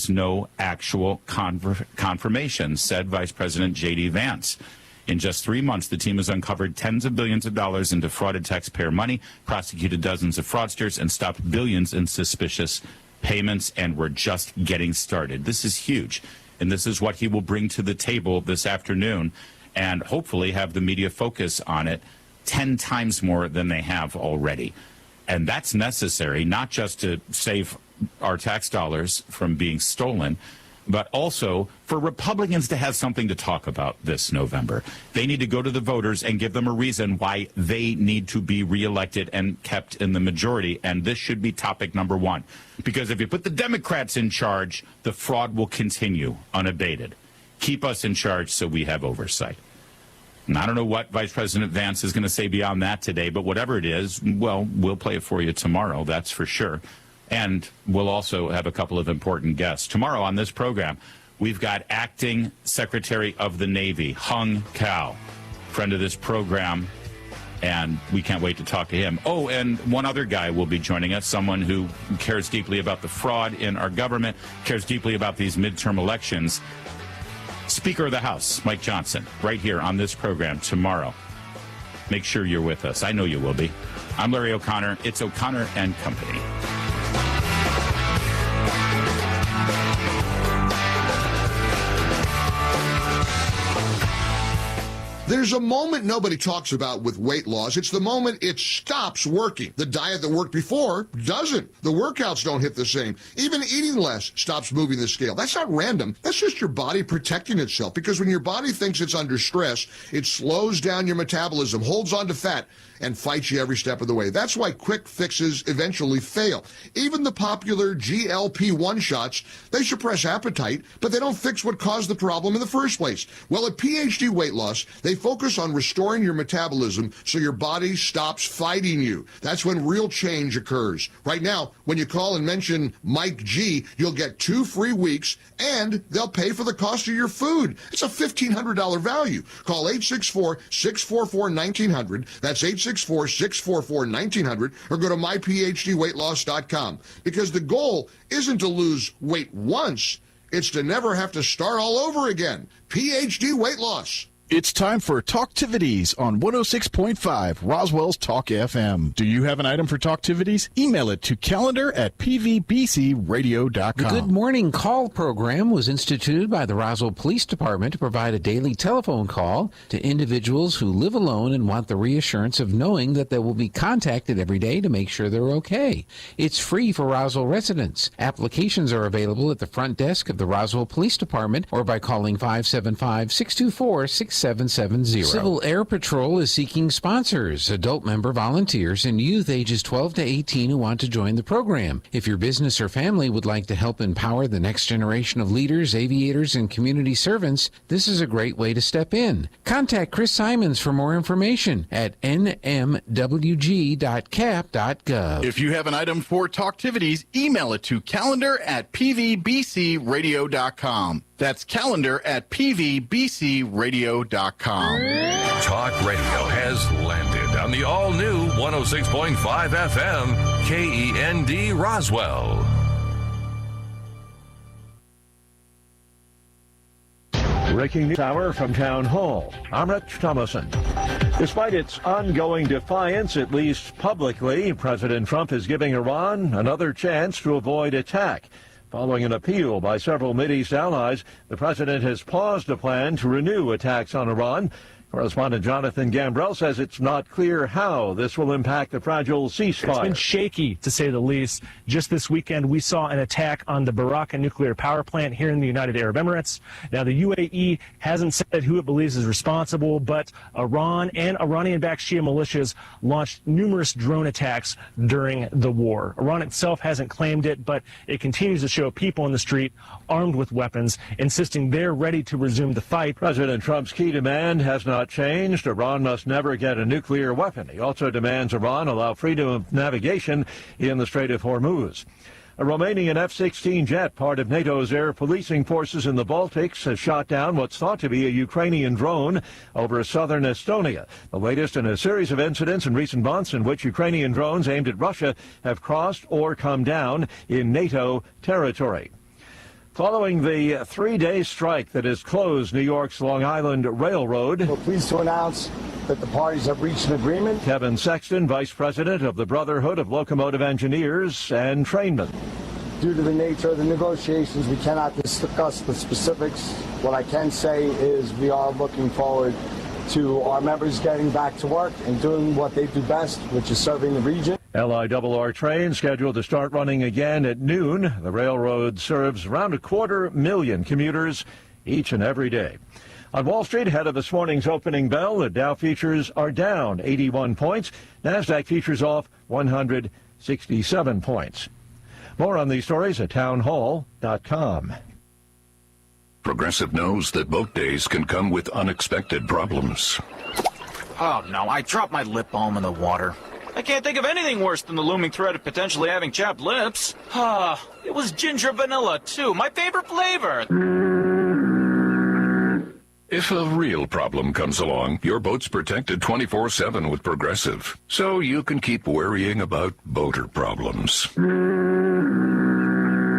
is no actual confirmation, said Vice President J.D. Vance. In just 3 months, the team has uncovered tens of billions of dollars in defrauded taxpayer money, prosecuted dozens of fraudsters, and stopped billions in suspicious payments, and we're just getting started. This is huge, and this is what he will bring to the table this afternoon, and hopefully have the media focus on it 10 times more than they have already. And that's necessary, not just to save our tax dollars from being stolen, but also for Republicans to have something to talk about this November. They need to go to the voters and give them a reason why they need to be reelected and kept in the majority. And this should be topic number one. Because if you put the Democrats in charge, the fraud will continue unabated. Keep us in charge so we have oversight. And I don't know what Vice President Vance is going to say beyond that today, but whatever it is, well, we'll play it for you tomorrow, that's for sure. And we'll also have a couple of important guests. Tomorrow on this program, we've got Acting Secretary of the Navy, Hung Cao, friend of this program, and we can't wait to talk to him. Oh, and one other guy will be joining us, someone who cares deeply about the fraud in our government, cares deeply about these midterm elections. Speaker of the House, Mike Johnson, right here on this program tomorrow. Make sure you're with us. I know you will be. I'm Larry O'Connor. It's O'Connor and Company. There's a moment nobody talks about with weight loss. It's the moment it stops working. The diet that worked before doesn't. The workouts don't hit the same. Even eating less stops moving the scale. That's not random. That's just your body protecting itself. Because when your body thinks it's under stress, it slows down your metabolism, holds on to fat, and fights you every step of the way. That's why quick fixes eventually fail. Even the popular GLP-1 shots, they suppress appetite, but they don't fix what caused the problem in the first place. Well, at PhD Weight Loss, they focus on restoring your metabolism so your body stops fighting you. That's when real change occurs. Right now, when you call and mention Mike G, you'll get 2 free weeks, and they'll pay for the cost of your food. It's a $1,500 value. Call 864-644-1900. That's 864-644-1900, or go to myphdweightloss.com. Because the goal isn't to lose weight once, it's to never have to start all over again. PhD Weight Loss. It's time for Talktivities on 106.5 Roswell's Talk FM. Do you have an item for Talktivities? Email it to calendar@pvbcradio.com. The Good Morning Call program was instituted by the Roswell Police Department to provide a daily telephone call to individuals who live alone and want the reassurance of knowing that they will be contacted every day to make sure they're okay. It's free for Roswell residents. Applications are available at the front desk of the Roswell Police Department or by calling 575-624-6770. Civil Air Patrol is seeking sponsors, adult member volunteers, and youth ages 12 to 18 who want to join the program. If your business or family would like to help empower the next generation of leaders, aviators, and community servants, this is a great way to step in. Contact Chris Simons for more information at nmwg.cap.gov. If you have an item for Talktivities, email it to calendar@pvbcradio.com. That's calendar@pvbcradio.com. Talk radio has landed on the all-new 106.5 FM KEND Roswell. Breaking news hour from Town Hall. I'm Rich Thomason. Despite its ongoing defiance, at least publicly, President Trump is giving Iran another chance to avoid attack. Following an appeal by several Mideast allies, the president has paused a plan to renew attacks on Iran. Correspondent Jonathan Gambrell says it's not clear how this will impact the fragile ceasefire. It's been shaky, to say the least. Just this weekend, we saw an attack on the Baraka nuclear power plant here in the United Arab Emirates. Now, the UAE hasn't said who it believes is responsible, but Iran and Iranian-backed Shia militias launched numerous drone attacks during the war. Iran itself hasn't claimed it, but it continues to show people in the street armed with weapons, insisting they're ready to resume the fight. President Trump's key demand has not changed. Iran must never get a nuclear weapon. He also demands Iran allow freedom of navigation in the Strait of Hormuz. A Romanian F-16 jet, part of NATO's air policing forces in the Baltics, has shot down what's thought to be a Ukrainian drone over southern Estonia, the latest in a series of incidents in recent months in which Ukrainian drones aimed at Russia have crossed or come down in NATO territory. Following the 3-day strike that has closed New York's Long Island Railroad, we're pleased to announce that the parties have reached an agreement. Kevin Sexton, Vice President of the Brotherhood of Locomotive Engineers and Trainmen. Due to the nature of the negotiations, we cannot discuss the specifics. What I can say is we are looking forward to our members getting back to work and doing what they do best, which is serving the region. LIRR trains scheduled to start running again at noon. The railroad serves around 250,000 commuters each and every day. On Wall Street, ahead of this morning's opening bell, the Dow futures are down 81 points. NASDAQ futures off 167 points. More on these stories at townhall.com. Progressive knows that boat days can come with unexpected problems. Oh, no, I dropped my lip balm in the water. I can't think of anything worse than the looming threat of potentially having chapped lips. It was ginger vanilla, too, my favorite flavor. If a real problem comes along, your boat's protected 24/7 with Progressive, so you can keep worrying about boater problems.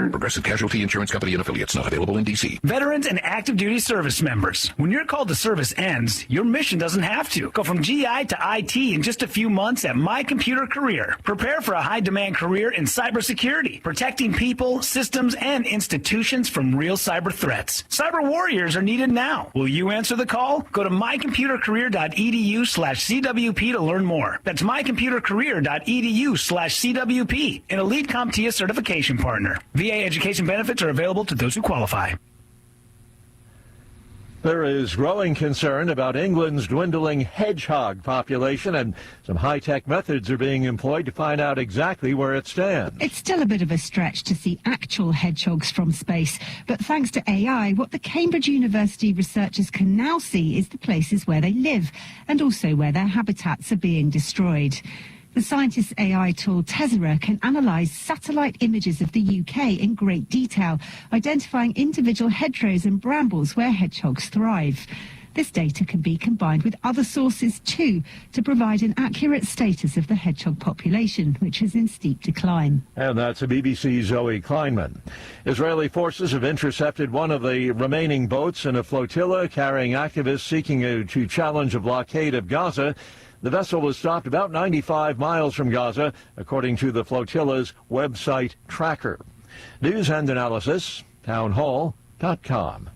Progressive Casualty Insurance Company and Affiliates, not available in D.C. Veterans and active duty service members. When your call to service ends, your mission doesn't have to. Go from GI to IT in just a few months at My Computer Career. Prepare for a high-demand career in cybersecurity, protecting people, systems, and institutions from real cyber threats. Cyber warriors are needed now. Will you answer the call? Go to mycomputercareer.edu/CWP to learn more. That's mycomputercareer.edu/CWP, an Elite CompTIA certification partner. VA education benefits are available to those who qualify. There is growing concern about England's dwindling hedgehog population, and some high-tech methods are being employed to find out exactly where it stands. It's still a bit of a stretch to see actual hedgehogs from space, but thanks to AI, what the Cambridge University researchers can now see is the places where they live, and also where their habitats are being destroyed. The scientists' AI tool Tessera can analyse satellite images of the UK in great detail, identifying individual hedgerows and brambles where hedgehogs thrive. This data can be combined with other sources too to provide an accurate status of the hedgehog population, which is in steep decline. And that's a BBC's Zoe Kleinman. Israeli forces have intercepted one of the remaining boats in a flotilla carrying activists seeking to challenge a blockade of Gaza. The vessel was stopped about 95 miles from Gaza, according to the flotilla's website tracker. News and analysis, townhall.com.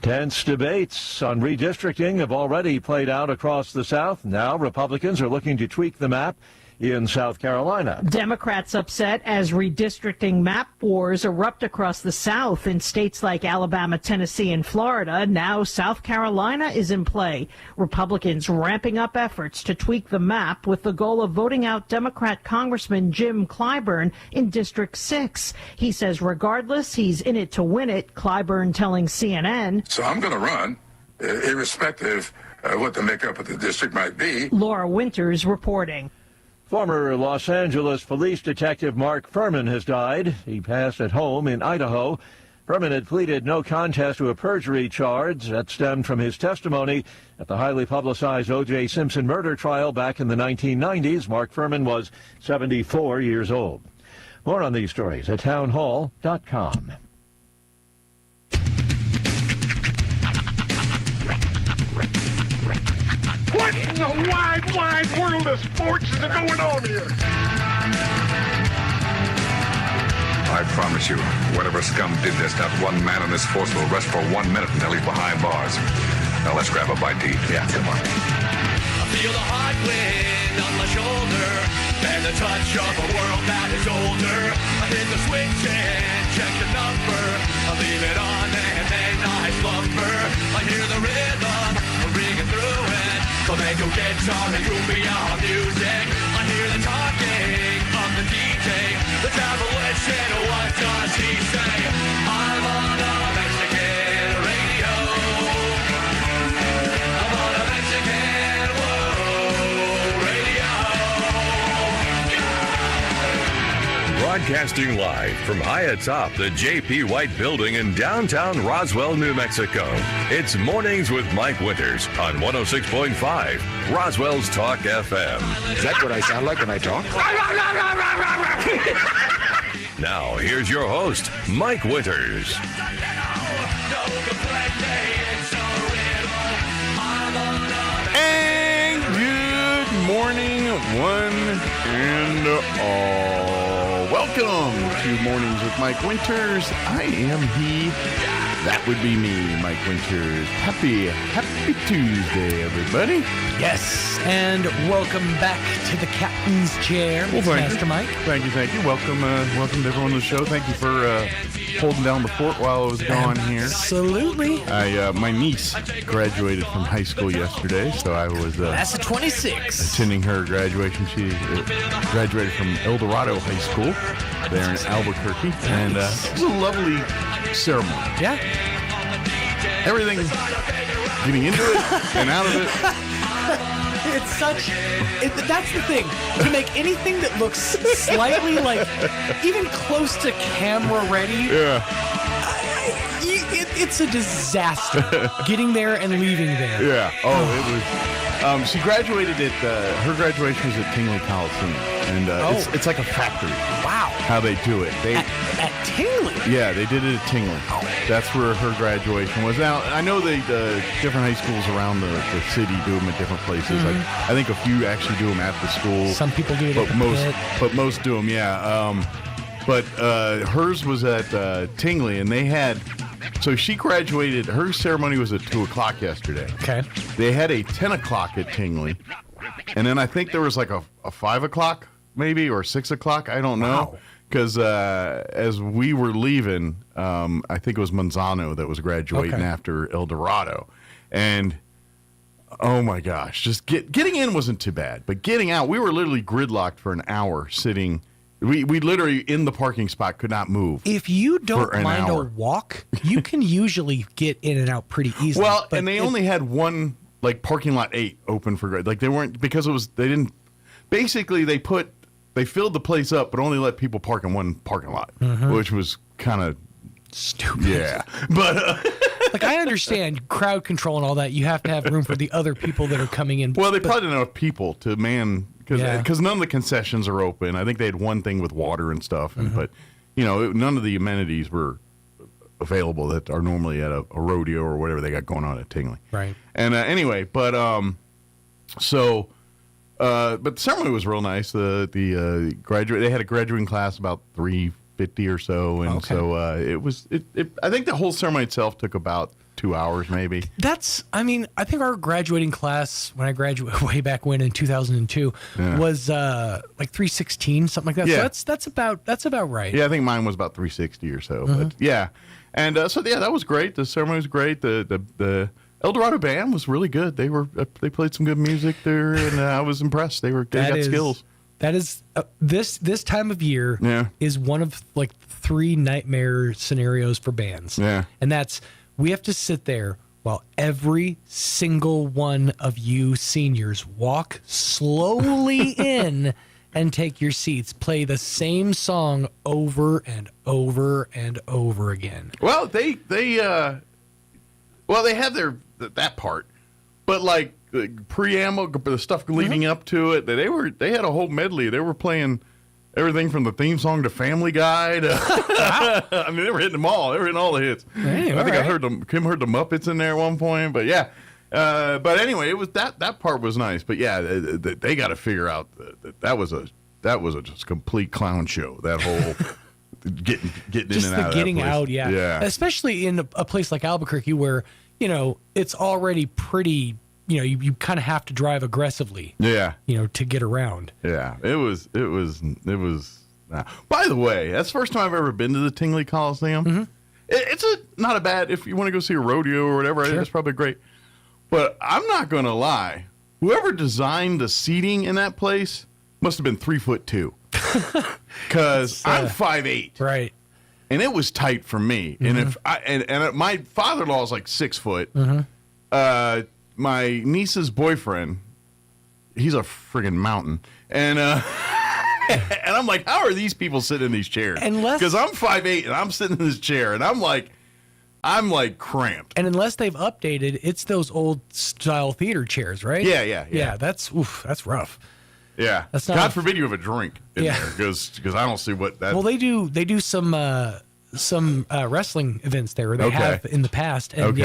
Tense debates on redistricting have already played out across the South. Now Republicans are looking to tweak the map in South Carolina. Democrats upset as redistricting map wars erupt across the South in states like Alabama, Tennessee, and Florida. Now South Carolina is in play. Republicans ramping up efforts to tweak the map with the goal of voting out Democrat Congressman Jim Clyburn in District 6. He says regardless, he's in it to win it, Clyburn telling CNN. So I'm going to run, irrespective of what the makeup of the district might be. Laura Winters reporting. Former Los Angeles police detective Mark Furman has died. He passed at home in Idaho. Furman had pleaded no contest to a perjury charge that stemmed from his testimony at the highly publicized O.J. Simpson murder trial back in the 1990s. Mark Furman was 74 years old. More on these stories at townhall.com. What in the wide, wide world of sports is going on here? I promise you, whatever scum did this, not one man in this force will rest for 1 minute until he's behind bars. Now let's grab a bite to eat. Yeah, come on. I feel the hot wind on my shoulder and the touch of a world that is older. I hit the switch and check the number. I leave it on and then I slumber. I hear the rhythm ringing through it. Flamenco guitar and cumbia music. I hear the talking of the DJ. The demolition, what does he say? I'm on a Mexican radio. I'm on a Mexican radio. Broadcasting live from high atop the J.P. White Building in downtown Roswell, New Mexico. It's Mornings with Mike Winters on 106.5 Roswell's Talk FM. Is that what I sound like when I talk? Now, here's your host, Mike Winters. And good morning, one and all. Welcome to Mornings with Mike Winters. I am he. That would be me, Mike Winters. Happy Tuesday, everybody. Yes, and welcome back to the captain's chair, Master Mike. Thank you. Welcome to everyone to the show. Thank you for holding down the fort while I was gone here. Absolutely. My niece graduated from high school yesterday, so I was That's a 26. attending her graduation. She graduated from El Dorado High School there in Albuquerque, and it was a lovely ceremony. Yeah. Everything, getting into it and out of it. That's the thing. To make anything that looks slightly like, even close to camera ready, it's a disaster. Getting there and leaving there. Yeah. Oh, it was. She graduated at, her graduation was at Tingley Coliseum. And it's like a factory. Wow. How they do it. At Tingley? Yeah, they did it at Tingley. That's where her graduation was. Now, I know the different high schools around the city do them at different places. Mm-hmm. Like, I think a few actually do them at the school. Some people do it but at the most, pit. But most do them, yeah. But hers was at Tingley, and they had... So she graduated, her ceremony was at 2 o'clock yesterday. Okay. They had a 10 o'clock at Tingley. And then I think there was like a 5 o'clock maybe, or 6 o'clock. I don't know. Because as we were leaving, I think it was Manzano that was graduating after El Dorado. And, oh my gosh, just getting in wasn't too bad. But getting out, we were literally gridlocked for an hour sitting. We literally, in the parking spot, could not move. If you don't mind a walk, you can usually get in and out pretty easily. Well, and they only had one, like, parking lot 8 open for, like, they weren't, because it was, they didn't, basically they filled the place up, but only let people park in one parking lot, which was kind of stupid. Yeah. But, like, I understand crowd control and all that. You have to have room for the other people that are coming in. Well, they probably didn't have enough people to man, because none of the concessions are open. I think they had one thing with water and stuff, but, none of the amenities were available that are normally at a rodeo or whatever they got going on at Tingley. Right. And anyway, but the ceremony was real nice. The they had a graduating class about 350 or so, and so it was. I think the whole ceremony itself took about 2 hours, maybe. I think our graduating class when I graduated way back when in 2002 was like 316, something like that. Yeah. So that's about right. Yeah, I think mine was about 360 or so. But yeah, and that was great. The ceremony was great. The El Dorado band was really good. They played some good music there, and I was impressed. They got skills. That is this time of year is one of like 3 nightmare scenarios for bands. Yeah, and that's we have to sit there while every single one of you seniors walk slowly in and take your seats, play the same song over and over and over again. Well, they have that part, but like the preamble, the stuff leading up to it, they had a whole medley. They were playing everything from the theme song to Family Guy to I mean, they were hitting them all. They were hitting all the hits. Hey, I think I heard Kim heard the Muppets in there at one point, but yeah. But anyway, it was that part was nice. But yeah, they got to figure out that was a just complete clown show. That whole getting just in and out. Getting of that place. out, yeah. Especially in a place like Albuquerque where it's already pretty. You kind of have to drive aggressively. Yeah. To get around. Yeah. It was. By the way, that's the first time I've ever been to the Tingley Coliseum. It's not a bad, if you want to go see a rodeo or whatever, I think it's probably great. But I'm not going to lie. Whoever designed the seating in that place must have been 3'2". Because I'm 5'8". Right. And it was tight for me. And if my father-in-law is like 6 foot. My niece's boyfriend, he's a friggin' mountain. And and I'm like, how are these people sitting in these chairs? Because I'm 5'8" and I'm sitting in this chair and I'm like cramped. And unless they've updated, it's those old style theater chairs, right? Yeah. Yeah, that's rough. Yeah. That's not God forbid you have a drink in there, because I don't see what that. Well, they do some wrestling events there, or they have in the past. And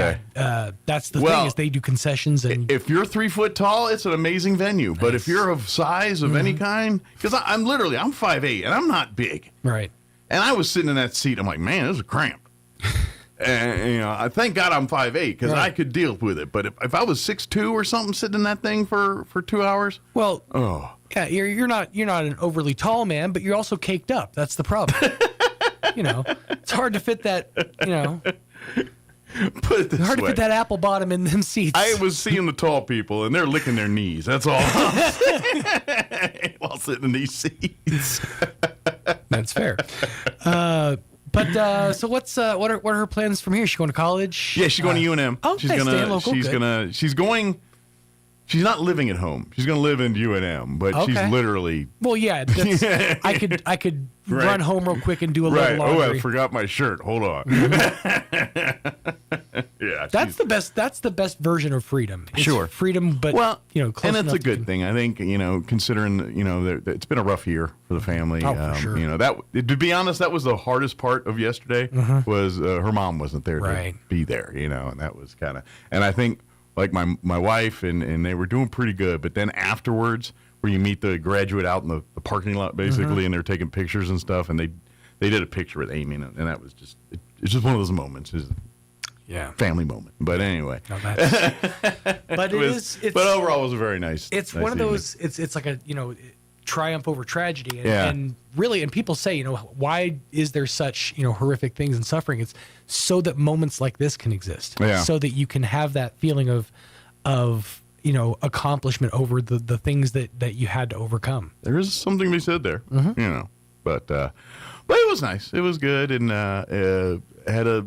that's the thing, is they do concessions. And if you're 3 foot tall, it's an amazing venue. But if you're of size of any kind, because I'm 5'8", and I'm not big. Right. And I was sitting in that seat. I'm like, man, this is a cramp. And I thank God I'm 5'8", because I could deal with it. But if I was 6'2" or something sitting in that thing for 2 hours, well, yeah, you're not an overly tall man, but you're also caked up. That's the problem. It's hard to fit that. Put it this hard way. to fit that apple bottom in them seats. I was seeing the tall people, and they're licking their knees. That's all. While sitting in these seats. That's fair. But so what are her plans from here? Is she going to college? Yeah, she's going to UNM. Oh, she's nice, gonna. stay local, She's going. She's not living at home. She's going to live in UNM, but she's literally. Well, yeah. I could run home real quick and do a little laundry. Oh, I forgot my shirt. Hold on. Yeah, that's the best. That's the best version of freedom. It's sure, freedom, but close and it's a good thing. I think considering it's been a rough year for the family. Oh, for sure. To be honest, that was the hardest part of yesterday. Was her mom wasn't there to be there. And that was kind of. And I think like my wife and they were doing pretty good, but then afterwards, where you meet the graduate out in the parking lot basically, and they're taking pictures and stuff, and they did a picture with Amy, and that was just it's just one of those moments. Family moment. But anyway. No, but it's overall it was a very nice. It's nice one of evening. those. It's like a triumph over tragedy, and really, and people say why is there such horrific things and suffering? It's so that moments like this can exist. So that you can have that feeling of accomplishment over the things that you had to overcome. There is something to be said there. But it was nice. It was good, and had a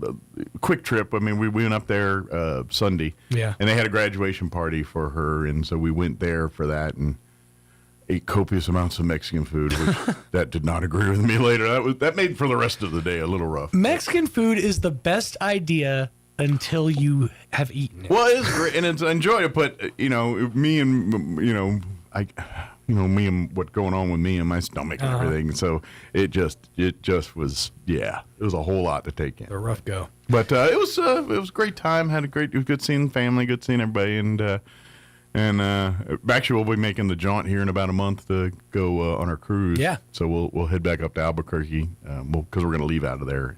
quick trip. I mean, we went up there Sunday, and they had a graduation party for her, and so we went there for that and ate copious amounts of Mexican food, which that did not agree with me later. That made for the rest of the day a little rough. Mexican food is the best idea until you have eaten it. Well, it is great, and it's enjoyable. But me and me and what's going on with me and my stomach and everything. So it just was, it was a whole lot to take in. A rough go. But it was a great time. It was good seeing family, good seeing everybody, and actually we'll be making the jaunt here in about a month to go on our cruise. Yeah. So we'll head back up to Albuquerque, because we're going to leave out of there.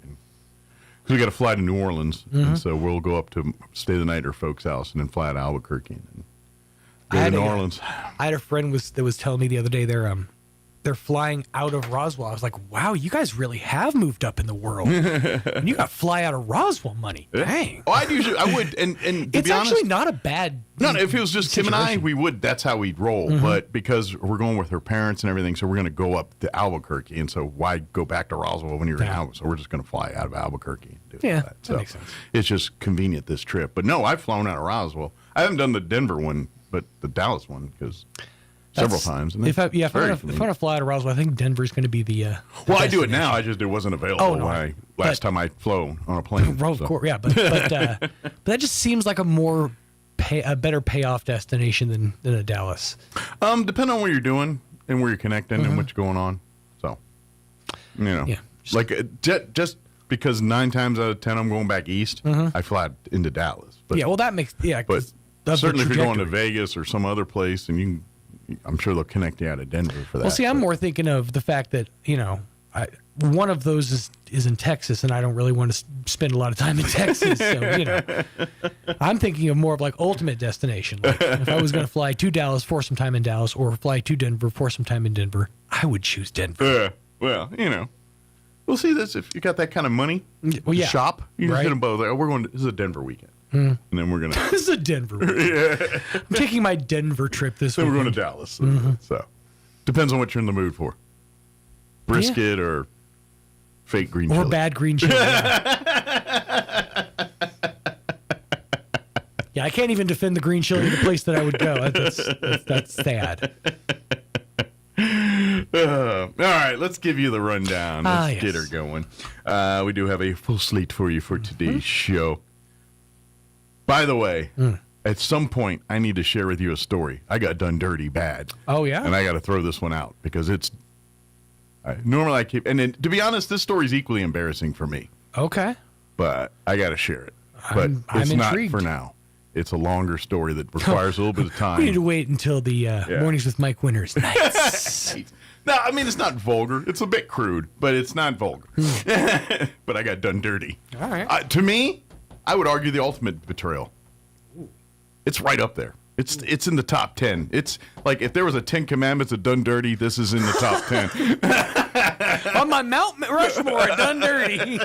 Because we got to fly to New Orleans, and so we'll go up to stay the night at her folks' house, and then fly to Albuquerque. And go to New Orleans. I had a friend that was telling me the other day they're flying out of Roswell. I was like, wow, you guys really have moved up in the world. And you got fly out of Roswell money. Dang. Oh, I would, and to it's be honest, actually not a bad. No, if it was just Kim and I, we would. That's how we'd roll. But because we're going with her parents and everything, so we're going to go up to Albuquerque, and so why go back to Roswell when you're in Albuquerque? So we're just going to fly out of Albuquerque. And do that. So makes sense. It's just convenient this trip. But no, I've flown out of Roswell. I haven't done the Denver one, but the Dallas one because. Several times. If I want to fly out of Roswell, I think Denver's going to be the. Well, I do it now. It wasn't available last time I flew on a plane. Of course, yeah, but that just seems like a better payoff destination than a Dallas. Depending on what you're doing and where you're connecting and what's going on. So, just because 9 times out of 10 I'm going back east, I fly into Dallas. But, that makes But certainly if you're going to Vegas or some other place, and I'm sure they'll connect you out of Denver for that. Well, see, I'm more thinking of the fact that, one of those is in Texas, and I don't really want to spend a lot of time in Texas. So, I'm thinking of more of like ultimate destination. Like if I was going to fly to Dallas for some time in Dallas or fly to Denver for some time in Denver, I would choose Denver. Well, we'll see this. If you got that kind of money to shop, you can hit them both. We're going this is a Denver weekend. And then we're going to... This is a Denver weekend. I'm taking my Denver trip this week. Then we're going to Dallas. So, depends on what you're in the mood for. Brisket or fake green chili. Or bad green chili. Yeah, I can't even defend the green chili, the place that I would go. That's sad. All right, let's give you the rundown. Let's get her going. We do have a full slate for you for today's show. By the way, at some point, I need to share with you a story. I got done dirty bad. Oh, yeah? And I got to throw this one out because it's... normally I keep... And then, to be honest, this story is equally embarrassing for me. Okay. But I got to share it. But it's I'm not intrigued. for now. It's a longer story that requires a little bit of time. We need to wait until the Mornings with Mike Winters nights. No, I mean, it's not vulgar. It's a bit crude, but it's not vulgar. But I got done dirty. All right. To me, I would argue the ultimate betrayal. It's right up there. It's in the top 10. It's like if there was a 10 Commandments of done dirty, this is in the top 10. On my Mount Rushmore, done dirty.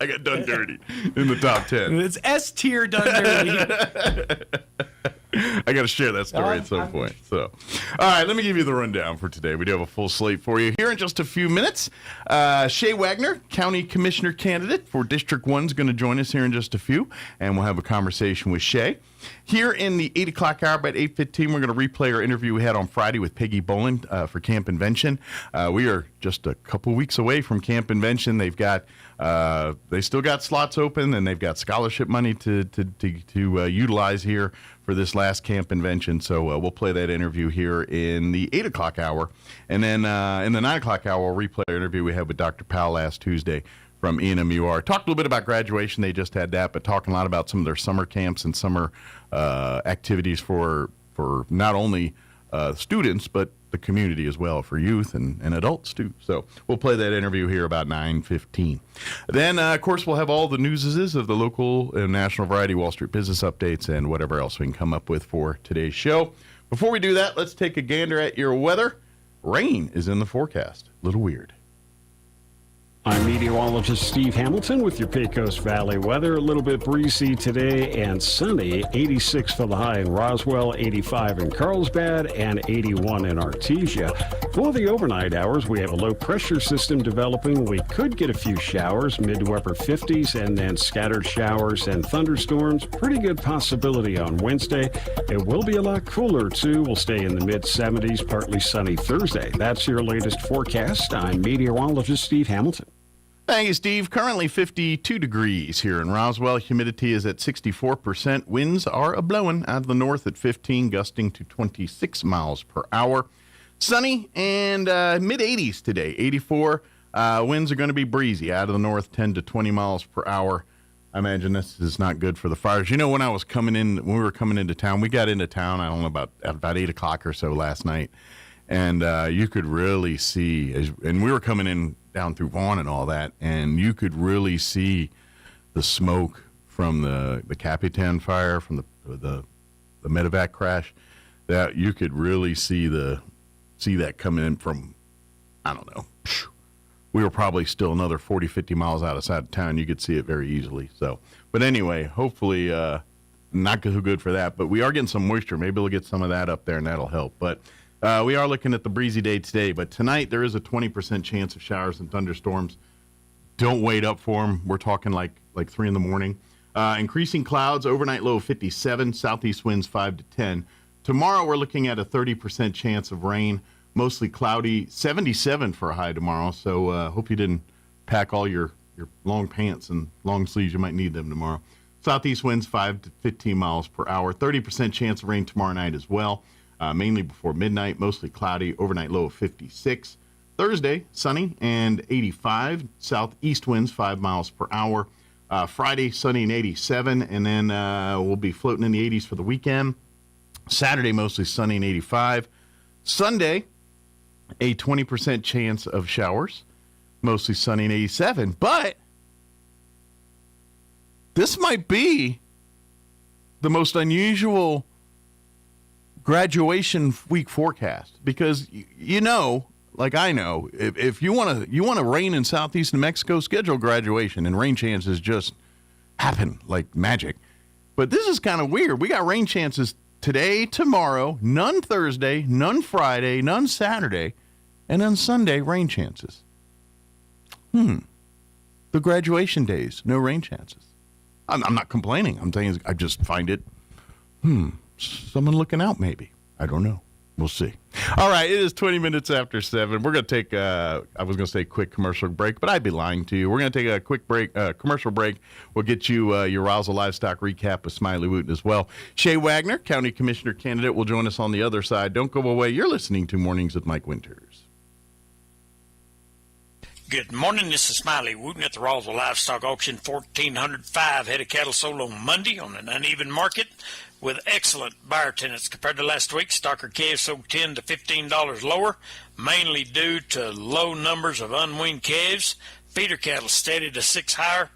I got done dirty in the top 10. It's S tier done dirty. I got to share that story at some point. So, all right, let me give you the rundown for today. We do have a full slate for you here in just a few minutes. Shay Wagner, County Commissioner candidate for District 1, is going to join us here in just a few, and we'll have a conversation with Shay. Here in the 8 o'clock hour, about 8:15, we're going to replay our interview we had on Friday with Peggy Boland for Camp Invention. We are just a couple weeks away from Camp Invention. They've got they still got slots open, and they've got scholarship money to utilize here for this last Camp Invention. So we'll play that interview here in the 8 o'clock hour. And then in the 9 o'clock hour, we'll replay our interview we had with Dr. Powell last Tuesday from ENMUR. Talked a little bit about graduation. They just had that, but talking a lot about some of their summer camps and summer activities for not only students, but the community as well, for youth and adults too. So we'll play that interview here about 9:15. Then, of course, we'll have all the newses of the local and national variety Wall Street business updates and whatever else we can come up with for today's show. Before we do that, let's take a gander at your weather. Rain is in the forecast. A little weird. I'm meteorologist Steve Hamilton with your Pecos Valley weather. A little bit breezy today and sunny. 86 for the high in Roswell, 85 in Carlsbad, and 81 in Artesia. For the overnight hours, we have a low pressure system developing. We could get a few showers, mid to upper 50s, and then scattered showers and thunderstorms. Pretty good possibility on Wednesday. It will be a lot cooler, too. We'll stay in the mid 70s, partly sunny Thursday. That's your latest forecast. I'm meteorologist Steve Hamilton. Thank you, Steve. Currently 52 degrees here in Roswell. Humidity is at 64%. Winds are a-blowing out of the north at 15, gusting to 26 miles per hour. Sunny and mid-80s today, 84. Winds are going to be breezy out of the north, 10 to 20 miles per hour. I imagine this is not good for the fires. You know, when we were coming into town, we got into town, I don't know, about 8 o'clock or so last night. And you could really see, and we were coming in down through Vaughn and all that, and you could really see the smoke from the Capitan fire, from the medevac crash. That you could really see that coming in from, I don't know. We were probably still another 40, 50 miles outside of town. You could see it very easily. So, but anyway, hopefully not too good for that. But we are getting some moisture. Maybe we'll get some of that up there, and that'll help. But we are looking at the breezy day today, but tonight there is a 20% chance of showers and thunderstorms. Don't wait up for them. We're talking like 3 in the morning. Increasing clouds, overnight low of 57, southeast winds 5 to 10. Tomorrow we're looking at a 30% chance of rain, mostly cloudy, 77 for a high tomorrow. So hope you didn't pack all your long pants and long sleeves. You might need them tomorrow. Southeast winds 5 to 15 miles per hour, 30% chance of rain tomorrow night as well. Mainly before midnight, mostly cloudy, overnight low of 56. Thursday, sunny and 85. Southeast winds 5 miles per hour. Friday, sunny and 87, and then we'll be floating in the 80s for the weekend. Saturday, mostly sunny and 85. Sunday, a 20% chance of showers, mostly sunny and 87. But this might be the most unusual graduation week forecast, because you know, like I know, if you want to rain in southeast New Mexico, schedule graduation, and rain chances just happen like magic. But this is kind of weird. We got rain chances today, tomorrow, none Thursday, none Friday, none Saturday, and on Sunday rain chances. The graduation days, no rain chances. I'm not complaining. I'm saying I just find it. Someone looking out, maybe. I don't know. We'll see. All right, it is 20 minutes after 7. We're going to take, I was going to say a quick commercial break, but I'd be lying to you. We're going to take a quick break, commercial break. We'll get you your Roswell Livestock recap with Smiley Wooten as well. Shay Wagner, County Commissioner candidate, will join us on the other side. Don't go away. You're listening to Mornings with Mike Winters. Good morning. This is Smiley Wooten at the Roswell Livestock Auction. 1,405 head of cattle sold on Monday on an uneven market with excellent buyer tenants compared to last week. Stocker calves sold $10 to $15 lower, mainly due to low numbers of unweaned calves. Feeder cattle steady to 6 higher.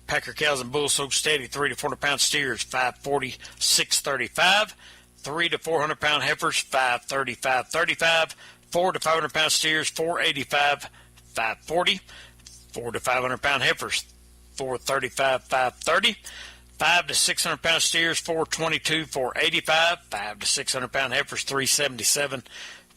Packer cows and bulls sold steady. 3 to 400 pound steers, $540, $635. 3 to 400 pound heifers, $530, $535. 4 to 500 pound steers, $485, $540. 4 to 500 pound heifers, $435, $530. 5 to 600 pound steers, $422, $485. 5 to 600 pound heifers, $377,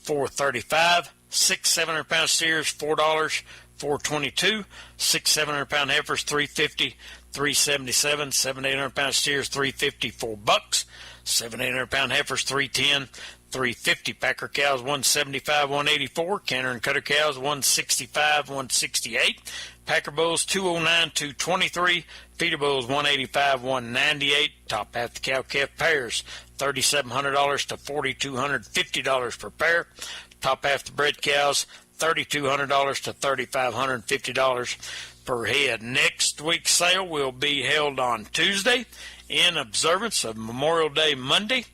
$435. 6 700 pound steers, $4, $422. 6 700 pound heifers, $350, $377. 7 800 pound steers, $350, $4. 7 800 pound heifers, $310, $350. Packer cows, $175, $184. Canner and cutter cows, $165, $168. Packer bulls, $209, $223. Feeder bulls, $185, $198. Top half the cow-calf pairs, $3,700 to $4,250 per pair. Top half the bred cows, $3,200 to $3,550 per head. Next week's sale will be held on Tuesday in observance of Memorial Day Monday.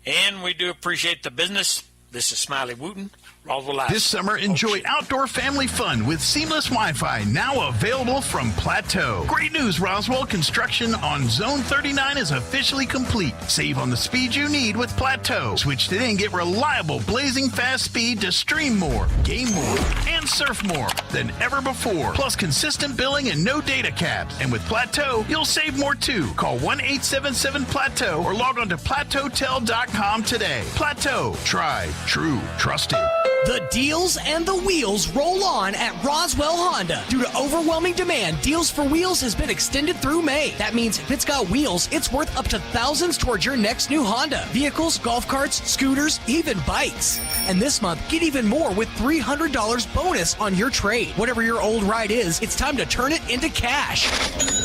And we do appreciate the business. This is Smiley Wooten, Roswell Live. This summer, enjoy outdoor family fun with seamless Wi-Fi, now available from Plateau. Great news, Roswell. Construction on Zone 39 is officially complete. Save on the speed you need with Plateau. Switch today and get reliable, blazing fast speed to stream more, game more, and surf more than ever before. Plus consistent billing and no data caps. And with Plateau, you'll save more too. Call 1-877-PLATEAU or log on to plateautel.com today. Plateau. Try, true, trusted. The deals and the wheels roll on at Roswell Honda. Due to overwhelming demand, Deals for Wheels has been extended through May. That means if it's got wheels, it's worth up to thousands towards your next new Honda. Vehicles, golf carts, scooters, even bikes. And this month, get even more with $300 bonus on your trade. Whatever your old ride is, it's time to turn it into cash.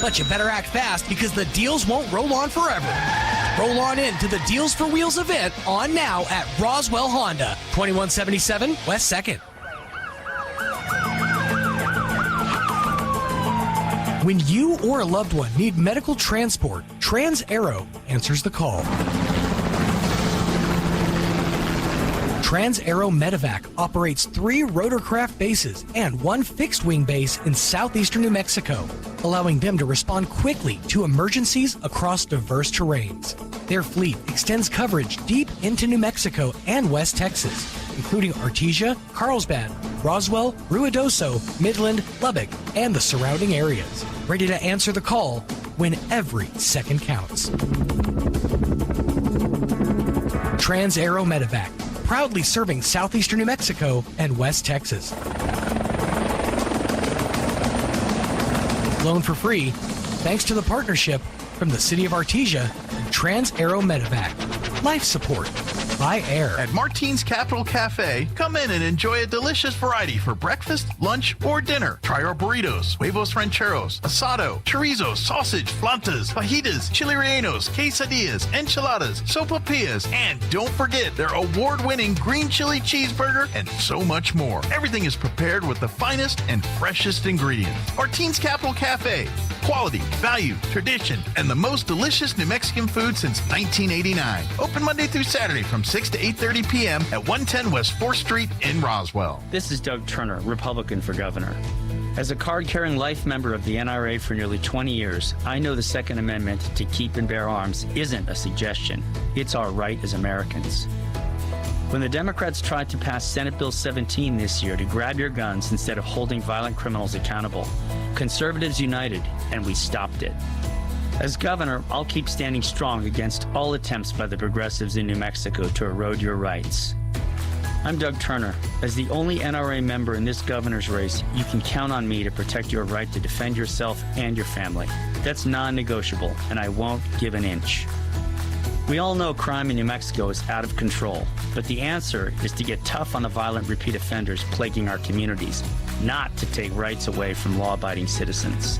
But you better act fast because the deals won't roll on forever. Roll on in to the Deals for Wheels event on now at Roswell Honda, 2177 West 2nd. When you or a loved one need medical transport, Trans-Aero answers the call. Trans-Aero Medevac operates 3 rotorcraft bases and 1 fixed-wing base in southeastern New Mexico, allowing them to respond quickly to emergencies across diverse terrains. Their fleet extends coverage deep into New Mexico and West Texas, including Artesia, Carlsbad, Roswell, Ruidoso, Midland, Lubbock, and the surrounding areas. Ready to answer the call when every second counts. Trans-Aero Medevac, proudly serving southeastern New Mexico and West Texas. Flown for free, thanks to the partnership from the City of Artesia and Trans-Aero Medevac. Life support by air. At Martine's Capital Cafe, come in and enjoy a delicious variety for breakfast, lunch, or dinner. Try our burritos, huevos rancheros, asado, chorizo, sausage, flautas, fajitas, chili rellenos, quesadillas, enchiladas, sopapillas, and don't forget their award-winning green chili cheeseburger and so much more. Everything is prepared with the finest and freshest ingredients. Martine's Capital Cafe. Quality, value, tradition, and the most delicious New Mexican food since 1989. Open Monday through Saturday from 6 to 8:30 p.m. at 110 West 4th Street in Roswell. This is Doug Turner, Republican for governor. As a card-carrying life member of the NRA for nearly 20 years, I know the Second Amendment to keep and bear arms isn't a suggestion. It's our right as Americans. When the Democrats tried to pass Senate Bill 17 this year to grab your guns instead of holding violent criminals accountable, conservatives united, and we stopped it. As governor, I'll keep standing strong against all attempts by the progressives in New Mexico to erode your rights. I'm Doug Turner. As the only NRA member in this governor's race, you can count on me to protect your right to defend yourself and your family. That's non-negotiable, and I won't give an inch. We all know crime in New Mexico is out of control, but the answer is to get tough on the violent repeat offenders plaguing our communities, not to take rights away from law-abiding citizens.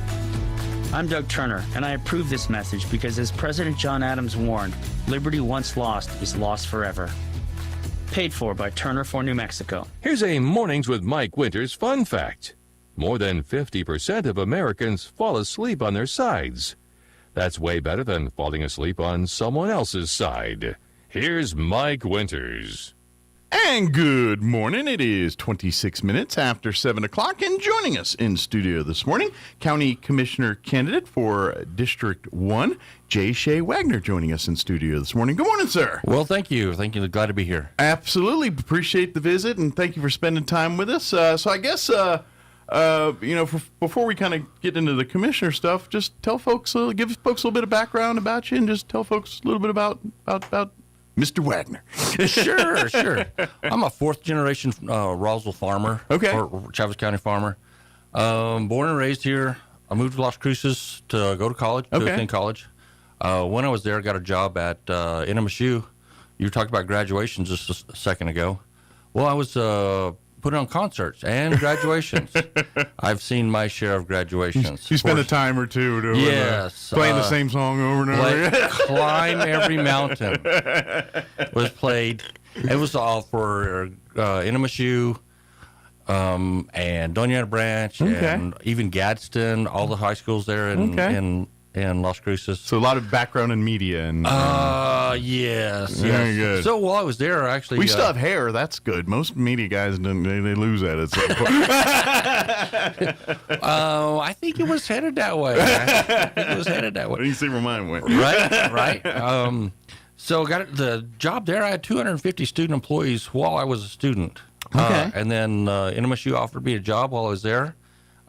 I'm Doug Turner, and I approve this message because, as President John Adams warned, liberty once lost is lost forever. Paid for by Turner for New Mexico. Here's a Mornings with Mike Winters fun fact. More than 50% of Americans fall asleep on their sides. That's way better than falling asleep on someone else's side. Here's Mike Winters. And good morning. It is 26 minutes after 7 o'clock, and joining us in studio this morning, County Commissioner candidate for District 1, J. Shea Wagner, joining us in studio this morning. Good morning, sir. Well, thank you. Thank you. Glad to be here. Absolutely. Appreciate the visit, and thank you for spending time with us. So I guess, before we kind of get into the commissioner stuff, just tell folks, give folks a little bit of background about you, and just tell folks a little bit about Mr. Wagner. Sure. I'm a fourth-generation Roswell farmer. Okay. Or Chavez County farmer. Born and raised here. I moved to Las Cruces to go to college, to attend college. When I was there, I got a job at NMSU. You talked about graduations just a second ago. Well, I was putting on concerts and graduations. I've seen my share of graduations. You spent a time or two doing playing the same song over and over. Climb Every Mountain was played. It was all for NMSU and Doña Branch and even Gadsden, all the high schools there in Las Cruces. So a lot of background in media. And yes. Very good. So while I was there, actually... We still have hair. That's good. Most media guys, they lose that at some point. I think it was headed that way. You see where mine went. Right. So got the job there. I had 250 student employees while I was a student. And then NMSU offered me a job while I was there.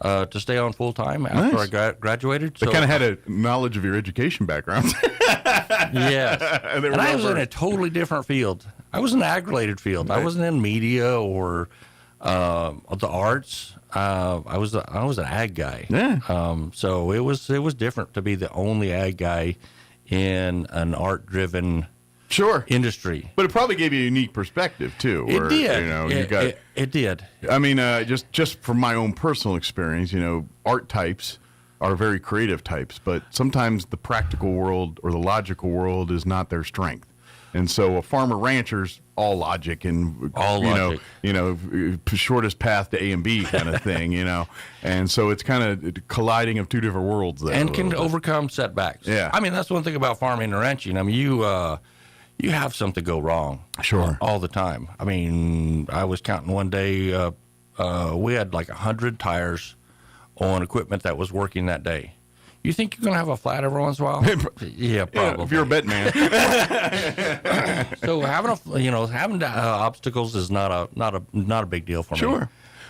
To stay on full time after I graduated. They kind of had a knowledge of your education background. Yes. And I was in a totally different field. I was in an ag-related field. Right. I wasn't in media or the arts. I was an ag guy. Yeah. So it was different to be the only ag guy in an art-driven industry. But it probably gave you a unique perspective too. It did. It did. I mean, just from my own personal experience, art types are very creative types, but sometimes the practical world or the logical world is not their strength. And so a farmer rancher's all logic and shortest path to A and B kind of thing, And so it's kind of colliding of two different worlds there. And can overcome setbacks. Yeah. I mean, that's one thing about farming and ranching. I mean, you have something go wrong. Sure. All the time. I mean, I was counting one day, we had like 100 tires on equipment that was working that day. You think you're going to have a flat every once in a while? Yeah, probably. Yeah, if you're a bet man. So having obstacles is not a big deal for me. Sure.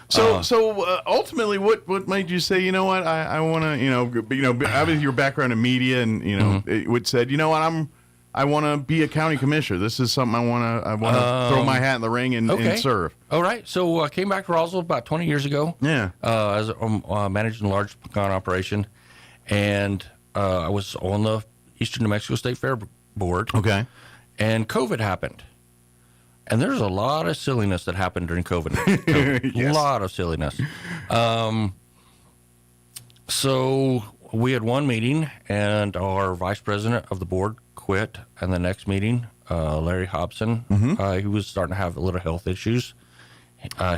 So ultimately, what made you say, you know what, I want to, obviously your background in media and it said, you know what, I want to be a county commissioner. This is something I want to throw my hat in the ring and serve. All right. So I came back to Roswell about 20 years ago. Yeah. As managing a large pecan operation, and I was on the Eastern New Mexico State Fair Board. Okay. And COVID happened, and there's a lot of silliness that happened during COVID. Yes. A lot of silliness. So we had one meeting, and our vice president of the board quit, and the next meeting, Larry Hobson, he was starting to have a little health issues.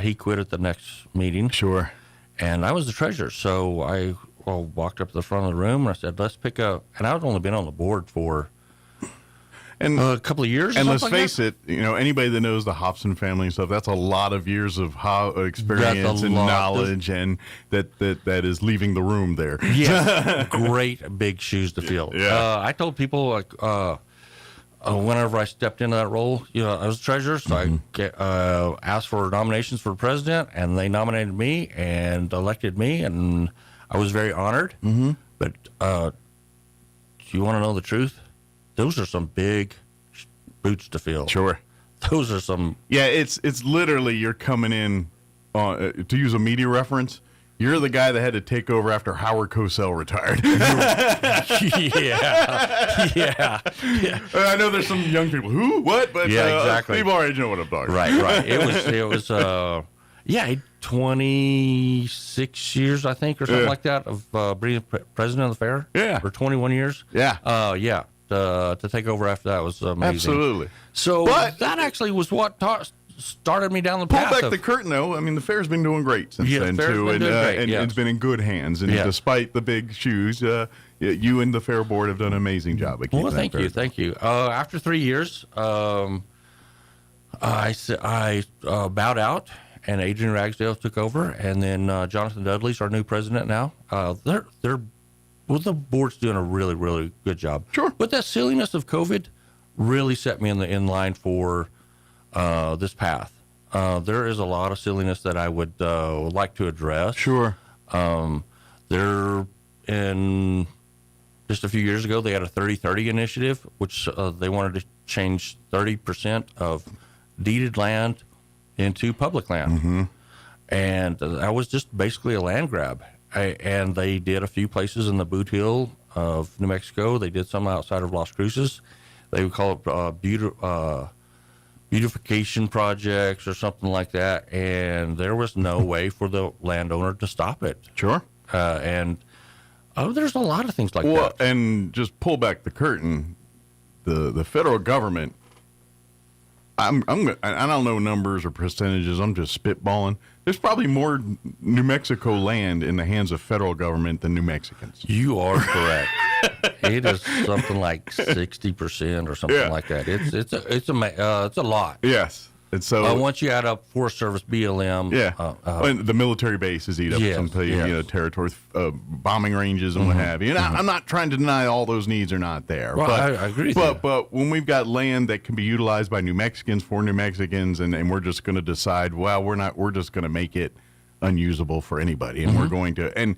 He quit at the next meeting. Sure. And I was the treasurer, so I walked up to the front of the room, and I said, let's pick up, and I'd only been on the board for a couple of years. And let's face it, anybody that knows the Hobson family and stuff, that's a lot of years of experience and knowledge, and that is leaving the room there. Yes, great big shoes to fill. Yeah. I told people whenever I stepped into that role, I was treasurer, so I asked for nominations for president, and they nominated me and elected me, and I was very honored. But do you want to know the truth? Those are some big boots to fill. Sure. Those are some... Yeah, it's literally you're coming in, to use a media reference, You're the guy that had to take over after Howard Cosell retired. yeah. I know there's some young people. Who? What? But yeah, exactly. People already know what I'm talking about. Right. It was 26 years, I think, or something like that, of being president of the fair. Yeah. Or 21 years. Yeah. To take over after that was amazing. Absolutely. So that actually was what started me down the path. Pull back the curtain, though. I mean, the fair's been doing great since then, too. And it's been in good hands. And despite the big shoes, you and the fair board have done an amazing job. Well, thank you. After 3 years, I bowed out, and Adrian Ragsdale took over. And then Jonathan Dudley's our new president now. The board's doing a really, really good job. Sure. But that silliness of COVID really set me in line for this path. There is a lot of silliness that I would like to address. Sure. There, in just a few years ago, they had a 30-30 initiative, which they wanted to change 30% of deeded land into public land. Mm-hmm. And that was just basically a land grab. And they did a few places in the Boot Hill of New Mexico. They did some outside of Las Cruces. They would call it beautification projects or something like that. And there was no way for the landowner to stop it. Sure. And there's a lot of things like that. And just pull back the curtain. The federal government, I don't know numbers or percentages. I'm just spitballing. There's probably more New Mexico land in the hands of federal government than New Mexicans. You are correct. It is something like 60% or something like that. It's a lot. Yes. And so once you add up Forest Service, BLM, and the military bases eat up some territory, bombing ranges and what have you. And I'm not trying to deny all those needs are not there. Well, but I agree with you. But when we've got land that can be utilized by New Mexicans for New Mexicans, and we're just going to decide, well, we're just going to make it unusable for anybody, and we're going to and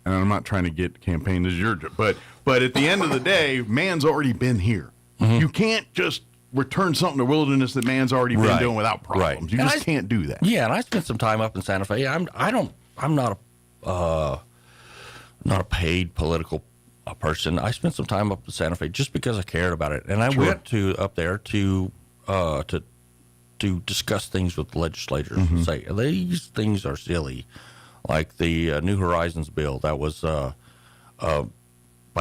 I'm not trying to get campaign as your, but at the end of the day, man's already been here. You can't just return something to wilderness that man's already been doing without problems. You just can't do that. Yeah, and I spent some time up in Santa Fe. I'm not a paid political person. I spent some time up in Santa Fe just because I cared about it, and I went up there to discuss things with legislators and say these things are silly, like the New Horizons bill that was by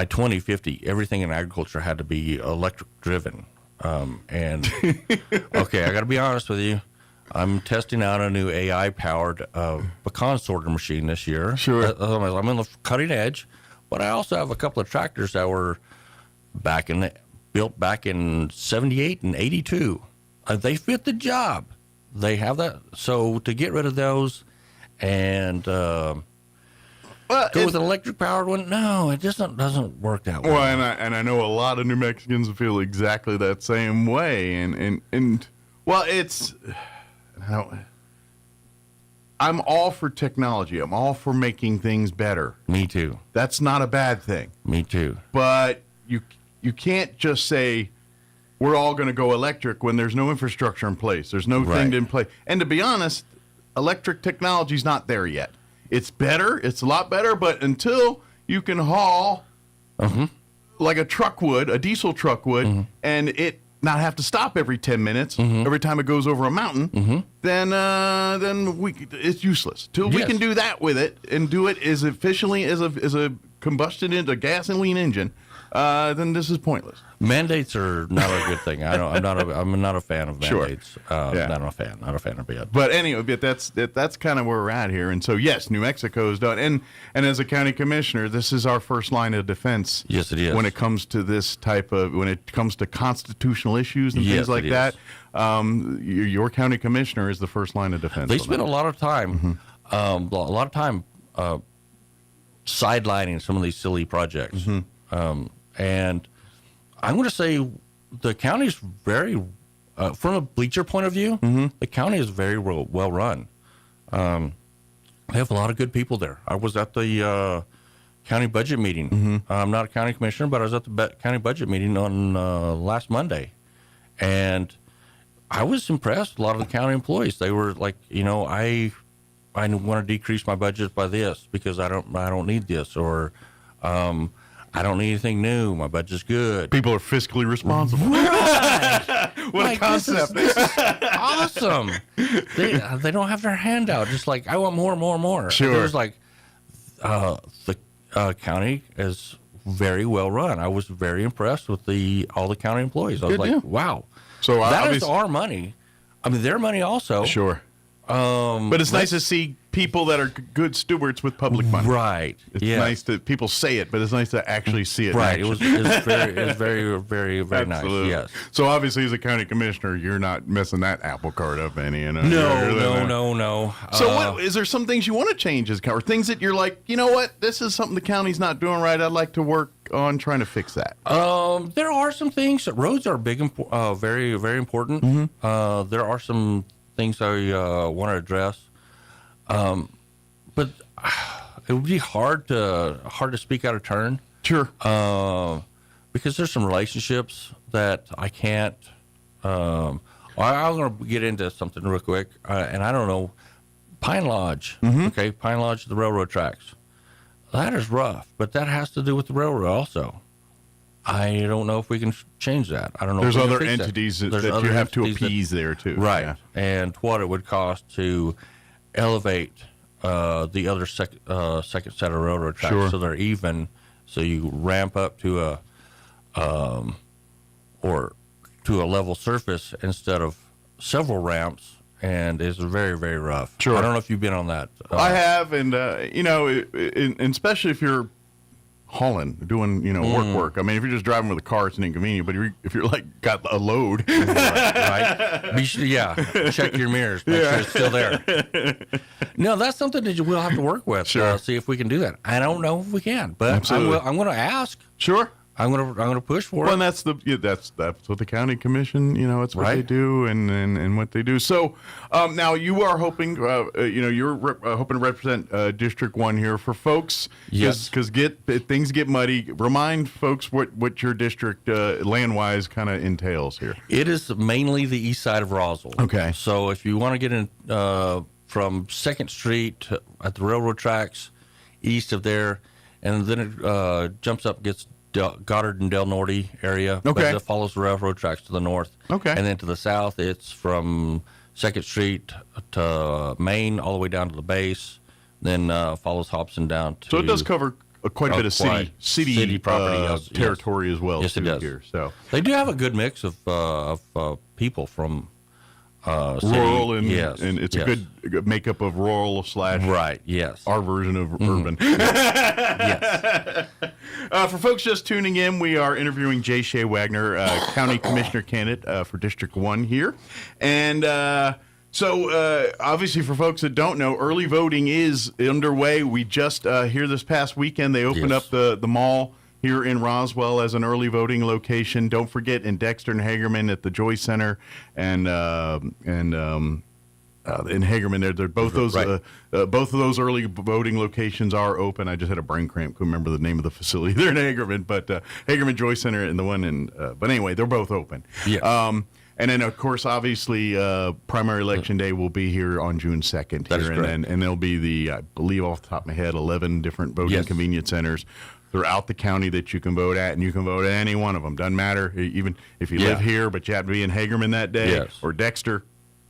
2050 everything in agriculture had to be electric driven. And okay, I got to be honest with you. I'm testing out a new AI-powered pecan sorter machine this year. Sure. I'm on the cutting edge, but I also have a couple of tractors that were built back in 78 and 82. They fit the job. They have that. So to get rid of those and go with an electric-powered one, no, it just doesn't work that way. Well, and I know a lot of New Mexicans feel exactly that same way. And well, I'm all for technology. I'm all for making things better. Me too. That's not a bad thing. Me too. But you can't just say we're all going to go electric when there's no infrastructure in place. There's no thing in place. And to be honest, electric technology's not there yet. It's better. It's a lot better. But until you can haul like a truck would, a diesel truck would, and it not have to stop every 10 minutes every time it goes over a mountain, then it's useless. Till we can do that with it and do it as efficiently as a combustion into a gasoline engine, then this is pointless. Mandates are not a good thing. I'm not a fan of mandates. Not a fan of it. But anyway, that's kind of where we're at here. And so yes, New Mexico's done. And as a county commissioner, this is our first line of defense. Yes, it is. When it comes to this when it comes to constitutional issues and things like that, your county commissioner is the first line of defense. They spend a lot of time, sidelining some of these silly projects. And I'm going to say the county is very, from a bleacher point of view, the county is very well run. They have a lot of good people there. I was at the county budget meeting. I'm not a county commissioner, but I was at the county budget meeting on last Monday. And I was impressed. A lot of the county employees, they were like, I want to decrease my budget by this because I don't need this, or I don't need anything new. My budget's good. People are fiscally responsible. Right. What a concept. This is awesome. They don't have their hand out. Just like, I want more. Sure. There's like, the county is very well run. I was very impressed with all the county employees. I was like, wow. So that is our money. I mean, their money also. Sure. But it's nice to see people that are good stewards with public money. Right. It's nice that people say it, but it's nice to actually see it. Right. It was very nice. Yes. So obviously, as a county commissioner, you're not messing that apple cart up any. You know. No. So, is there some things you want to change as or things that you're like, you know what, this is something the county's not doing right. I'd like to work on trying to fix that. There are some things. Roads are very important. Mm-hmm. There are some things I want to address, but it would be hard to speak out of turn. Sure. Because there's some relationships that I can't. I'm going to get into something real quick, and I don't know. Pine Lodge, okay, Pine Lodge, the railroad tracks. That is rough, but that has to do with the railroad also. I don't know if we can change that. I don't know. There's if we other can fix entities that other you have to entities appease there too, right? Yeah. And what it would cost to elevate the other second set of railroad tracks Sure. so they're even. So you ramp up to a level surface instead of several ramps, and it's very, very rough. Sure. I don't know if you've been on that. I have, and and especially if you're hauling, doing work. I mean, if you're just driving with a car, it's inconvenient. But if you're like got a load, right? Check your mirrors, make sure it's still there. No, that's something that we'll have to work with. Sure. See if we can do that. I don't know if we can, but Absolutely. I'm going to ask. Sure. I'm gonna push for well, it. And that's what the county commission, it's what Right. they do and what they do. So now you are hoping, you're hoping to represent District 1 here for folks. Yes. Because things get muddy. Remind folks what your district land-wise kind of entails here. It is mainly the east side of Roswell. Okay. So if you want to get in from 2nd Street at the railroad tracks, east of there, and then it jumps up, gets Goddard and Del Norte area. Okay. But it follows the railroad tracks to the north. Okay. And then to the south, it's from 2nd Street to Main all the way down to the base, then follows Hobson down to... So it does cover quite a bit of city property territory as well. Yes, it too, does. Here, so they do have a good mix of people from city. rural and yes, and it's yes. a good makeup of rural / Right, yes. our version of urban. Yes. For folks just tuning in, we are interviewing Jay Shea Wagner, County Commissioner candidate for District 1 here. And so obviously for folks that don't know, early voting is underway. We just, here this past weekend, they opened up the mall here in Roswell as an early voting location. Don't forget, in Dexter and Hagerman at the Joy Center and in Hagerman, they're both those Right. both of those early voting locations are open. I just had a brain cramp. Couldn't remember the name of the facility. They're in Hagerman, but Hagerman Joy Center and the one in. But anyway, they're both open. Yeah. And then, of course, obviously, primary election day will be here on June 2nd. That is here, correct. and there'll be I believe off the top of my head, 11 different voting convenience centers throughout the county that you can vote at, and you can vote at any one of them. Doesn't matter, even if you live here, but you have to be in Hagerman that day or Dexter.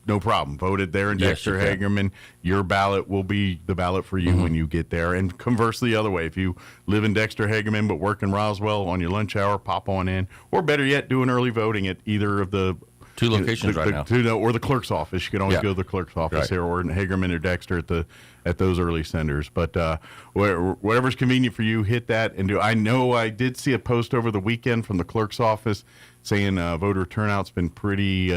No problem. Voted there in Yes, you Dexter, can. Hagerman. Your ballot will be the ballot for you when you get there. And conversely, the other way. If you live in Dexter, Hagerman, but work in Roswell on your lunch hour, pop on in. Or better yet, do an early voting at either of the Two locations right now. or the clerk's office. You can always go to the clerk's office here, or in Hagerman or Dexter at those early centers. But whatever's convenient for you, hit that and do. I know I did see a post over the weekend from the clerk's office saying voter turnout's been pretty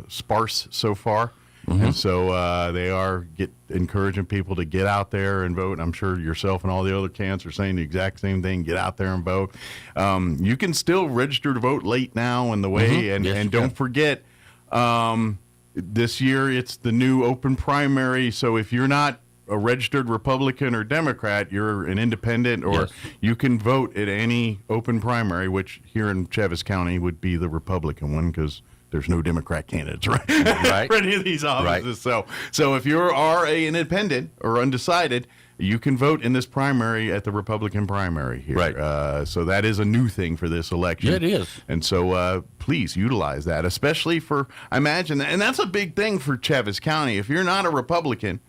sparse so far. And so they are encouraging people to get out there and vote. I'm sure yourself and all the other candidates are saying the exact same thing. Get out there and vote. You can still register to vote late now in the way. And don't forget, this year it's the new open primary. So if you're not a registered Republican or Democrat, you're an independent, or you can vote at any open primary, which here in Chaves County would be the Republican one, because there's no Democrat candidates, right? Right. For any of these offices. Right. So if you are an independent or undecided, you can vote in this primary at the Republican primary here. Right. So that is a new thing for this election. Yeah, it is. And so please utilize that, especially for, I imagine, and that's a big thing for Chaves County. If you're not a Republican,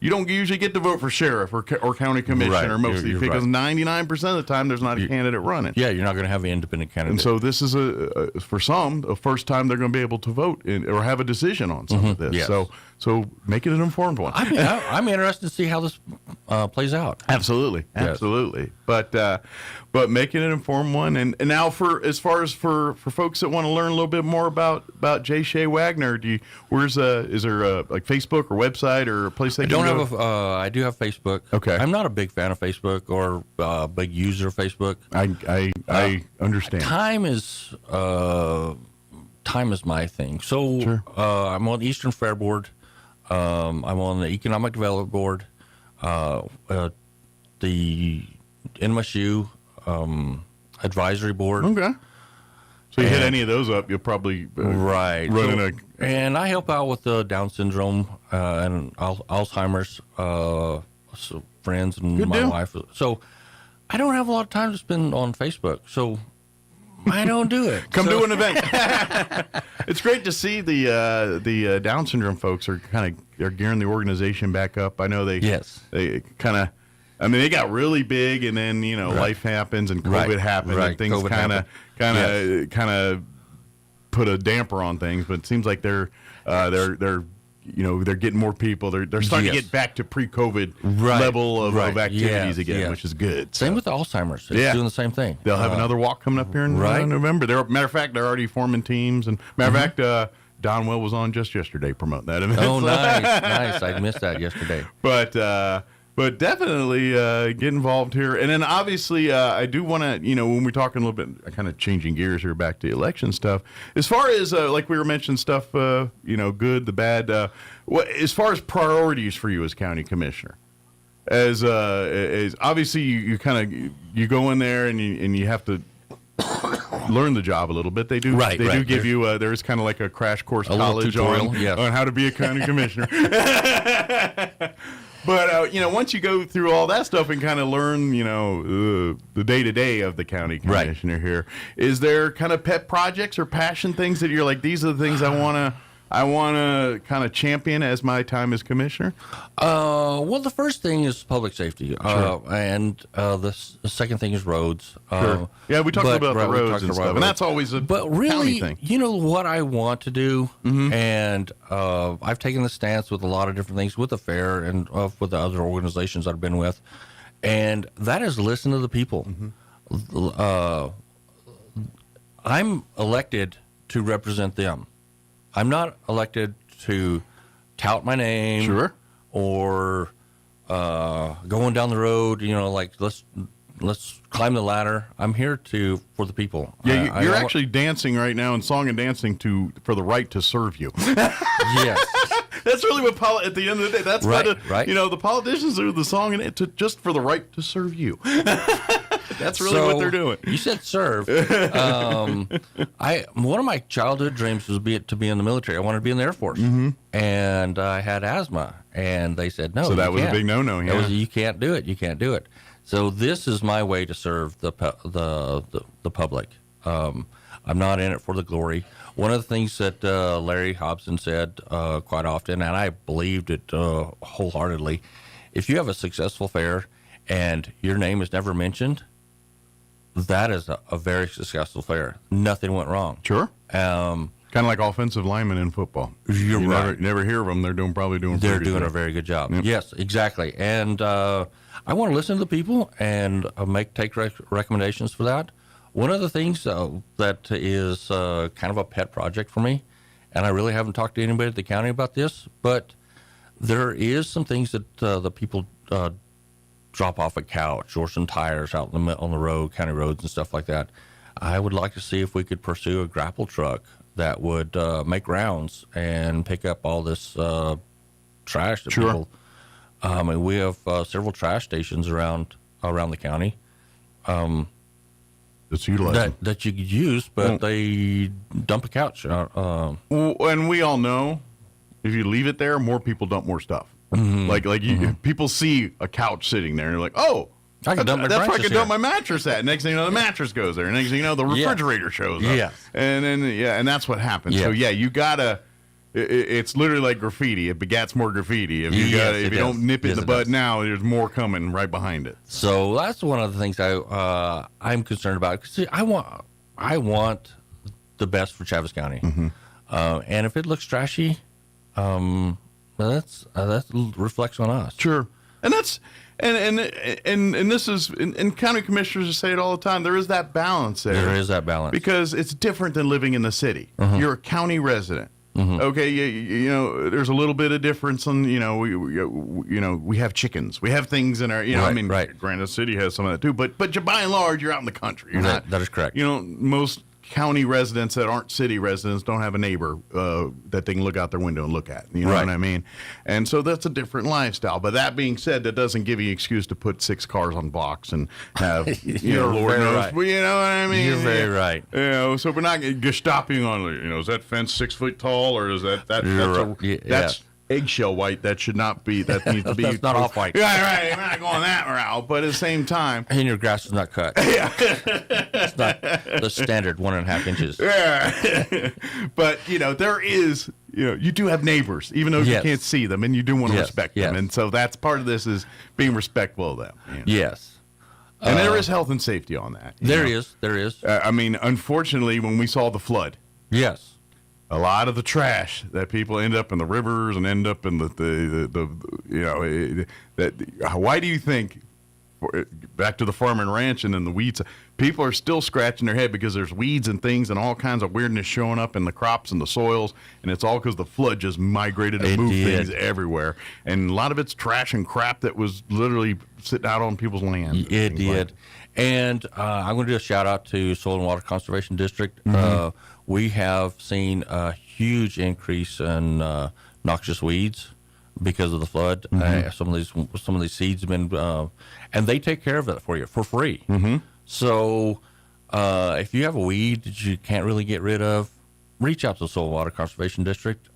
you don't usually get to vote for sheriff or county commissioner mostly because 99% of the time there's not a candidate running. Yeah, you're not going to have an independent candidate. And so this is for some the first time they're going to be able to vote or have a decision on some of this. Yes. So make it an informed one. I'm interested to see how this plays out. Absolutely. But making an informed one. And now as far as for folks that want to learn a little bit more about J. Shea Wagner, is there like Facebook or website or a place they can go? I do have Facebook. Okay. I'm not a big fan of Facebook or a big user of Facebook. I understand. Time is my thing. So Sure. I'm on the Eastern Fair Board. I'm on the Economic Development Board, the NMSU Advisory Board. Okay. So you hit any of those up, you'll probably run and I help out with the Down syndrome and Alzheimer's friends and Good my deal. wife. So I don't have a lot of time to spend on Facebook. So I don't do it. Come to an event. It's great to see the Down syndrome folks are gearing the organization back up. I know they kind of. I mean, they got really big, and then life happens, and COVID happened, and things kind of put a damper on things. But it seems like they're getting more people. They're starting to get back to pre-COVID level of activities again, which is good. Same with Alzheimer's. It's doing the same thing. They'll have another walk coming up here in November. Matter of fact, they're already forming teams. And matter of fact, Donwell was on just yesterday promoting that event. Oh, nice. I missed that yesterday. But definitely get involved here. And then obviously I do want to, when we're talking a little bit, kind of changing gears here back to election stuff, as far as like we were mentioning stuff, good, the bad, as far as priorities for you as county commissioner, as obviously you you go in there and you have to learn the job a little bit. They do give you there's kind of like a crash course college on how to be a county commissioner. But, once you go through all that stuff and kind of learn, the day-to-day of the county commissioner here, is there kind of pet projects or passion things that you're like, these are the things I want to kind of champion as my time as commissioner? Well, the first thing is public safety. And the second thing is roads. Sure. Yeah, we talked about the roads and stuff, and that's always a county thing. You know what I want to do, and I've taken the stance with a lot of different things, with the fair and with the other organizations I've been with, and that is listen to the people. I'm elected to represent them. I'm not elected to tout my name or going down the road, like let's climb the ladder. I'm here for the people. Yeah, you're actually dancing right now in song and dancing for the right to serve you. Yes. That's really what at the end of the day, that's right. The politicians are the song and just for the right to serve you. That's really what they're doing. You said serve. One of my childhood dreams was to be in the military. I wanted to be in the Air Force, and I had asthma, and they said no. So that was a big no-no. Yeah, you can't do it. You can't do it. So this is my way to serve the public. I'm not in it for the glory. One of the things that Larry Hobson said quite often, and I believed it wholeheartedly, if you have a successful fair and your name is never mentioned, that is a very successful fair. Nothing went wrong. Sure. Kind of like offensive linemen in football. You're right. Never hear of them. They're probably doing a very good job. Yep. Yes, exactly. And I want to listen to the people and take recommendations for that. One of the things that is kind of a pet project for me, and I really haven't talked to anybody at the county about this, but there is some things that the people drop off a couch or some tires out on the road, county roads and stuff like that. I would like to see if we could pursue a grapple truck that would make rounds and pick up all this trash that people. And we have several trash stations around the county. Let's utilize them. that you could use, but they dump a couch. And we all know, if you leave it there, more people dump more stuff. People see a couch sitting there, and they're like, "Oh, I can dump my that's where I mattress can dump my mattress at." Next thing you know, the mattress goes there. Next thing you know, the refrigerator shows up. Yes. And then and that's what happens. Yes. So you gotta. It's literally like graffiti. It begats more graffiti. If you don't nip it in the bud now, there's more coming right behind it. So that's one of the things I'm concerned about. 'Cause see, I want the best for Chaves County, and if it looks trashy, that reflects on us. Sure, and that's and this is and county commissioners say it all the time. There is that balance there. There is that balance because it's different than living in the city. You're a county resident. Okay, you know, there's a little bit of difference on, we have chickens, we have things in our, Granite City has some of that too, but by and large, you're out in the country. You're not, that is correct. Most county residents that aren't city residents don't have a neighbor that they can look out their window and look at. You know what I mean? And so that's a different lifestyle. But that being said, that doesn't give you an excuse to put 6 cars on blocks and have, Lord knows. Right. Well, you know what I mean? You're very right. So we're not stopping on, is that fence 6 foot tall, or is that's eggshell white? That should not be. That needs to be. That's not off white. Yeah, right. We're not going that route. But at the same time, and your grass is not cut. Yeah, it's not the standard 1.5 inches. Yeah, but there is. You do have neighbors, even though you can't see them, and you do want to respect them, and so that's part of this is being respectful of them. Yes. And there is health and safety on that. There is. I mean, unfortunately, when we saw the flood, yes, a lot of the trash that people end up in the rivers and end up in why do you think, back to the farm and ranch and then the weeds, people are still scratching their head because there's weeds and things and all kinds of weirdness showing up in the crops and the soils, and it's all because the flood just migrated and moved things everywhere. And a lot of it's trash and crap that was literally sitting out on people's land. It did. And I'm going to do a shout out to Soil and Water Conservation District. We have seen a huge increase in noxious weeds because of the flood. Some of these seeds have been, and they take care of it for you for free. So if you have a weed that you can't really get rid of, reach out to the Soil and Water Conservation District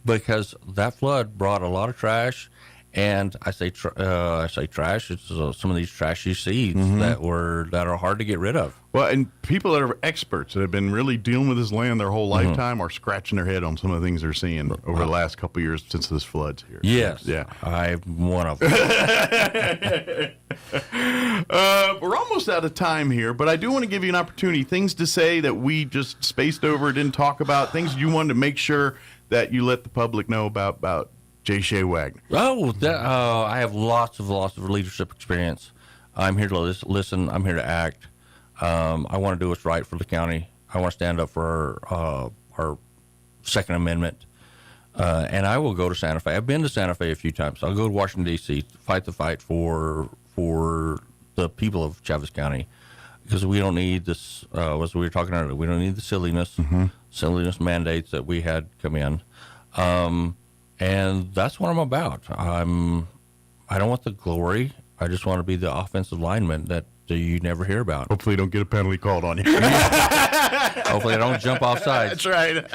because that flood brought a lot of trash. And I say trash. It's some of these trashy seeds that are hard to get rid of. Well, and people that are experts that have been really dealing with this land their whole lifetime are scratching their head on some of the things they're seeing over the last couple of years since this flood's here. Yes, yeah, I'm one of them. We're almost out of time here, but I do want to give you an opportunity. Things to say that we just spaced over, didn't talk about. Things you wanted to make sure that you let the public know about. J. Shea Wagner. I have lots of leadership experience. I'm here to listen. I'm here to act. I want to do what's right for the county. I want to stand up for our Second Amendment. And I will go to Santa Fe. I've been to Santa Fe a few times. I'll go to Washington, D.C., fight the fight for the people of Chaves County. Because we don't need this, as we were talking earlier, we don't need the silliness mandates that we had come in. And that's what I'm about. I don't want the glory. I just want to be the offensive lineman that you never hear about. Hopefully you don't get a penalty called on you. Hopefully I don't jump off sides. That's right.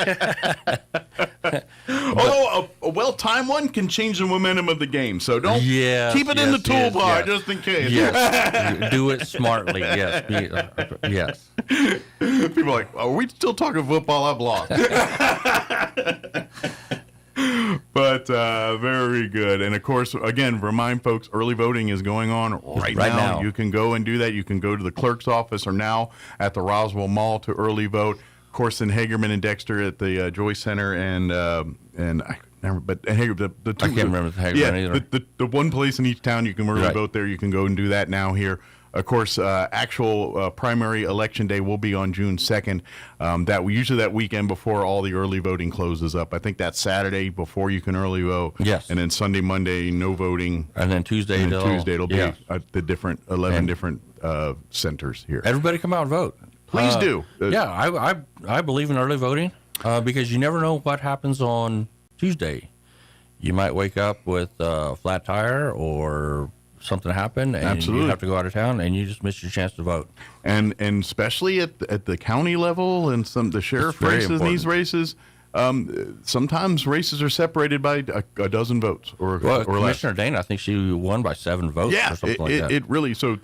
Although a well-timed one can change the momentum of the game. So don't keep it in the toolbar just in case. Yes. Do it smartly. Yes. People are like, are we still talking football? I've lost. But very good. And, of course, again, remind folks, early voting is going on right now. You can go and do that. You can go to the clerk's office or now at the Roswell Mall to early vote. Of course, in Hagerman and Dexter at the Joyce Center and I remember, but the two, I can't remember the Hagerman either. The one place in each town you can early vote there. You can go and do that now here. Of course, actual primary election day will be on June 2nd. Usually that weekend before all the early voting closes up. I think that's Saturday before you can early vote. Yes. And then Sunday, Monday, no voting. And then Tuesday it'll be at the different 11 different centers here. Everybody come out and vote. Please do. I believe in early voting because you never know what happens on Tuesday. You might wake up with a flat tire or something happen, and Absolutely. you have to go out of town, and you just miss your chance to vote. And especially at the county level and the sheriff very races and these important. races, sometimes races are separated by a dozen votes or less. Commissioner Dana, I think she won by 7 votes or something like that. It really, so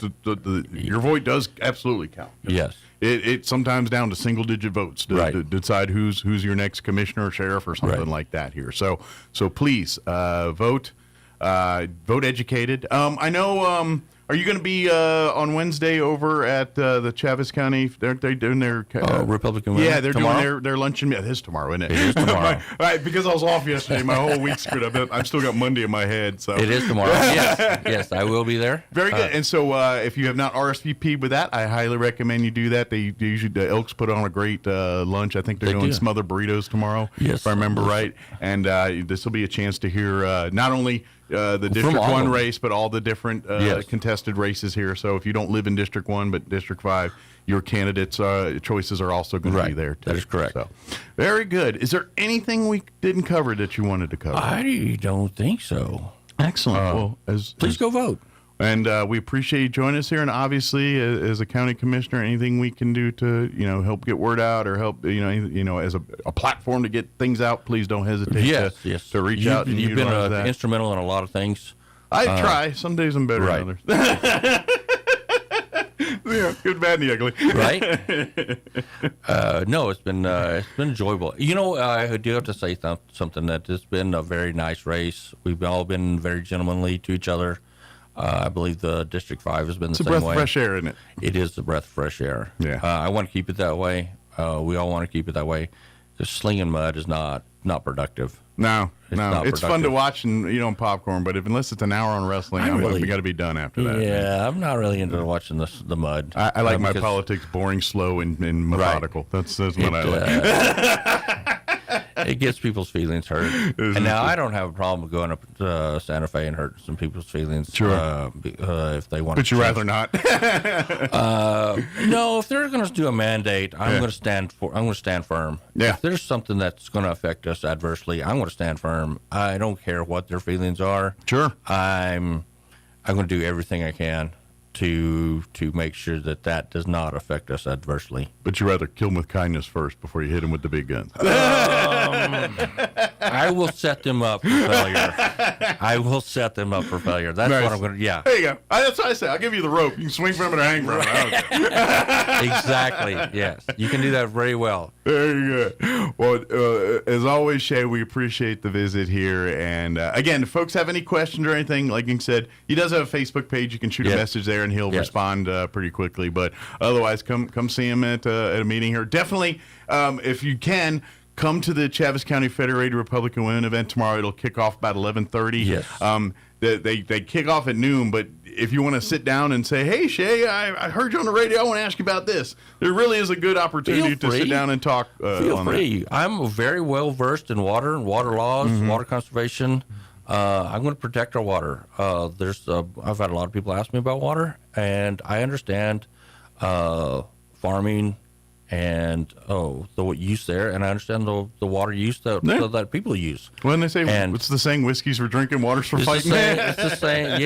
your vote does absolutely count. Yes. It sometimes down to single-digit votes to decide who's your next commissioner or sheriff or something like that here. So please vote educated. I know. Are you going to be on Wednesday over at the Chaves County? They're doing their Republican. Yeah, they're tomorrow? doing their luncheon. Yeah, it is tomorrow, isn't it? It is tomorrow. Because I was off yesterday, my whole week's screwed up. I've still got Monday in my head. So It is tomorrow. Yes, I will be there. Very good. And so, if you have not RSVP'd with that, I highly recommend you do that. They usually the Elks put on a great lunch. I think they're doing smothered burritos tomorrow, if I remember right. And this will be a chance to hear not only the District 1 race, but all the different contested races here. So if you don't live in District 1, but District 5, your candidates' choices are also going to be there, too. That is correct. So, very good. Is there anything we didn't cover that you wanted to cover? I don't think so. Excellent. Please go vote. And we appreciate you joining us here. And obviously, as a county commissioner, anything we can do to help get word out or help as a platform to get things out, please don't hesitate to reach out. And You've been utilize that. instrumental in a lot of things. I try. Some days I'm better than others. Good, bad, and the ugly. Right? No, it's been enjoyable. I do have to say something that it's been a very nice race. We've all been very gentlemanly to each other. I believe the District 5 has been the same way. It's a breath of fresh air, isn't it? It is a breath of fresh air. Yeah. I want to keep it that way. We all want to keep it that way. Just slinging mud is not productive. No. It's It's fun to watch and popcorn, but unless it's an hour on wrestling, we got to be done after that. Yeah, I'm not really into watching the mud. I like my politics boring, slow, and methodical. That's what I like. It gets people's feelings hurt. And now I don't have a problem going up to Santa Fe and hurting some people's feelings. Sure. If they want. But you rather not. No, if they're going to do a mandate, I'm going to stand firm. Yeah. If there's something that's going to affect us adversely, I'm going to stand firm. I don't care what their feelings are. Sure. I'm going to do everything I can to make sure that does not affect us adversely. But you rather kill them with kindness first before you hit them with the big guns. I will set them up for failure. That's Nice. what I'm going to. Yeah. There you go. That's what I say. I'll give you the rope. You can swing from it or hang from it. I don't care. Exactly. Yes. You can do that very well. Very good. Well, as always, Shay, we appreciate the visit here. And again, if folks have any questions or anything, like you said, he does have a Facebook page. You can shoot a message there, and he'll respond pretty quickly. But otherwise, come see him at a meeting here. Definitely, if you can, come to the Chaves County Federated Republican Women event tomorrow. It'll kick off about 11:30. Yes. They kick off at noon, but if you want to sit down and say, hey, Shay, I heard you on the radio. I want to ask you about this. There really is a good opportunity to sit down and talk Feel free. that. I'm very well versed in water and water laws, water conservation. I'm going to protect our water. I've had a lot of people ask me about water, and I understand farming and the use there, and I understand the water use that people use. When they say it's the saying, whiskey's for drinking, water's for fighting. It's the same.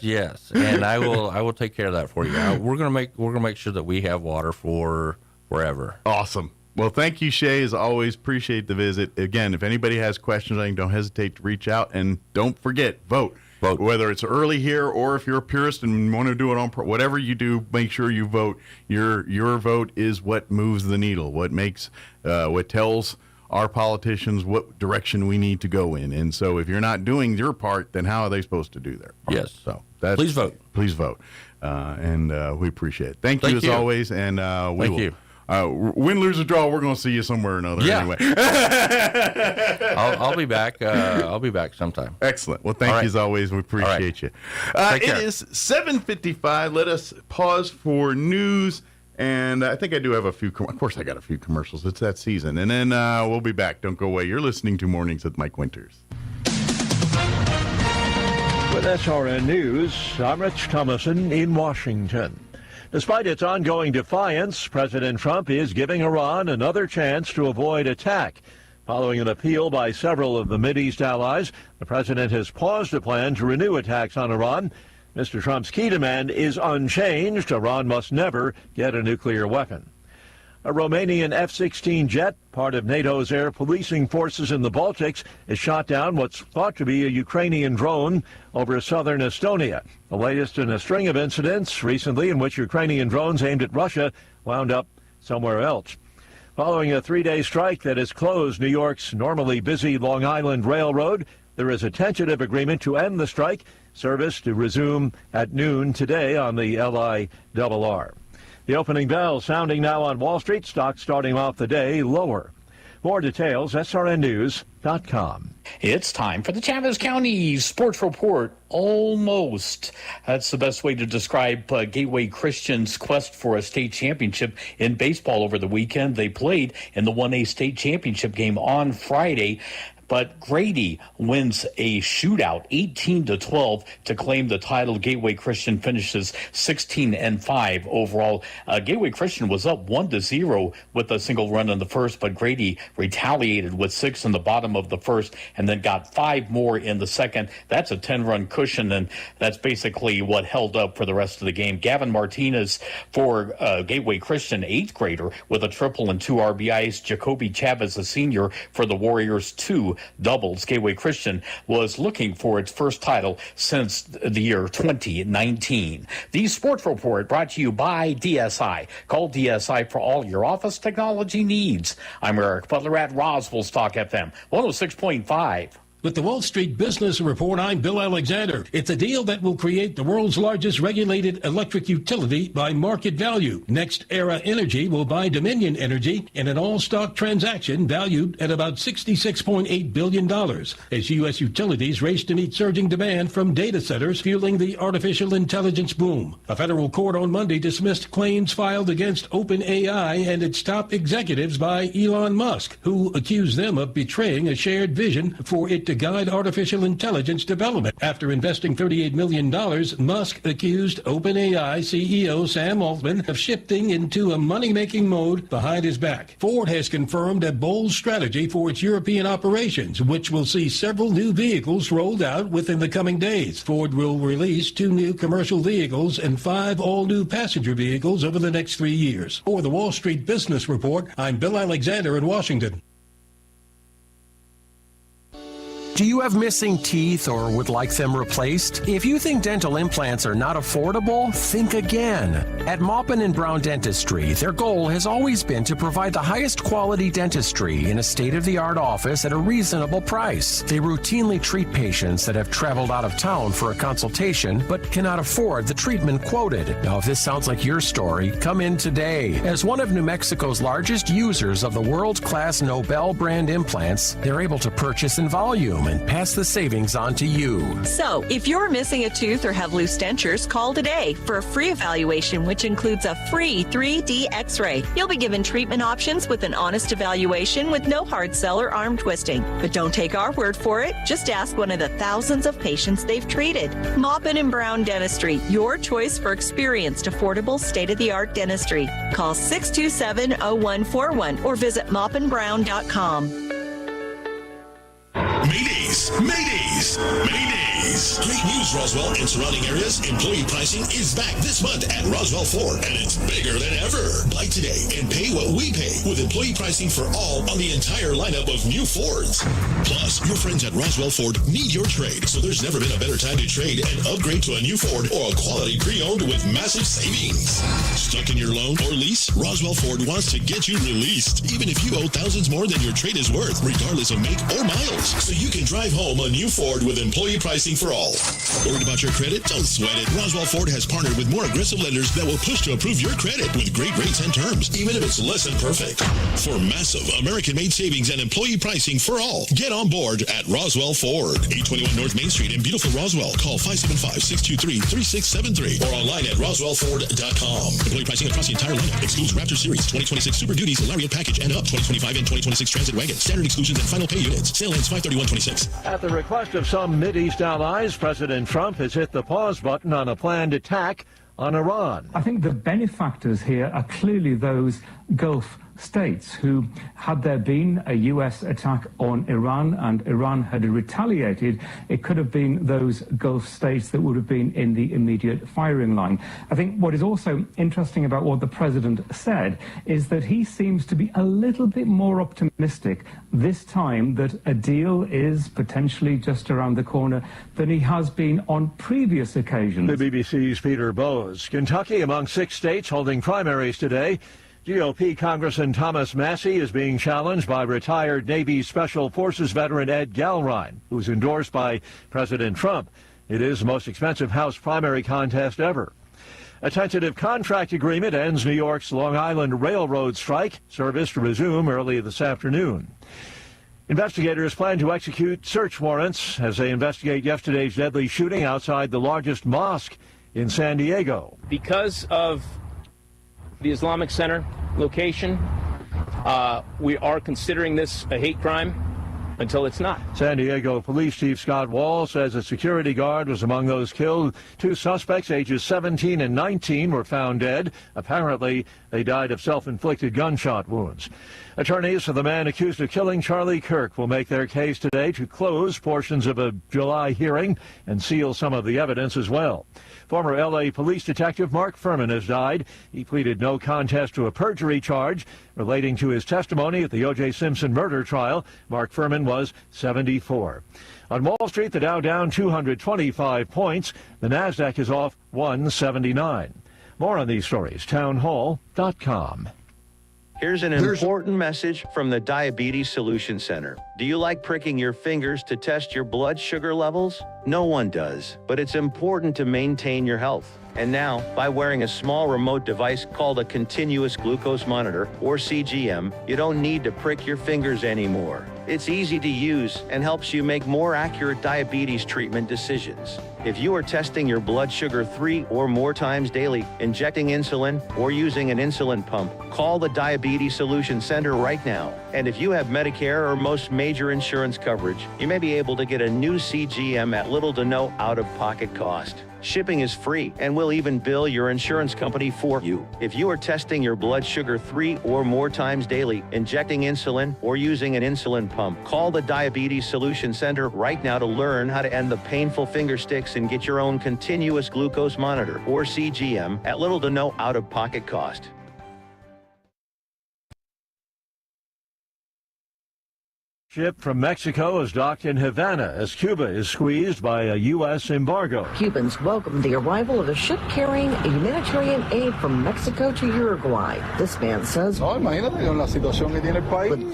Yes. And I will take care of that for you. We're gonna make sure that we have water for forever. Awesome. Well, thank you, Shay. As always, appreciate the visit. Again, if anybody has questions, don't hesitate to reach out, and don't forget, vote. Whether it's early here or if you're a purist and want to do it on whatever you do, make sure you vote. Your vote is what moves the needle. What makes what tells our politicians what direction we need to go in. And so, if you're not doing your part, then how are they supposed to do their part? Yes. So please vote. Please vote. And we appreciate it. Thank you as always. And Thank you. Win, lose, or draw, we're going to see you somewhere or another. Yeah. Anyway. I'll be back. I'll be back sometime. Excellent. Well, thank you as always. We appreciate you. It is 7:55. Let us pause for news. And I think I do have a few. Of course, I got a few commercials. It's that season. And then we'll be back. Don't go away. You're listening to Mornings with Mike Winters. With SRN News, I'm Rich Thomason in Washington. Despite its ongoing defiance, President Trump is giving Iran another chance to avoid attack. Following an appeal by several of the Mideast allies, the president has paused a plan to renew attacks on Iran. Mr. Trump's key demand is unchanged. Iran must never get a nuclear weapon. A Romanian F-16 jet, part of NATO's air policing forces in the Baltics, has shot down what's thought to be a Ukrainian drone over southern Estonia. The latest in a string of incidents recently in which Ukrainian drones aimed at Russia wound up somewhere else. Following a 3-day strike that has closed New York's normally busy Long Island Railroad, there is a tentative agreement to end the strike, service to resume at noon today on the LIRR. The opening bell sounding now on Wall Street, stocks starting off the day lower. More details, srnnews.com. It's time for the Chaves County Sports Report. Almost. That's the best way to describe Gateway Christian's quest for a state championship in baseball over the weekend. They played in the 1A state championship game on Friday. But Grady wins a shootout, 18-12, to claim the title. Gateway Christian finishes 16-5 overall. Gateway Christian was up 1-0 with a single run in the first, but Grady retaliated with 6 in the bottom of the first and then got 5 more in the second. That's a 10-run cushion, and that's basically what held up for the rest of the game. Gavin Martinez for Gateway Christian, 8th grader, with a triple and 2 RBIs. Jacoby Chavez, a senior, for the Warriors, 2 doubles. Gateway Christian was looking for its first title since the year 2019. The Sports Report brought to you by DSI. Call DSI for all your office technology needs. I'm Eric Butler at Roswell Talk FM 106.5. With the Wall Street Business Report, I'm Bill Alexander. It's a deal that will create the world's largest regulated electric utility by market value. Next Era Energy will buy Dominion Energy in an all-stock transaction valued at about $66.8 billion as U.S. utilities race to meet surging demand from data centers fueling the artificial intelligence boom. A federal court on Monday dismissed claims filed against OpenAI and its top executives by Elon Musk, who accused them of betraying a shared vision for it to guide artificial intelligence development. After investing $38 million, Musk accused OpenAI CEO Sam Altman of shifting into a money-making mode behind his back. Ford has confirmed a bold strategy for its European operations, which will see several new vehicles rolled out within the coming days. Ford will release 2 new commercial vehicles and 5 all-new passenger vehicles over the next 3 years. For the Wall Street Business Report, I'm Bill Alexander in Washington. Do you have missing teeth or would like them replaced? If you think dental implants are not affordable, think again. At Maupin & Brown Dentistry, their goal has always been to provide the highest quality dentistry in a state-of-the-art office at a reasonable price. They routinely treat patients that have traveled out of town for a consultation but cannot afford the treatment quoted. Now, if this sounds like your story, come in today. As one of New Mexico's largest users of the world-class Nobel brand implants, they're able to purchase in volume and pass the savings on to you. So, if you're missing a tooth or have loose dentures, call today for a free evaluation, which includes a free 3D x-ray. You'll be given treatment options with an honest evaluation with no hard sell or arm twisting. But don't take our word for it. Just ask one of the thousands of patients they've treated. Maupin & Brown Dentistry, your choice for experienced, affordable, state-of-the-art dentistry. Call 627-0141 or visit maupinbrown.com. Maydays! Maydays! Maydays! Great news, Roswell and surrounding areas. Employee pricing is back this month at Roswell Ford, and it's bigger than ever. Buy today and pay what we pay with employee pricing for all on the entire lineup of new Fords. Plus, your friends at Roswell Ford need your trade, so there's never been a better time to trade and upgrade to a new Ford or a quality pre-owned with massive savings. Stuck in your loan or lease? Roswell Ford wants to get you released, even if you owe thousands more than your trade is worth, regardless of make or miles. So you can drive home a new Ford with employee pricing for all. Worried about your credit? Don't sweat it. Roswell Ford has partnered with more aggressive lenders that will push to approve your credit with great rates and terms, even if it's less than perfect. For massive American-made savings and employee pricing for all, get on board at Roswell Ford. 821 North Main Street in beautiful Roswell. Call 575-623-3673 or online at roswellford.com. Employee pricing across the entire lineup. Excludes Raptor Series, 2026 Super Duties, Lariat Package, and up. 2025 and 2026 Transit Wagon. Standard exclusions and final pay units. Sale ends 5/31/26. At the request of some Mideast allies, President Trump has hit the pause button on a planned attack on Iran. I think the benefactors here are clearly those Gulf states who, had there been a U.S. attack on Iran and Iran had retaliated, it could have been those Gulf states that would have been in the immediate firing line. I think what is also interesting about what the president said is that he seems to be a little bit more optimistic this time that a deal is potentially just around the corner than he has been on previous occasions. The BBC's Peter Bowes. Kentucky among 6 states holding primaries today. GOP Congressman Thomas Massey is being challenged by retired Navy Special Forces veteran Ed Galrine, who's endorsed by President Trump. It is the most expensive House primary contest ever. A tentative contract agreement ends New York's Long Island Railroad strike. Service to resume early this afternoon. Investigators plan to execute search warrants as they investigate yesterday's deadly shooting outside the largest mosque in San Diego. Because of the Islamic Center location, we are considering this a hate crime until it's not. San Diego Police Chief Scott Wall says a security guard was among those killed. 2 suspects, ages 17 and 19, were found dead. Apparently, they died of self-inflicted gunshot wounds. Attorneys for the man accused of killing Charlie Kirk will make their case today to close portions of a July hearing and seal some of the evidence as well. Former L.A. police detective Mark Furman has died. He pleaded no contest to a perjury charge relating to his testimony at the O.J. Simpson murder trial. Mark Furman was 74. On Wall Street, the Dow down 225 points. The Nasdaq is off 179. More on these stories, townhall.com. Here's an important message from the Diabetes Solution Center. Do you like pricking your fingers to test your blood sugar levels? No one does, but it's important to maintain your health. And now, by wearing a small remote device called a continuous glucose monitor, or CGM, you don't need to prick your fingers anymore. It's easy to use and helps you make more accurate diabetes treatment decisions. If you are testing your blood sugar 3 or more times daily, injecting insulin, or using an insulin pump, call the Diabetes Solution Center right now. And if you have Medicare or most major insurance coverage, you may be able to get a new CGM at little to no out-of-pocket cost. Shipping is free, and we'll even bill your insurance company for you. If you are testing your blood sugar 3 or more times daily, injecting insulin, or using an insulin pump, call the Diabetes Solution Center right now to learn how to end the painful finger sticks and get your own continuous glucose monitor, or CGM, at little to no out-of-pocket cost. Ship from Mexico is docked in Havana as Cuba is squeezed by a U.S. embargo. Cubans welcomed the arrival of a ship carrying a humanitarian aid from Mexico to Uruguay. This man says, with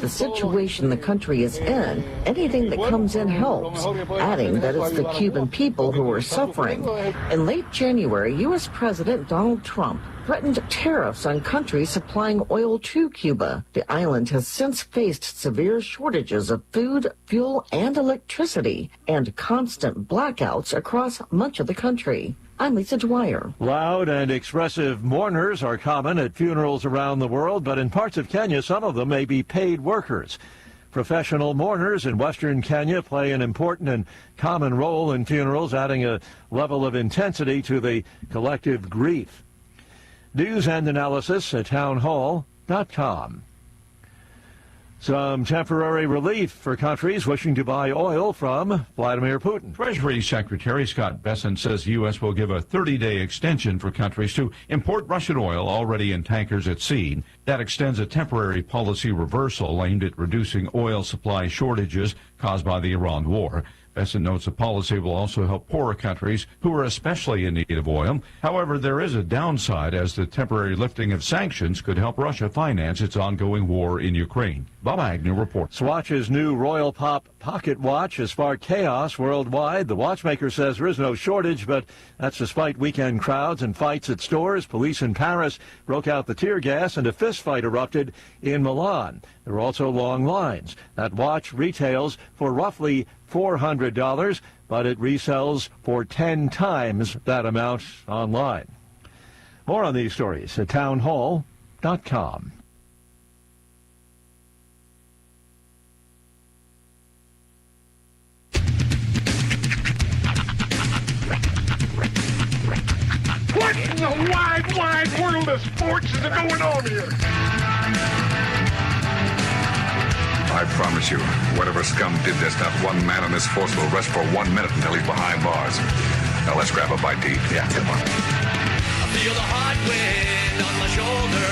the situation the country is in, anything that comes in helps, adding that it's the Cuban people who are suffering. In late January, U.S. President Donald Trump threatened tariffs on countries supplying oil to Cuba. The island has since faced severe shortages of food, fuel, and electricity, and constant blackouts across much of the country. I'm Lisa Dwyer. Loud and expressive mourners are common at funerals around the world, but in parts of Kenya, some of them may be paid workers. Professional mourners in Western Kenya play an important and common role in funerals, adding a level of intensity to the collective grief. News and analysis at townhall.com. Some temporary relief for countries wishing to buy oil from Vladimir Putin. Treasury Secretary Scott Bessent says the U.S. will give a 30-day extension for countries to import Russian oil already in tankers at sea. That extends a temporary policy reversal aimed at reducing oil supply shortages caused by the Iran war. Bessent notes the policy will also help poorer countries who are especially in need of oil. However, there is a downside as the temporary lifting of sanctions could help Russia finance its ongoing war in Ukraine. Bob Agnew reports. Swatch's new Royal Pop pocket watch has sparked chaos worldwide. The watchmaker says there is no shortage, but that's despite weekend crowds and fights at stores. Police in Paris broke out the tear gas and a fistfight erupted in Milan. There were also long lines. That watch retails for roughly $400, but it resells for 10 times that amount online. More on these stories at townhall.com. What in the wide, wide world of sports is going on here? I promise you, whatever scum did this, not one man on this force will rest for 1 minute until he's behind bars. Now let's grab a bite to eat. Yeah, come on. I feel the hot wind on my shoulder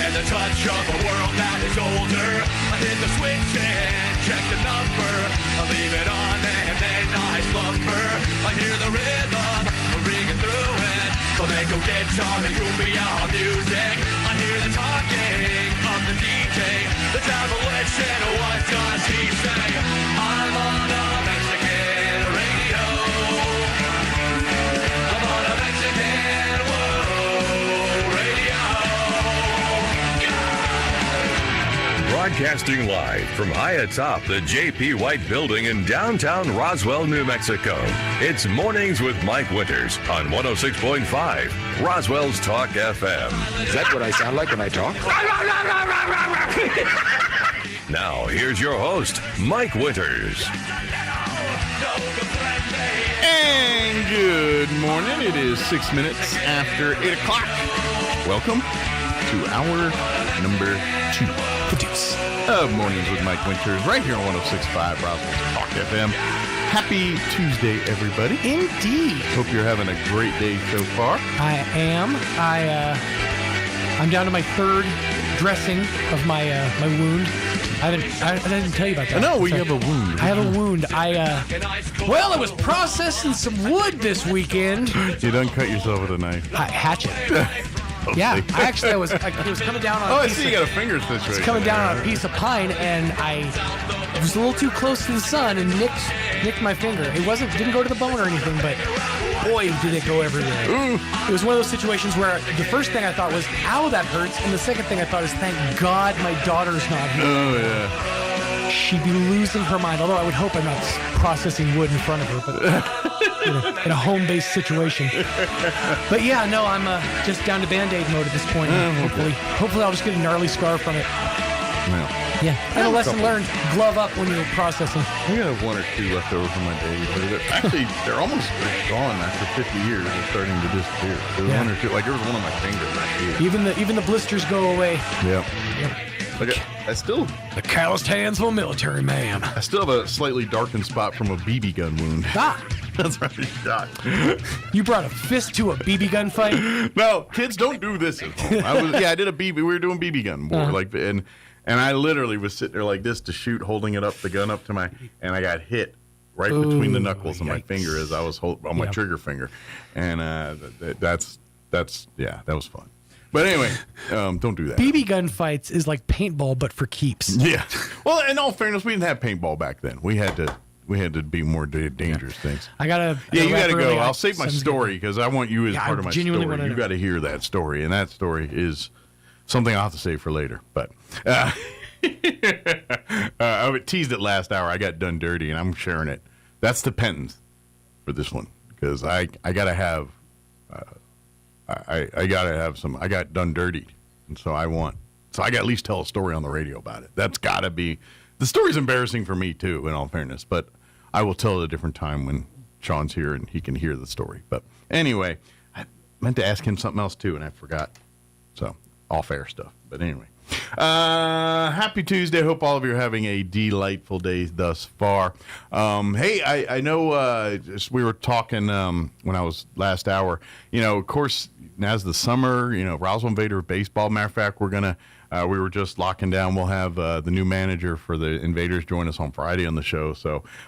and the touch of a world that is older. I hit the switch and check the number. I leave it on and then I slumber. I hear the rhythm ringing through it. Flamenco guitar and cumbia music. I hear the talking of the DJ. The demolition, what does he say? I'm on a Mexican radio. I'm on a Mexican radio. Broadcasting live from high atop the J.P. White Building in downtown Roswell, New Mexico. It's Mornings with Mike Winters on 106.5 Roswell's Talk FM. Is that what I sound like when I talk? Now, here's your host, Mike Winters. And good morning. It is 6 minutes after 8 o'clock. Welcome to hour number 2 of Mornings with Mike Winters, right here on 106.5 Roswell's Talk FM. Happy Tuesday, everybody. Indeed. Hope you're having a great day so far. I am. I'm down to my third dressing of my my wound. I didn't tell you about that. No, we have a wound. I have a wound. I was processing some wood this weekend. You done cut yourself with a knife. Hatchet. Yeah, it was coming down on. Oh, I see you got a finger situation. It's coming down on a piece of pine, and I was a little too close to the sun and nicked my finger. It didn't go to the bone or anything, but boy, did it go everywhere. Ooh. It was one of those situations where the first thing I thought was, ow, that hurts, and the second thing I thought is, thank God my daughter's not here. Oh, yeah. She'd be losing her mind, although I would hope I'm not processing wood in front of her, but in a home-based situation. But yeah, no, I'm just down to Band-Aid mode at this point. Hopefully I'll just get a gnarly scar from it. Well, yeah, and a lesson learned, glove up when you're processing. I got one or two left over from my days. They're almost gone after 50 years. They're starting to disappear. There's one or two, like there was one on my finger. Even the blisters go away. Yep. Like the calloused hands of a military man. I still have a slightly darkened spot from a BB gun wound. That's right. Shot. You brought a fist to a BB gun fight? No, kids don't do this at home. I did a BB. We were doing BB gun war, and I literally was sitting there like this to shoot, holding the gun up to and I got hit right between the knuckles of my finger as I was on my trigger finger, and that was fun. But anyway, don't do that. BB gun fights is like paintball, but for keeps. Yeah. Well, in all fairness, we didn't have paintball back then. We had to be more dangerous things. You gotta go. I'll save my story because I want you as part of my story. You got to hear that story, and that story is something I'll have to save for later. But I teased it last hour. I got done dirty, and I'm sharing it. That's the penance for this one because I gotta have. I gotta have some. I got done dirty, and so I got to at least tell a story on the radio about it. That's gotta be. The story's embarrassing for me too, in all fairness, but I will tell it at a different time when Sean's here and he can hear the story. But anyway, I meant to ask him something else too, and I forgot. So off-air stuff. But anyway, happy Tuesday. Hope all of you are having a delightful day thus far. Hey, I know we were talking when I was last hour. Of course, now's the summer. Roswell Invader baseball. Matter of fact, we were just locking down. We'll have the new manager for the Invaders join us on Friday on the show.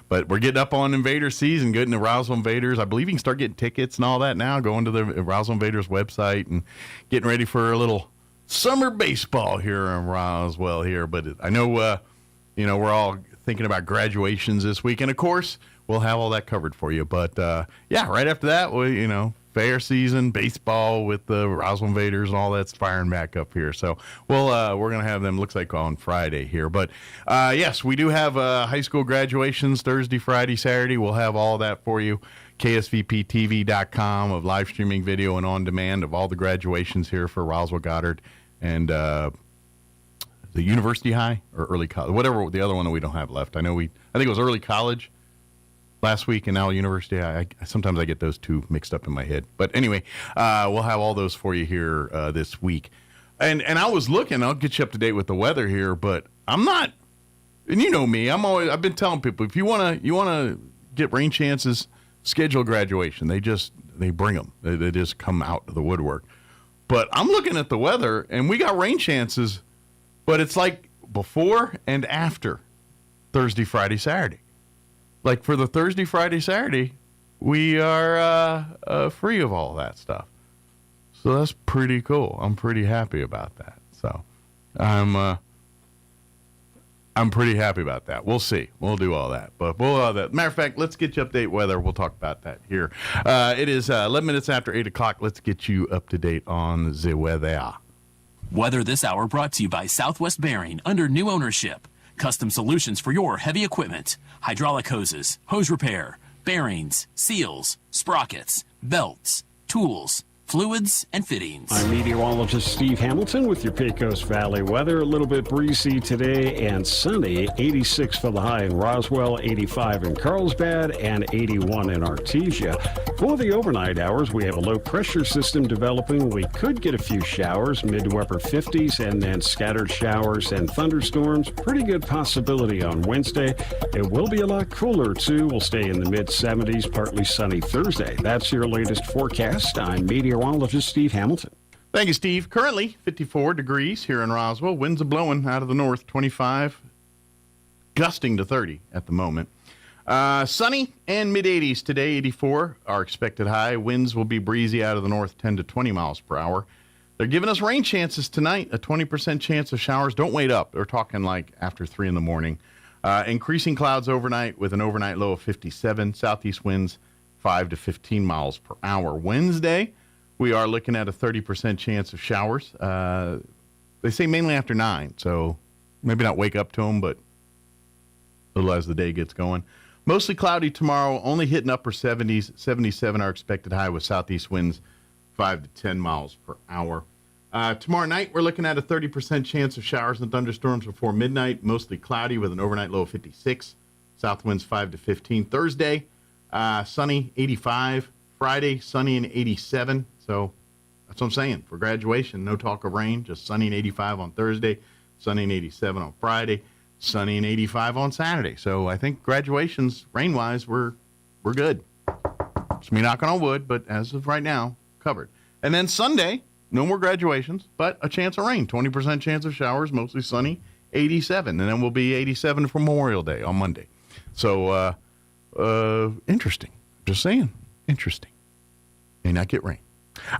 But we're getting up on Invader season, getting the Roswell Invaders. I believe you can start getting tickets and all that now. Going to the Roswell Invaders website and getting ready for a little summer baseball here in Roswell here. But I know, we're all thinking about graduations this week, and of course we'll have all that covered for you. But right after that, fair season baseball with the Roswell Invaders and all that's firing back up here. So we're gonna have them. Looks like on Friday here, but yes, we do have high school graduations Thursday, Friday, Saturday. We'll have all of that for you. KSVPTV.com of live streaming video and on demand of all the graduations here for Roswell Goddard and the University High or early college, whatever the other one that we don't have left. I think it was early college last week, and now University High. Sometimes I get those two mixed up in my head. But anyway, we'll have all those for you here this week. And I was looking. I'll get you up to date with the weather here, but I'm not. And you know me. I've been telling people, if you wanna get rain chances, schedule graduation. They bring them. They just come out of the woodwork. But I'm looking at the weather, and we got rain chances, but it's like before and after Thursday, Friday, Saturday. Like for the Thursday, Friday, Saturday, we are free of all that stuff. So that's pretty cool. I'm pretty happy about that. So I'm pretty happy about that. We'll see. We'll do all that. But matter of fact, let's get you update weather. We'll talk about that here. It is 11 minutes after 8 o'clock. Let's get you up to date on the weather. Weather this hour brought to you by Southwest Bearing under new ownership. Custom solutions for your heavy equipment. Hydraulic hoses, hose repair, bearings, seals, sprockets, belts, tools, fluids, and fittings. I'm meteorologist Steve Hamilton with your Pecos Valley weather. A little bit breezy today and sunny. 86 for the high in Roswell, 85 in Carlsbad, and 81 in Artesia. For the overnight hours, we have a low pressure system developing. We could get a few showers, mid to upper 50s, and then scattered showers and thunderstorms. Pretty good possibility on Wednesday. It will be a lot cooler, too. We'll stay in the mid 70s, partly sunny Thursday. That's your latest forecast. I'm meteorologist Steve Hamilton. Thank you, Steve. Currently 54 degrees here in Roswell. Winds are blowing out of the north, 25, gusting to 30 at the moment. Sunny and mid-80s today, 84, our expected high. Winds will be breezy out of the north, 10 to 20 miles per hour. They're giving us rain chances tonight, a 20% chance of showers. Don't wait up. They're talking like after 3 in the morning. Increasing clouds overnight with an overnight low of 57. Southeast winds 5 to 15 miles per hour. Wednesday, we are looking at a 30% chance of showers. They say mainly after 9, so maybe not wake up to them, but a little as the day gets going. Mostly cloudy tomorrow, only hitting upper 70s. 77 our expected high with southeast winds 5 to 10 miles per hour. Tomorrow night, we're looking at a 30% chance of showers and thunderstorms before midnight. Mostly cloudy with an overnight low of 56. South winds 5 to 15. Thursday, sunny, 85. Friday, sunny and 87. So that's what I'm saying. For graduation, no talk of rain, just sunny and 85 on Thursday, sunny and 87 on Friday, sunny and 85 on Saturday. So I think graduations, rain-wise, we're good. It's me knocking on wood, but as of right now, covered. And then Sunday, no more graduations, but a chance of rain. 20% chance of showers, mostly sunny, 87. And then we'll be 87 for Memorial Day on Monday. So interesting. Just saying. Interesting. May not get rain.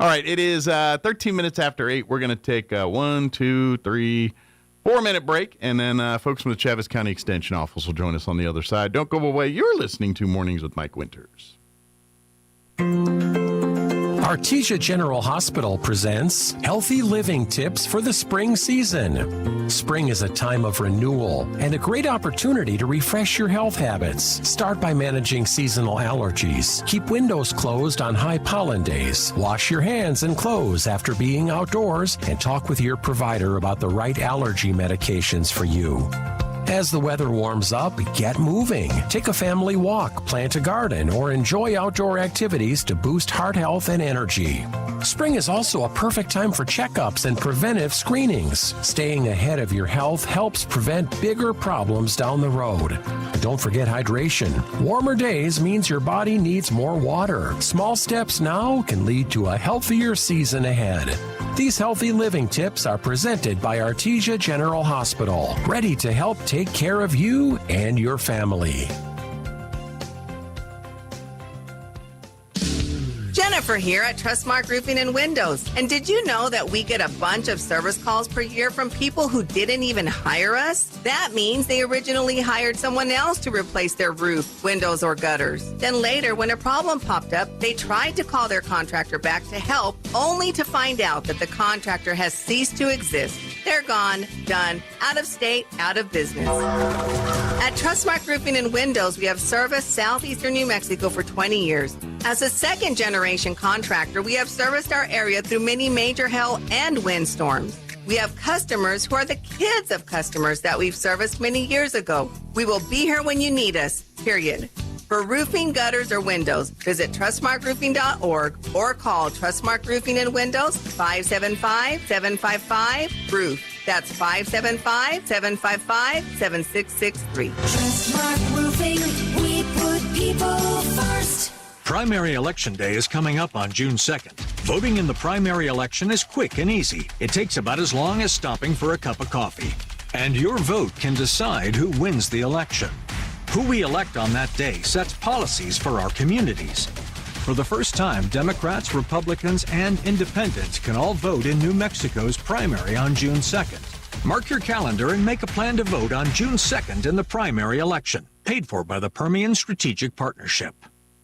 All right, it is 13 minutes after 8. We're going to take a 1, 2, 3, 4-minute break, and then folks from the Chaves County Extension Office will join us on the other side. Don't go away. You're listening to Mornings with Mike Winters. Artesia General Hospital presents Healthy Living Tips for the Spring Season. Spring is a time of renewal and a great opportunity to refresh your health habits. Start by managing seasonal allergies. Keep windows closed on high pollen days. Wash your hands and clothes after being outdoors, and talk with your provider about the right allergy medications for you. As the weather warms up, get moving. Take a family walk, plant a garden, or enjoy outdoor activities to boost heart health and energy. Spring is also a perfect time for checkups and preventive screenings. Staying ahead of your health helps prevent bigger problems down the road. And don't forget hydration. Warmer days means your body needs more water. Small steps now can lead to a healthier season ahead. These healthy living tips are presented by Artesia General Hospital, ready to help take care of you and your family. Jennifer here at Trustmark Roofing and Windows. And did you know that we get a bunch of service calls per year from people who didn't even hire us? That means they originally hired someone else to replace their roof, windows, or gutters. Then later, when a problem popped up, they tried to call their contractor back to help, only to find out that the contractor has ceased to exist. They're gone, done, out of state, out of business. At Trustmark Roofing and Windows, we have serviced southeastern New Mexico for 20 years. As a second-generation contractor, we have serviced our area through many major hail and windstorms. We have customers who are the kids of customers that we've serviced many years ago. We will be here when you need us, period. For roofing, gutters, or windows, visit trustmarkroofing.org or call Trustmark Roofing and Windows 575-755-ROOF. That's 575-755-7663. Trustmark Roofing, we put people first. Primary Election Day is coming up on June 2nd. Voting in the primary election is quick and easy. It takes about as long as stopping for a cup of coffee. And your vote can decide who wins the election. Who we elect on that day sets policies for our communities. For the first time, Democrats, Republicans, and Independents can all vote in New Mexico's primary on June 2nd. Mark your calendar and make a plan to vote on June 2nd in the primary election. Paid for by the Permian Strategic Partnership.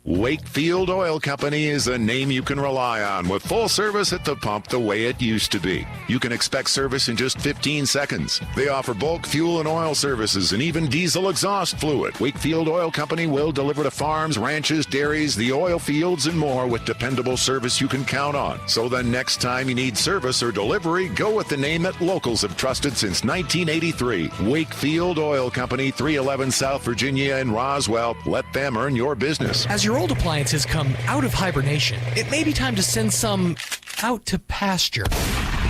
Wakefield Oil Company is a name you can rely on with full service at the pump the way it used to be. You can expect service in just 15 seconds. They offer bulk fuel and oil services and even diesel exhaust fluid. Wakefield Oil Company will deliver to farms, ranches, dairies, the oil fields, and more with dependable service you can count on. So the next time you need service or delivery, go with the name that locals have trusted since 1983. Wakefield Oil Company, 311 South Virginia in Roswell. Let them earn your business. As your old appliances come out of hibernation, it may be time to send some out to pasture.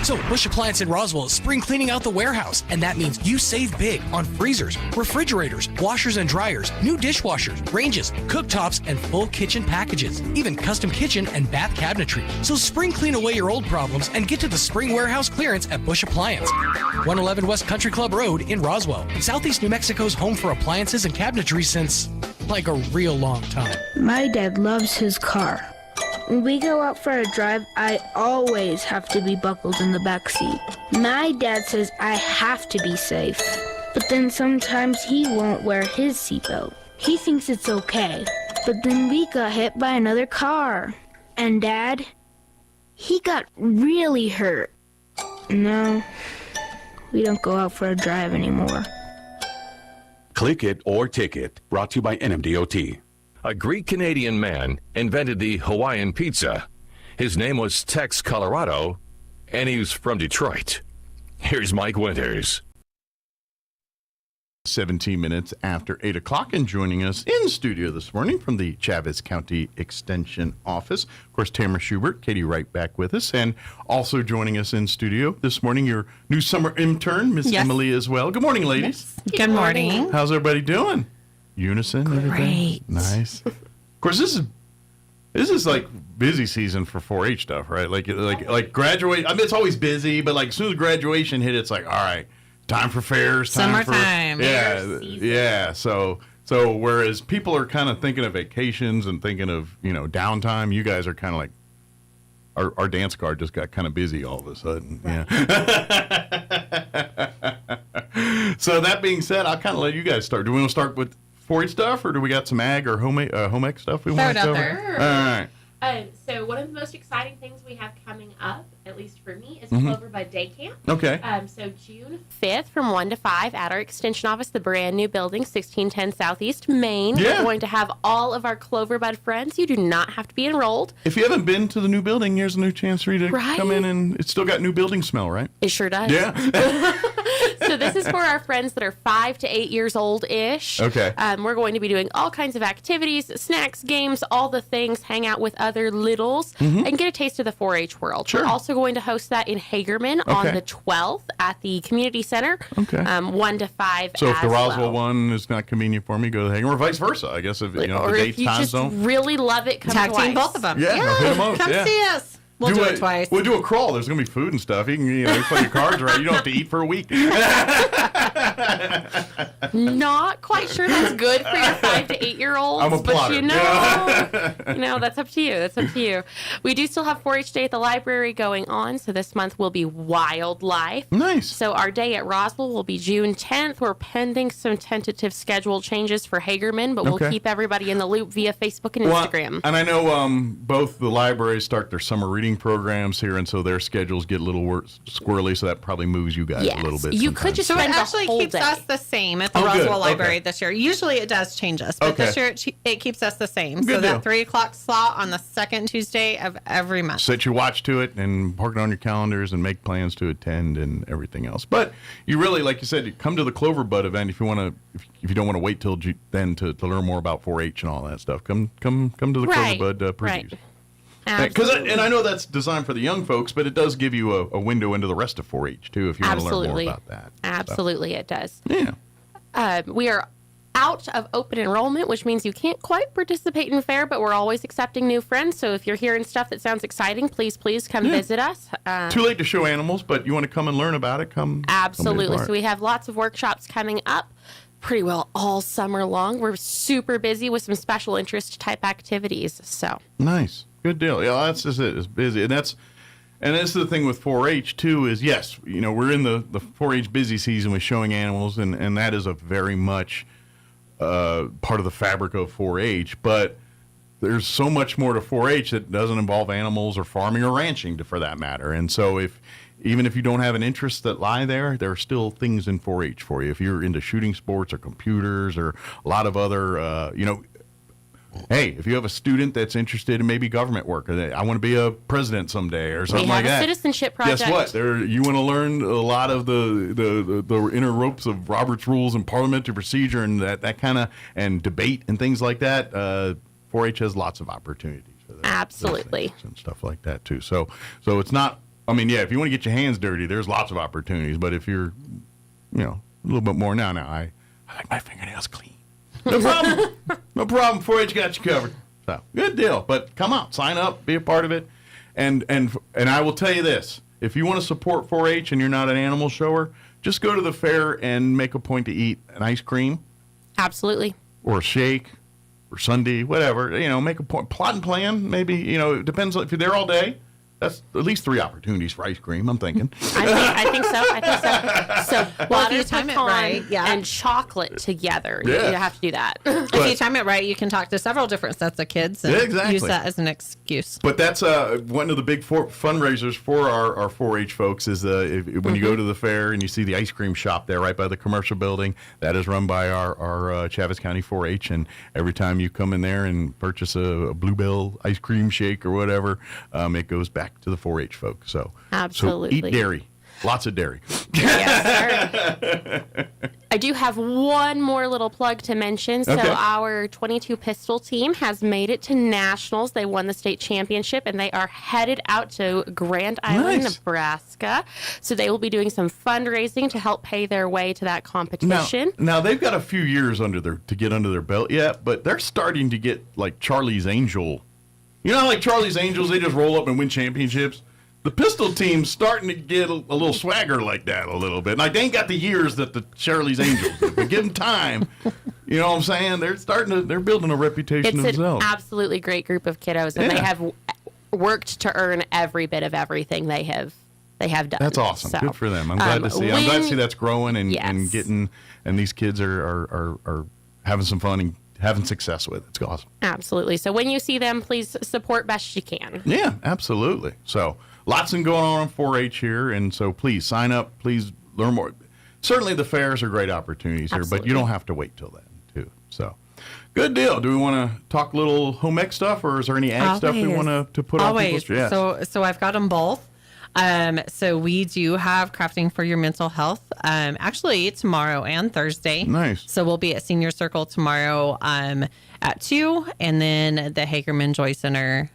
So Bush Appliance in Roswell is spring cleaning out the warehouse, and that means you save big on freezers, refrigerators, washers and dryers, new dishwashers, ranges, cooktops, and full kitchen packages, even custom kitchen and bath cabinetry. So spring clean away your old problems and get to the spring warehouse clearance at Bush Appliance, 111 West Country Club Road in Roswell, Southeast New Mexico's home for appliances and cabinetry since like a real long time. My dad loves his car. When we go out for a drive, I always have to be buckled in the back seat. My dad says I have to be safe, but then sometimes he won't wear his seatbelt. He thinks it's okay, but then we got hit by another car. And Dad, he got really hurt. No, we don't go out for a drive anymore. Click It or Ticket, brought to you by NMDOT. A Greek-Canadian man invented the Hawaiian pizza. His name was Tex Colorado, and he was from Detroit. Here's Mike Winters. 17 minutes after 8 o'clock, and joining us in studio this morning from the Chavez County Extension Office, of course, Tamara Schubert, Katie Wright back with us, and also joining us in studio this morning, your new summer intern, Miss Emily as well. Good morning, ladies. Yes. Good morning. How's everybody doing? Unison? Everything? Great. Nice. Of course, this is like busy season for 4-H stuff, right? Like graduate. I mean, it's always busy, but like as soon as graduation hit, it's like, all right, time for fairs, summertime. Yeah. So whereas people are kind of thinking of vacations and thinking of downtime, you guys are kind of like our dance card just got kind of busy all of a sudden. Right. Yeah. So that being said, I'll kind of let you guys start. Do we want to start with 4-H stuff, or do we got some ag or home ec stuff we want to cover? There. All right. So one of the most exciting things we have coming up, at least for me, is Cloverbud Day Camp. Okay. So June 5th from 1 to 5 at our extension office, the brand new building, 1610 Southeast Main. Yeah. We're going to have all of our Cloverbud friends. You do not have to be enrolled. If you haven't been to the new building, here's a new chance for you to come in, and it's still got new building smell, right? It sure does. Yeah. So this is for our friends that are 5 to 8 years old-ish. Okay. We're going to be doing all kinds of activities, snacks, games, all the things, hang out with other littles, and get a taste of the 4-H world. Sure. We're also going to host that in Hagerman on the 12th at the community center, 1 to 5. So if the Roswell one is not convenient for me, go to Hagerman, or vice versa. I guess if the date's time zone. If you just really love it, come tag twice. team both of them. Yeah, hit them up, come see us. We'll do it twice. We'll do a crawl. There's going to be food and stuff. You can, you play your cards right. You don't have to eat for a week. Not quite sure that's good for your 5 to 8 year olds. I'm a plotter. But that's up to you. That's up to you. We do still have 4-H Day at the library going on. So this month will be wildlife. Nice. So our day at Roswell will be June 10th. We're pending some tentative schedule changes for Hagerman, but we'll keep everybody in the loop via Facebook and Instagram. And I know both the libraries start their summer reading breeding programs here, and so their schedules get a little squirrely, so that probably moves you guys a little bit. You could just So it spend the actually whole keeps day. us the same at the Oh, good. Roswell Library Okay. this year. Usually it does change us, but this year it keeps us the same. Good so deal. that 3 o'clock slot on the second Tuesday of every month. Set your watch to it and mark it on your calendars and make plans to attend and everything else. But you really, like you said, you come to the Cloverbud event if you want to. If you don't want to wait till then to learn more about 4-H and all that stuff, come to the Right. Cloverbud previews. Right. And I know that's designed for the young folks, but it does give you a window into the rest of 4-H too, if you want to learn more about that. Absolutely, it does. Yeah. We are out of open enrollment, which means you can't quite participate in fair, but we're always accepting new friends. So if you're hearing stuff that sounds exciting, please come visit us. Too late to show animals, but you want to come and learn about it, come. Absolutely. Come be a part. So we have lots of workshops coming up pretty well all summer long. We're super busy with some special interest type activities. So Nice. Good deal. Yeah, that's just it. It's busy. And that's the thing with 4-H too is, yes, we're in the 4-H busy season with showing animals, and that is a very much part of the fabric of 4-H, but there's so much more to 4-H that doesn't involve animals or farming or ranching for that matter. And so even if you don't have an interest that lie there are still things in 4-H for you. If you're into shooting sports or computers or a lot of other, hey, if you have a student that's interested in maybe government work, or I want to be a president someday or something like that. We have a citizenship project. Guess what? You want to learn a lot of the inner ropes of Robert's Rules and parliamentary procedure and that kind of, and debate and things like that. 4-H has lots of opportunities for that. Absolutely. And stuff like that too. So it's not, if you want to get your hands dirty, there's lots of opportunities. But if you're, a little bit more now, I like my fingernails clean. No problem. No problem. 4-H got you covered. So good deal. But come out, sign up, be a part of it, and I will tell you this: if you want to support 4-H and you're not an animal shower, just go to the fair and make a point to eat an ice cream, Absolutely. or a shake, or sundae, whatever. Make a point, plot and plan. Maybe it depends if you're there all day. That's at least 3 opportunities for ice cream, I'm thinking. I think so. So water, if you time it pecan, right, and chocolate together. Yeah. You have to do that. If you time it right, you can talk to several different sets of kids and Exactly. use that as an excuse. But that's one of the big fundraisers for our 4-H folks is when you go to the fair and you see the ice cream shop there right by the commercial building. That is run by our Chaves County 4-H, and every time you come in there and purchase a Bluebell ice cream shake or whatever, it goes back to the 4-H folks. So Absolutely. So eat dairy. Lots of dairy. Yes, I do have one more little plug to mention. So Okay. our 22 pistol team has made it to nationals. They won the state championship, and they are headed out to Grand Island, Nice. Nebraska. So they will be doing some fundraising to help pay their way to that competition. Now they've got a few years to get under their belt yet, but they're starting to get like Charlie's Angel. Like Charlie's Angels, they just roll up and win championships. The pistol team's starting to get a little swagger like that a little bit. Like, they ain't got the years that the Charlie's Angels did, but give them time. You know what I'm saying? They're building a reputation It's themselves. an absolutely great group of kiddos, and they Yeah. have worked to earn every bit of everything they have done. That's awesome. So, Good for them. I'm glad to see. I'm glad to see that's growing and getting, and these kids are having some fun and having success with it. It's awesome. Absolutely. So when you see them, please support best you can. Yeah, absolutely. So lots going on 4-H here, and so please sign up. Please learn more. Certainly the fairs are great opportunities here, but you don't have to wait till then, too. So good deal. Do we want to talk a little home ec stuff, or is there any ag stuff we want to put on people's? Yes. So I've got them both. So we do have Crafting for Your Mental Health, actually tomorrow and Thursday. Nice. So we'll be at Senior Circle tomorrow at 2, and then the Hagerman Joy Center.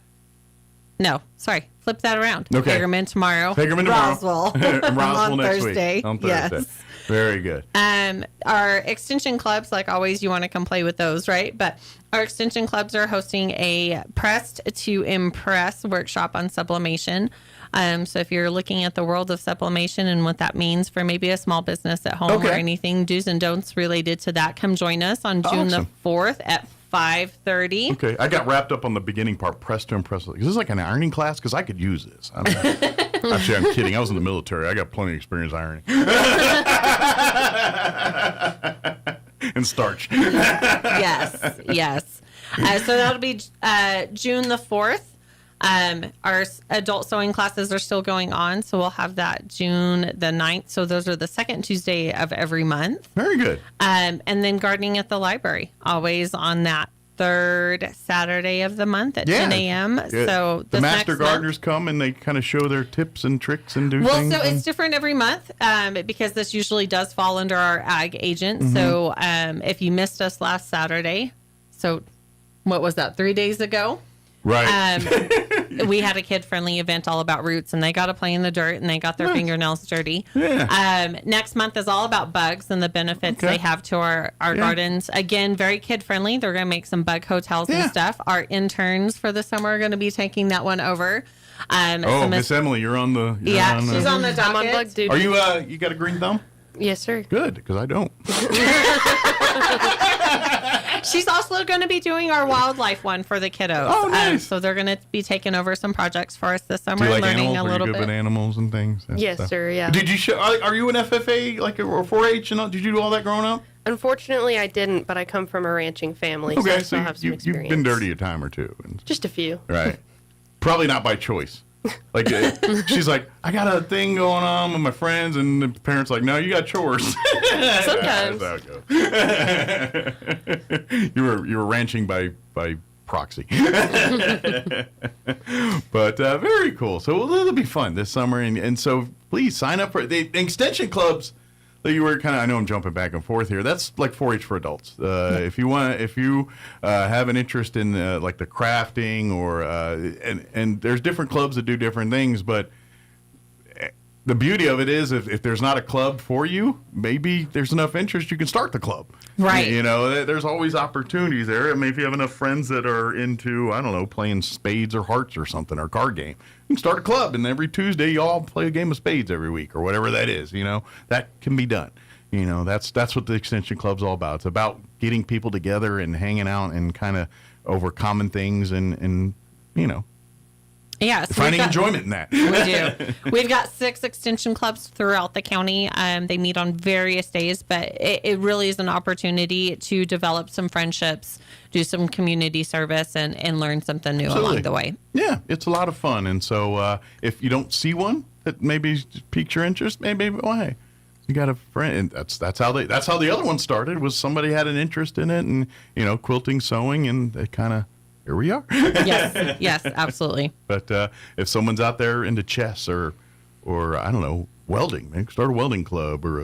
No, sorry, flip that around. Okay. Hagerman tomorrow. Hagerman tomorrow. Roswell. Roswell on next Thursday. week. On Thursday. Yes. Very good. Our extension clubs, like always, you want to come play with those, right? But our extension clubs are hosting a Pressed to Impress workshop on sublimation. So if you're looking at the world of sublimation and what that means for maybe a small business at home or anything, do's and don'ts related to that, come join us on June the 4th at 5:30. Okay, I got wrapped up on the beginning part, press to impress. Is this like an ironing class? Because I could use this. Actually, I'm kidding. I was in the military. I got plenty of experience ironing. And starch. Yes. So that'll be June the 4th. Our adult sewing classes are still going on, so we'll have that June the 9th. So those are the second Tuesday of every month. Very good. And then gardening at the library, always on that third Saturday of the month at 10 a.m. Yeah. So the master gardeners come and they kind of show their tips and tricks and do things. Well, so it's different every month because this usually does fall under our ag agent. Mm-hmm. So if you missed us last Saturday, so what was that, 3 days ago? Right. We had a kid-friendly event all about roots, and they got to play in the dirt, and they got their fingernails dirty. Yeah. Next month is all about bugs and the benefits they have to our gardens. Again, very kid-friendly. They're going to make some bug hotels and stuff. Our interns for the summer are going to be taking that one over. So Miss Emily, you're on the... she's on the docket. I'm on bug duty. Are you got a green thumb? Yes, sir. Good, because I don't. She's also going to be doing our wildlife one for the kiddos. Oh, nice. So they're going to be taking over some projects for us this summer, Do you like learning animals? a little Are you good bit. with animals and things? and Yes, stuff? sir, yeah. Did you show? Are you an FFA or 4-H and all? Did you do all that growing up? Unfortunately, I didn't, but I come from a ranching family, Okay, so I still have some you've experience. been dirty a time or two. Just a few. Right. Probably not by choice. Like she's like, I got a thing going on with my friends, and the parents like, no, you got chores. Sometimes. That's how it goes. you were ranching by proxy. But very cool. So it'll be fun this summer, and so please sign up for the extension clubs. That you were kind of, I know I'm jumping back and forth here. That's like 4-H for adults. If you have an interest in like the crafting or and there's different clubs that do different things, but the beauty of it is if there's not a club for you, maybe there's enough interest you can start the club. Right. You know, there's always opportunities there. I mean, if you have enough friends that are into, I don't know, playing spades or hearts or something, or card game, you can start a club, and every Tuesday you all play a game of spades every week or whatever that is. You know, that can be done. You know, that's what the Extension Club's all about. It's about getting people together and hanging out and kind of over common things and you know, Yes, finding enjoyment in that. We do. We've got 6 extension clubs throughout the county. They meet on various days, but it really is an opportunity to develop some friendships, do some community service, and learn something new along the way. Yeah, it's a lot of fun. And so if you don't see one that maybe piques your interest, maybe, well, hey, you got a friend. And that's how the other one started, was somebody had an interest in it, and, you know, quilting, sewing, and they kind of, here we are. Yes, absolutely. But if someone's out there into chess or I don't know, welding, maybe start a welding club or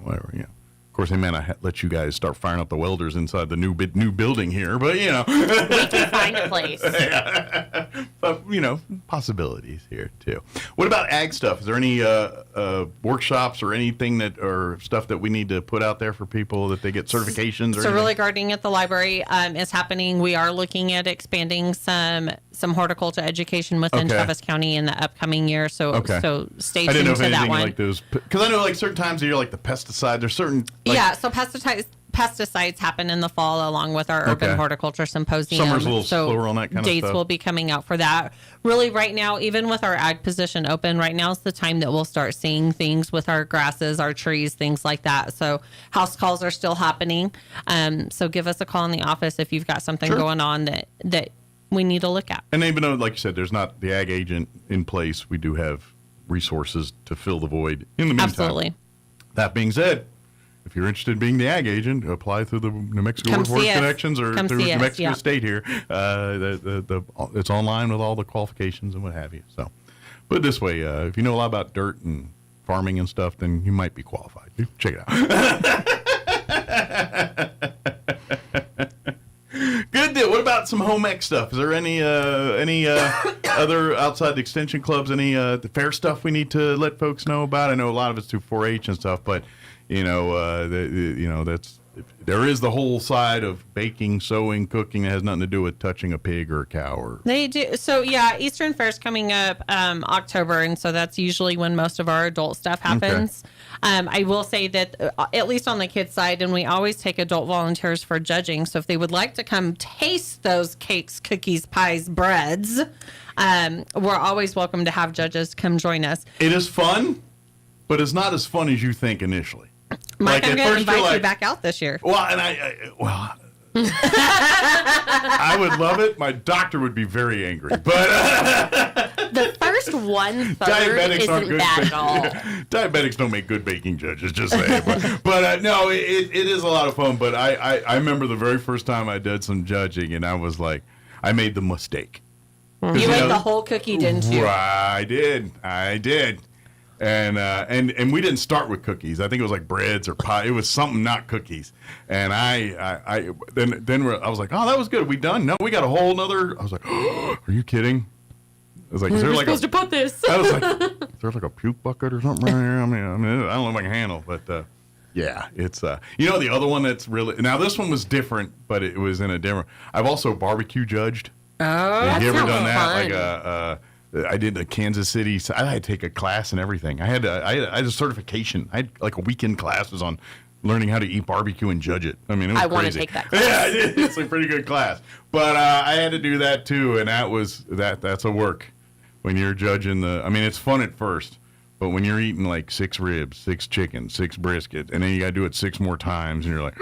whatever. You know, of course, they may not let you guys start firing up the welders inside the new building here, but you know, we can find a place. But you know, possibilities here too. What about ag stuff? Is there any workshops or anything or stuff that we need to put out there for people that they get certifications? So really, gardening at the library is happening. We are looking at expanding some horticulture education within Travis County in the upcoming year. So stay tuned to that one. Like those, because I know like certain times of year, like the pesticide. There's certain so pesticides happen in the fall along with our urban horticulture symposium. Summer's a little slower on that kind of stuff. Dates will be coming out for that. Really, right now, even with our ag position open, right now is the time that we'll start seeing things with our grasses, our trees, things like that. So house calls are still happening. So give us a call in the office if you've got something going on that we need to look at. And even though, like you said, there's not the ag agent in place, we do have resources to fill the void in the meantime. Absolutely. That being said, if you're interested in being the ag agent, apply through the New Mexico Workforce Connections or through New Mexico State here. It's online with all the qualifications and what have you. So, put it this way, if you know a lot about dirt and farming and stuff, then you might be qualified. Check it out. Good deal. What about some home ec stuff? Is there any other outside the extension clubs, any the fair stuff we need to let folks know about? I know a lot of it's through 4-H and stuff, but that's there is the whole side of baking, sewing, cooking that has nothing to do with touching a pig or a cow. They do. So Eastern Fair's coming up October, and so that's usually when most of our adult stuff happens. I will say that at least on the kids' side, and we always take adult volunteers for judging. So if they would like to come taste those cakes, cookies, pies, breads, we're always welcome to have judges come join us. It is fun, but it's not as fun as you think initially. Mike, I'm going to invite you back out this year. Well, and I would love it. My doctor would be very angry. But the first 1/3 diabetics isn't aren't good. bad at all. Diabetics don't make good baking judges. Just saying. But no, it is a lot of fun. But I remember the very first time I did some judging, and I was like, I made the mistake. You ate the whole cookie, didn't you? I did. And we didn't start with cookies. I think it was like breads or pie. It was something not cookies. And I was like, oh, that was good. Are we done? No, we got a whole nother. I was like, oh, are you kidding? I was like, is there You're like supposed to put this. I was like, is there like a puke bucket or something right here? I mean, I don't know if I can handle, but yeah, it's the other one that's really now. This one was different, but it was in a different. I've also barbecue judged. Oh, have you ever done that? fun. Like I did the Kansas City. I had to take a class and everything. I had a certification. I had like a weekend classes on learning how to eat barbecue and judge it. I mean, it was crazy. I want to take that class. Yeah, I did. It's a pretty good class. But I had to do that too, and that's a work when you're judging the. I mean, it's fun at first, but when you're eating like 6 ribs, 6 chicken, 6 brisket, and then you got to do it 6 more times, and you're like.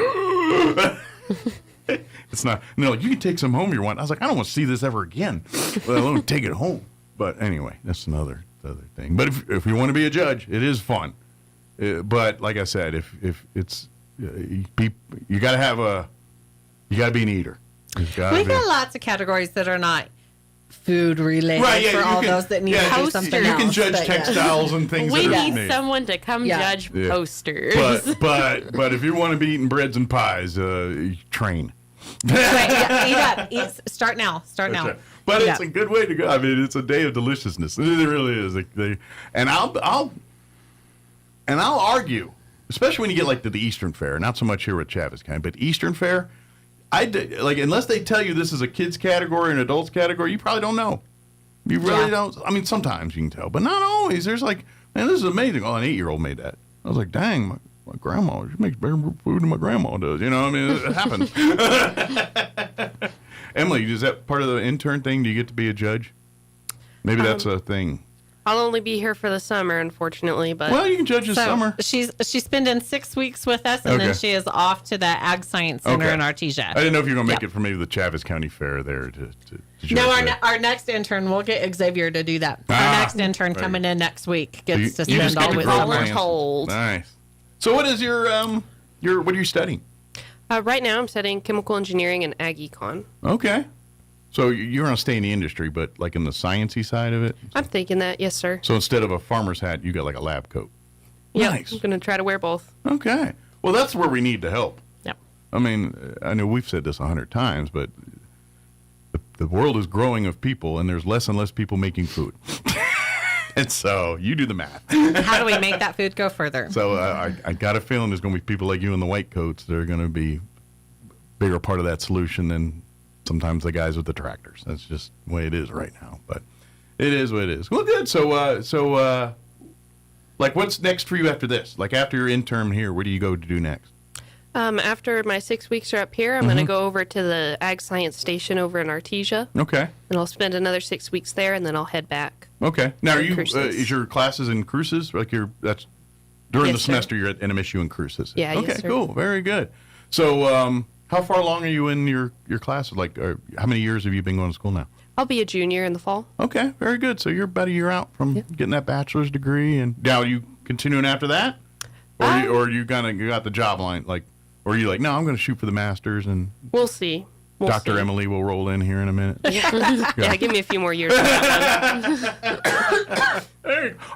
It's not. No, you can take some home. You want. I was like, I don't want to see this ever again. Let alone take it home. But anyway, that's another thing. But if you want to be a judge, it is fun. But like I said, if it's you got to be an eater. We've got lots of categories that are not food related for all those that need to do something else. You can judge textiles and things. We need someone to come judge posters. But if you want to be eating breads and pies, train. Eat up. Start now. Right. But it's a good way to go. I mean, it's a day of deliciousness. It really is. And I'll argue, especially when you get like to the Eastern Fair, not so much here with Chavis County, but Eastern Fair, unless they tell you this is a kids category and adults category, you probably don't know. You really don't. I mean, sometimes you can tell, but not always. There's like, man, this is amazing. Oh, an 8-year-old made that. I was like, dang, my grandma, she makes better food than my grandma does. You know, I mean, it happens. Emily, is that part of the intern thing? Do you get to be a judge? Maybe that's a thing. I'll only be here for the summer, unfortunately. But well, you can judge in summer. She's spending 6 weeks with us, and then she is off to the Ag Science Center in Artesia. I didn't know if you were going to make it for maybe the Chavis County Fair there to judge. No, our next intern, we'll get Xavier to do that. Our next intern coming in next week gets to spend all the summer. Nice. So what is your what are you studying? Right now I'm studying chemical engineering and ag econ. Okay. So you're going to stay in the industry, but like in the sciencey side of it? I'm thinking that, yes, sir. So instead of a farmer's hat, you got like a lab coat. Yep, nice. I'm going to try to wear both. Okay. Well, that's where we need the help. Yep. I mean, I know we've said this 100 times, but the world is growing of people, and there's less and less people making food. And so you do the math. How do we make that food go further? So I got a feeling there's going to be people like you in the white coats that are going to be a bigger part of that solution than sometimes the guys with the tractors. That's just the way it is right now. But it is what it is. Well, good. So like, what's next for you after this? Like, after your intern here, where do you go to do next? After my 6 weeks are up here, I'm going to go over to the Ag Science Station over in Artesia. Okay. And I'll spend another 6 weeks there, and then I'll head back. Okay. Now, are you is your classes in cruises? Like that's during the semester you're at NMSU in cruises? Yeah. Okay. Yes, sir. Cool. Very good. So, how far along are you in your classes? Like, how many years have you been going to school now? I'll be a junior in the fall. Okay. Very good. So you're about a year out from getting that bachelor's degree, and now are you continuing after that, or you got the job line like. Or are you like, no, I'm going to shoot for the Masters, and we'll see. Dr. Emily will roll in here in a minute. Yeah, give me a few more years.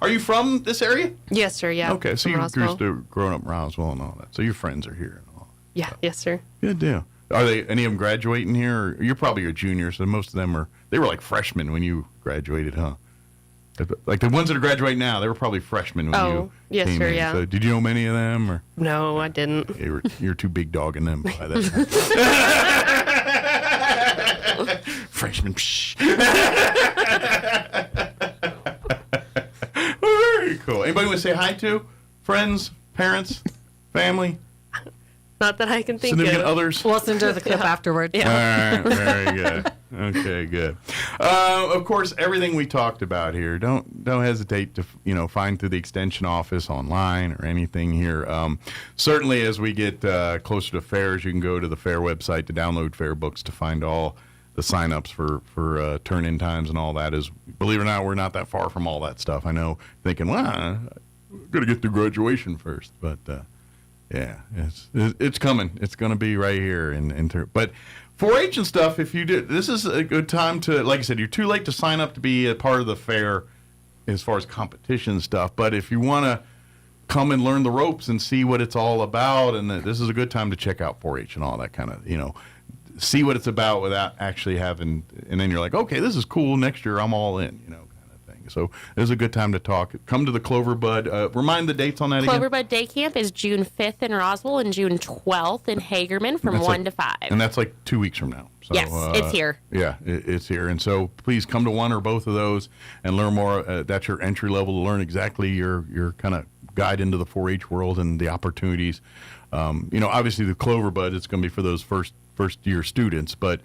Are you from this area? Yes, sir, yeah. Okay, so you're growing up in Roswell and all that. So your friends are here and all. Yeah, yes, sir. Good deal. Are any of them graduating here? Or you're probably a junior, so most of them they were like freshmen when you graduated, huh? Like the ones that are graduating now, they were probably freshmen when you yes, came sir, in. yeah. So did you know many of them? Or? No, I didn't. You're too big dogging them by that time. Freshman. Very cool. Anybody want to say hi to? Friends, parents, family? Not that I can think Significant of. others? We'll listen to the clip afterward. Yeah. All right, very good. Okay, good. Of course, everything we talked about here, don't hesitate to find through the extension office online or anything here. Certainly, as we get closer to fairs, you can go to the fair website to download fair books to find all the sign-ups for turn-in times and all that. Is, believe it or not, we're not that far from all that stuff. I know, thinking, well, I'm going to get through graduation first, but yeah, it's coming. It's going to be right here. But 4-H and stuff, if you do, this is a good time to, like I said, you're too late to sign up to be a part of the fair as far as competition stuff. But if you want to come and learn the ropes and see what it's all about, and this is a good time to check out 4-H and all that kind of, see what it's about without actually having, and then you're like, okay, this is cool. Next year I'm all in, kind of thing. So this is a good time to talk. Come to the Clover Bud. Remind the dates on that again. Clover Bud Day Camp is June 5th in Roswell and June 12th in Hagerman from 1 to 5. And that's like 2 weeks from now. So, yes, it's here. Yeah, it's here. And so please come to one or both of those and learn more. That's your entry level to learn exactly your kind of guide into the 4-H world and the opportunities. Obviously the Clover Bud, it's going to be for those first year students, but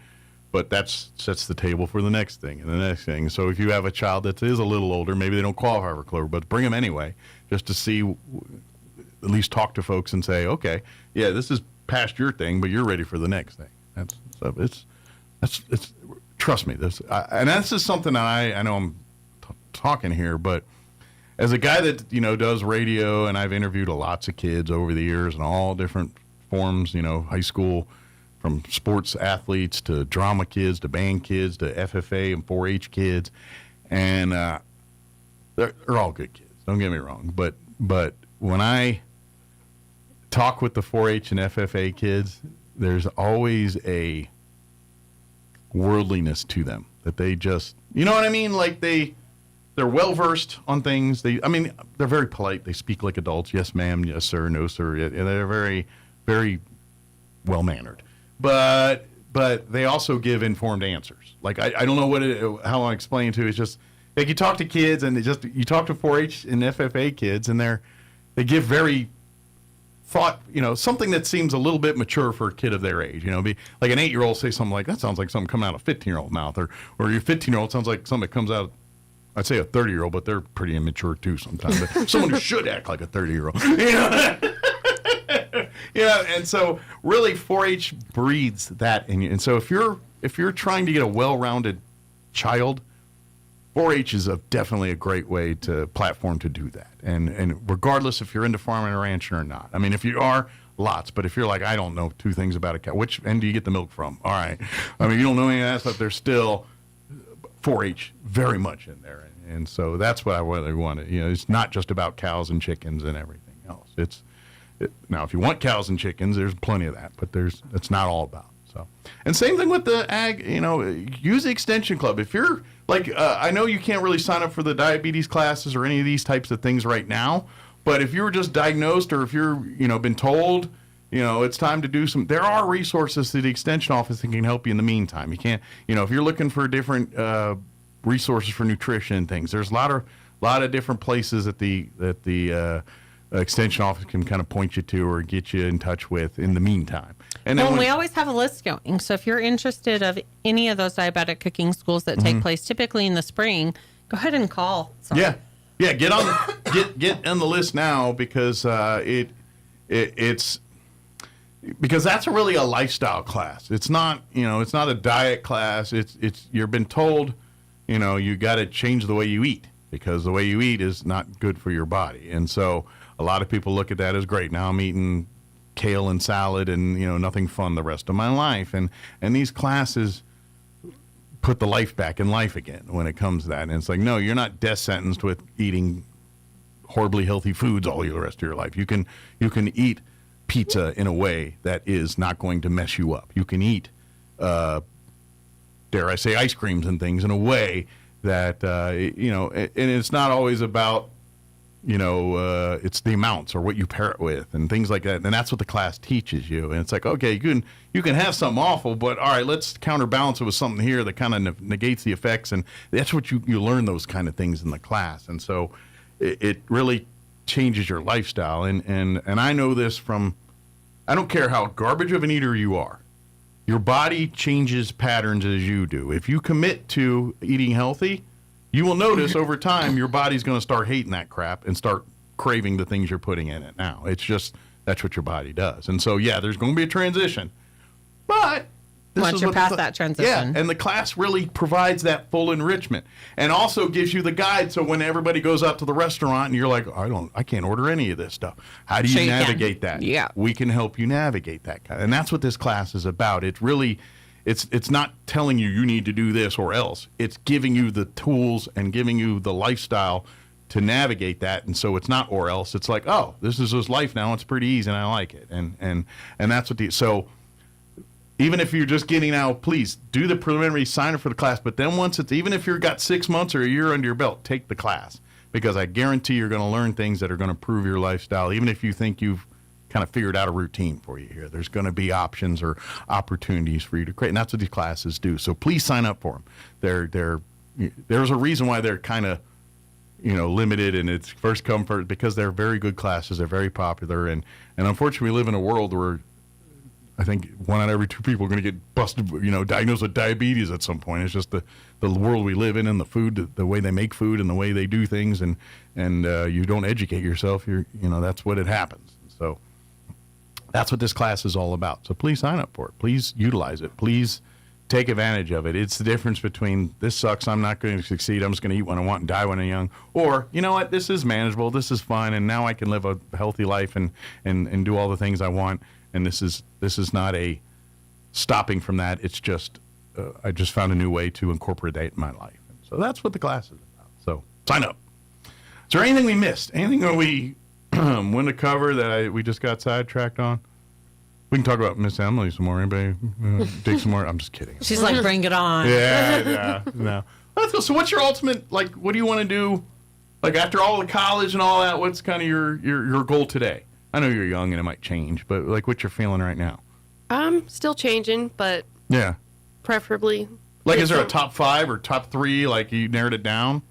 that sets the table for the next thing and the next thing. So if you have a child that is a little older, maybe they don't qualify for Clover, but bring them anyway, just to see, at least talk to folks and say, okay, yeah, this is past your thing, but you're ready for the next thing. It's trust me, and this is something that I know I'm talking here, but as a guy that does radio, and I've interviewed lots of kids over the years in all different forms, high school, from sports athletes to drama kids to band kids to FFA and 4-H kids, and they're all good kids. Don't get me wrong, but when I talk with the 4-H and FFA kids, there's always a worldliness to them that they just, you know what I mean? Like they're well versed on things. They're very polite. They speak like adults. Yes, ma'am. Yes, sir. No, sir. And they're very, very well mannered. But they also give informed answers. Like I don't know how I explain it to. It's just like you talk to kids and you talk to 4-H and FFA kids and they give very thought, something that seems a little bit mature for a kid of their age. Be like an 8-year-old say something like that sounds like something coming out of a 15-year-old mouth, or your 15-year-old sounds like something that comes out of, I'd say a 30-year-old, but they're pretty immature too sometimes. But someone who should act like a 30-year-old. And so really 4-H breeds that in you. And so if you're trying to get a well-rounded child, 4-H is definitely a great way to platform to do that. And regardless if you're into farming or ranching or not. I mean, if you are, lots. But if you're like, I don't know 2 things about a cow, which end do you get the milk from? All right. I mean, you don't know any of that stuff. There's still 4-H very much in there. And so that's what I really wanted. It's not just about cows and chickens and everything else. Now, if you want cows and chickens, there's plenty of that, but it's not all about. So, and same thing with the ag. Use the extension club. If you're like, I know you can't really sign up for the diabetes classes or any of these types of things right now, but if you were just diagnosed or if you're been told, it's time to do some. There are resources to the extension office that can help you in the meantime. You can't, if you're looking for different resources for nutrition and things, there's a lot of different places that the extension office can kind of point you to or get you in touch with in the meantime. And then we always have a list going. So if you're interested of any of those diabetic cooking schools that take place typically in the spring, go ahead and call. Yeah. Get on the list now because it's because that's really a lifestyle class. It's not it's not a diet class. It's you've been told you got to change the way you eat because the way you eat is not good for your body. And so a lot of people look at that as great. Now I'm eating kale and salad and nothing fun the rest of my life. And these classes put the life back in life again when it comes to that. And it's like, no, you're not death sentenced with eating horribly healthy foods all the rest of your life. You can eat pizza in a way that is not going to mess you up. You can eat, dare I say, ice creams and things in a way that, and it's not always about, it's the amounts or what you pair it with and things like that. And that's what the class teaches you. And it's like, okay, you can have something awful, but all right, let's counterbalance it with something here that kind of negates the effects. And that's what you learn those kind of things in the class. And so it really changes your lifestyle. And I know this from, I don't care how garbage of an eater you are. Your body changes patterns as you do. If you commit to eating healthy, you will notice over time your body's going to start hating that crap and start craving the things you're putting in it now. It's just, that's what your body does. And so, yeah, there's going to be a transition. But once you're past that transition. Yeah, and the class really provides that full enrichment and also gives you the guide. So when everybody goes out to the restaurant and you're like, I can't order any of this stuff. How do you navigate that? Yeah. We can help you navigate that. And that's what this class is about. It's really, it's not telling you need to do this or else. It's giving you the tools and giving you the lifestyle to navigate that. And so it's not or else. It's like, oh, this is his life now. It's pretty easy and I like it. And that's what so even if you're just getting out, please do the preliminary sign up for the class. But then once it's, even if you've got 6 months or a year under your belt, take the class, because I guarantee you're going to learn things that are going to improve your lifestyle. Even if you think you've kind of figured out a routine for you here, there's going to be options or opportunities for you to create. And that's what these classes do. So please sign up for them. There's a reason why they're kind of, limited, and it's first come first, because they're very good classes. They're very popular. And unfortunately, we live in a world where I think 1 out of every 2 people are going to get busted, diagnosed with diabetes at some point. It's just the world we live in, and the food, the way they make food and the way they do things, and you don't educate yourself, that's what it happens. So that's what this class is all about. So please sign up for it. Please utilize it. Please take advantage of it. It's the difference between this sucks, I'm not going to succeed, I'm just going to eat when I want and die when I'm young, or, you know what, this is manageable, this is fun, and now I can live a healthy life and do all the things I want. And this is not a stopping from that. It's just I just found a new way to incorporate that in my life. And so that's what the class is about. So sign up. Is there anything we missed? Anything that we wanted to cover that we just got sidetracked on? We can talk about Miss Emily some more. Anybody dig some more? I'm just kidding. She's like, bring it on. Yeah, no. Let's go. So what's your ultimate, what do you want to do? After all the college and all that, what's kind of your goal today? I know you're young and it might change, but what you're feeling right now? Still changing, but yeah, preferably. Is there a top 5 or top 3? You narrowed it down?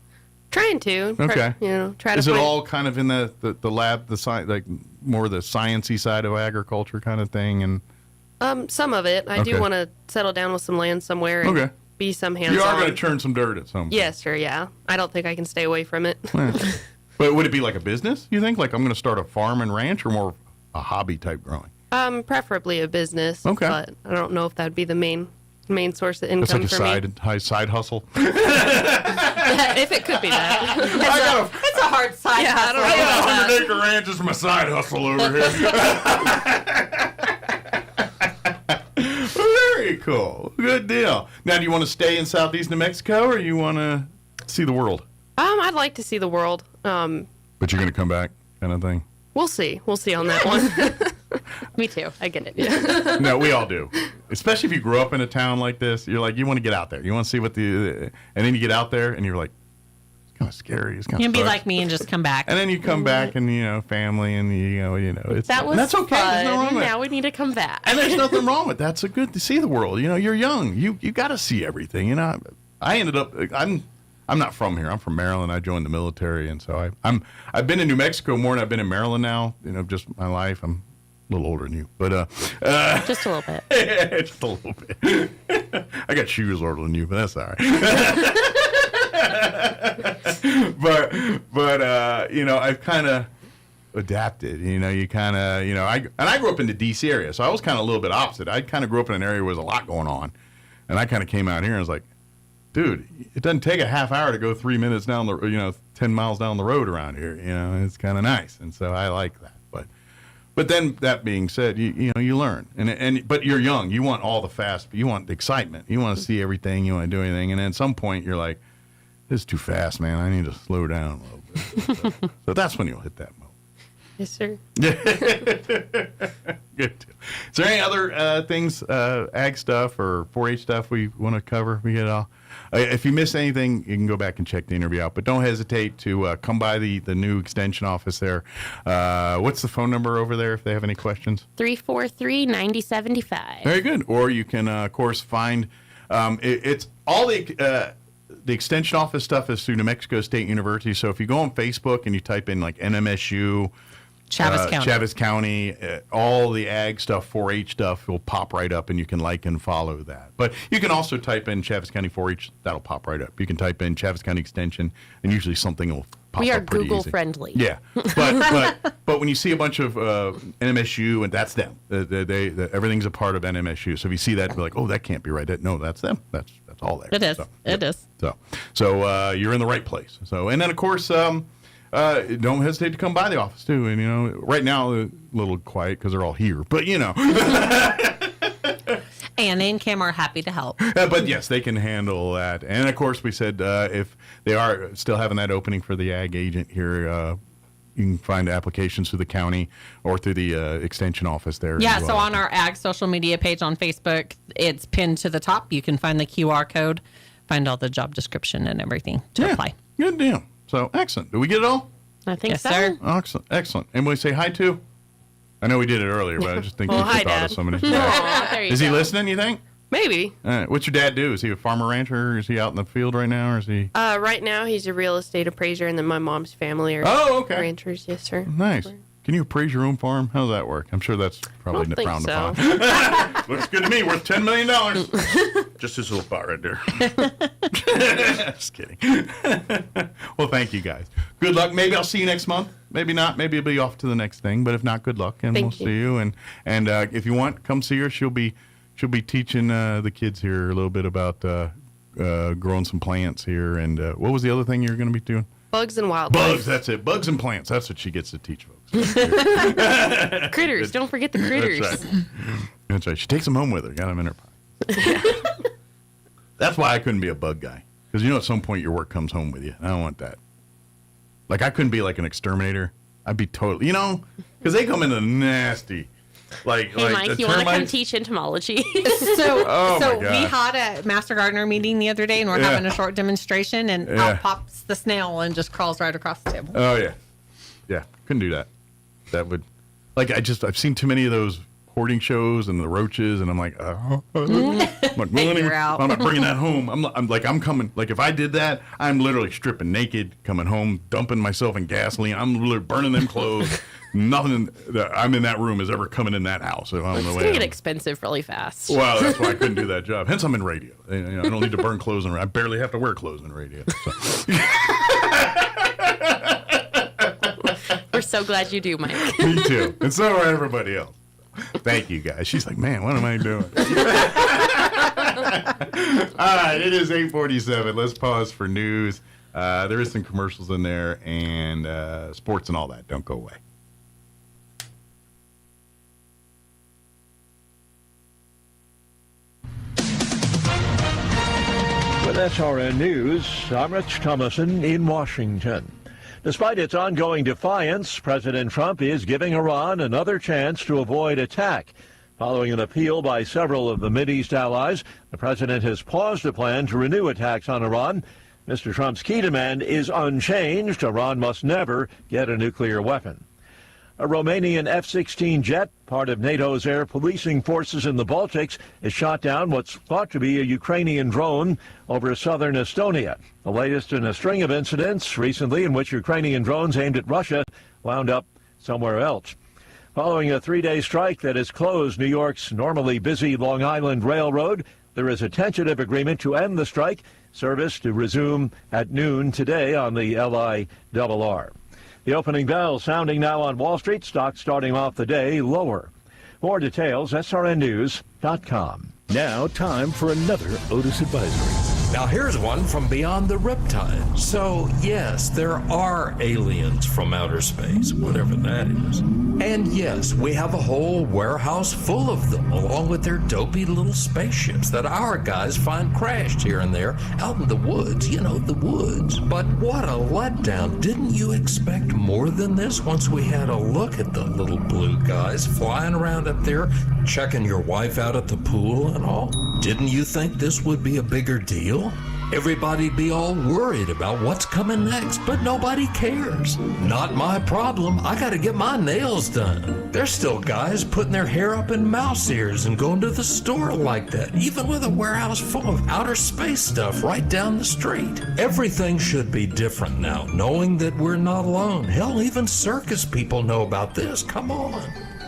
Trying to. Okay. Try to. Is it all kind of in the lab, the science, more the sciencey side of agriculture kind of thing, and? Some of it. I do want to settle down with some land somewhere and be some hands-on. You are going to churn some dirt at some point. Yes, sir. Yeah. I don't think I can stay away from it. Yeah. But would it be like a business, you think? I'm going to start a farm and ranch, or more a hobby type growing? Preferably a business. Okay. But I don't know if that'd be the main source of income for me. It's side hustle. If it could be that. It's a hard side hustle. I got 100 acre ranch as my side hustle over here. Very cool. Good deal. Now, do you want to stay in southeast New Mexico, or you want to see the world? I'd like to see the world. But you're going to come back, kind of thing? We'll see. We'll see on that one. Me too. I get it. Yeah. No, we all do. Especially if you grew up in a town like this, you're like, you want to get out there. You want to see and then you get out there and you're like, it's kind of scary. It's kind of. You can be like me and just come back. And then you come back and family and that's okay. Fun. There's nothing wrong with it. Now we need to come back. And there's nothing wrong with that. It's good to see the world. You're young. You got to see everything. I ended up. I'm not from here. I'm from Maryland. I joined the military, and so I've been in New Mexico more than I've been in Maryland now. Just my life. I'm a little older than you, but just a little bit. Just a little bit. I got shoes older than you, but that's all right. but I've kind of adapted. You kind of I grew up in the D.C. area, so I was kind of a little bit opposite. I kind of grew up in an area where there's a lot going on, and I kind of came out here and was like, dude, it doesn't take a half hour to go 3 minutes down 10 miles down the road around here. It's kind of nice, and so I like that. But then that being said, you learn, but you're young. You want all the fast. You want the excitement. You want to see everything. You want to do anything, and then at some point you're like, this is too fast, man. I need to slow down a little bit. So that's when you'll hit that moment. Yes, sir. Good. Is there any other things, ag stuff or 4-H stuff we want to cover? We get it all. If you miss anything, you can go back and check the interview out. But don't hesitate to come by the new extension office there. What's the phone number over there if they have any questions? 343-9075. Very good. Or you can, of course, find it's all the extension office stuff is through New Mexico State University. So if you go on Facebook and you type in NMSU, Chaves County, all the ag stuff, 4-H stuff will pop right up, and you can like and follow that. But you can also type in Chaves County 4-H, that'll pop right up. You can type in Chaves County Extension, and usually something will pop We up are pretty Google easy. friendly. Yeah, but when you see a bunch of NMSU, and that's them. Everything's a part of NMSU. So if you see that, be like, oh, that can't be right. No, that's them. That's all there. It is. So, It is. So you're in the right place. So, and then of course, don't hesitate to come by the office too. And right now a little quiet because they're all here. But Anna and Kim are happy to help. But yes, they can handle that. And of course, we said if they are still having that opening for the ag agent here, you can find applications through the county or through the extension office there. Yeah, so on our ag social media page on Facebook, it's pinned to the top. You can find the QR code, find all the job description and everything to apply. Good deal. So excellent. Did we get it all? I think Yes, so. sir. Excellent. Excellent. And we say hi to? I know we did it earlier, but I just think Well, you hi, thought Dad. of somebody. Aw, there you Is he go. listening, you think? Maybe. What's your dad do? Is he a farmer rancher? Is he out in the field right now? Or is he? Right now, he's a real estate appraiser, and then my mom's family are ranchers. Yes, sir. Nice. Can you appraise your own farm? How does that work? I'm sure that's probably don't think frowned so. upon. Looks good to me. Worth $10 million. Just this little part right there. Just kidding. Well, thank you guys. Good luck. Maybe I'll see you next month. Maybe not. Maybe you'll be off to the next thing. But if not, good luck, and we'll see you. And if you want, come see her. She'll be teaching the kids here a little bit about growing some plants here. And what was the other thing you were going to be doing? Bugs and wildlife. Bugs, that's it. Bugs and plants. That's what she gets to teach folks. Critters. Don't forget the critters. That's right. That's right. She takes them home with her. Got them in her pocket. That's why I couldn't be a bug guy. Because at some point your work comes home with you. I don't want that. Like I couldn't be like an exterminator. I'd be totally, because they come in a nasty. Hey, Mike, you want to come teach entomology? So my we God. had a Master Gardener meeting the other day, and we're having a short demonstration, and out pops the snail and just crawls right across the table. Oh, yeah. Yeah, couldn't do that. That would, I've seen too many of those hoarding shows and the roaches, and I'm like, I'm not bringing that home. I'm coming. Like, if I did that, I'm literally stripping naked, coming home, dumping myself in gasoline. I'm literally burning them clothes. Nothing that I'm in that room is ever coming in that house. If I'm It's the going way to get expensive really fast. Well, that's why I couldn't do that job. Hence, I'm in radio. I don't need to burn clothes in radio. I barely have to wear clothes in radio. So. We're so glad you do, Mike. Me too. And so are everybody else. Thank you, guys. She's like, man, what am I doing? All right, it is 8:47. Let's pause for news. There is some commercials in there and sports and all that. Don't go away. With SRN News, I'm Rich Thomason in Washington. Despite its ongoing defiance, President Trump is giving Iran another chance to avoid attack. Following an appeal by several of the Mideast allies, the president has paused a plan to renew attacks on Iran. Mr. Trump's key demand is unchanged. Iran must never get a nuclear weapon. A Romanian F-16 jet, part of NATO's air policing forces in the Baltics, has shot down what's thought to be a Ukrainian drone over southern Estonia. The latest in a string of incidents recently in which Ukrainian drones aimed at Russia wound up somewhere else. Following a three-day strike that has closed New York's normally busy Long Island Railroad, there is a tentative agreement to end the strike, service to resume at noon today on the LIRR. The opening bell sounding now on Wall Street, stocks starting off the day lower. More details, srnnews.com. Now, time for another Otis Advisory. Now, here's one from beyond the riptide. So, yes, there are aliens from outer space, whatever that is. And yes, we have a whole warehouse full of them, along with their dopey little spaceships that our guys find crashed here and there out in the woods, the woods. But what a letdown. Didn't you expect more than this once we had a look at the little blue guys flying around up there, checking your wife out at the pool and all? Didn't you think this would be a bigger deal? Everybody be all worried about what's coming next, but nobody cares. Not my problem. I got to get my nails done. There's still guys putting their hair up in mouse ears and going to the store like that, even with a warehouse full of outer space stuff right down the street. Everything should be different now, knowing that we're not alone. Hell, even circus people know about this. Come on.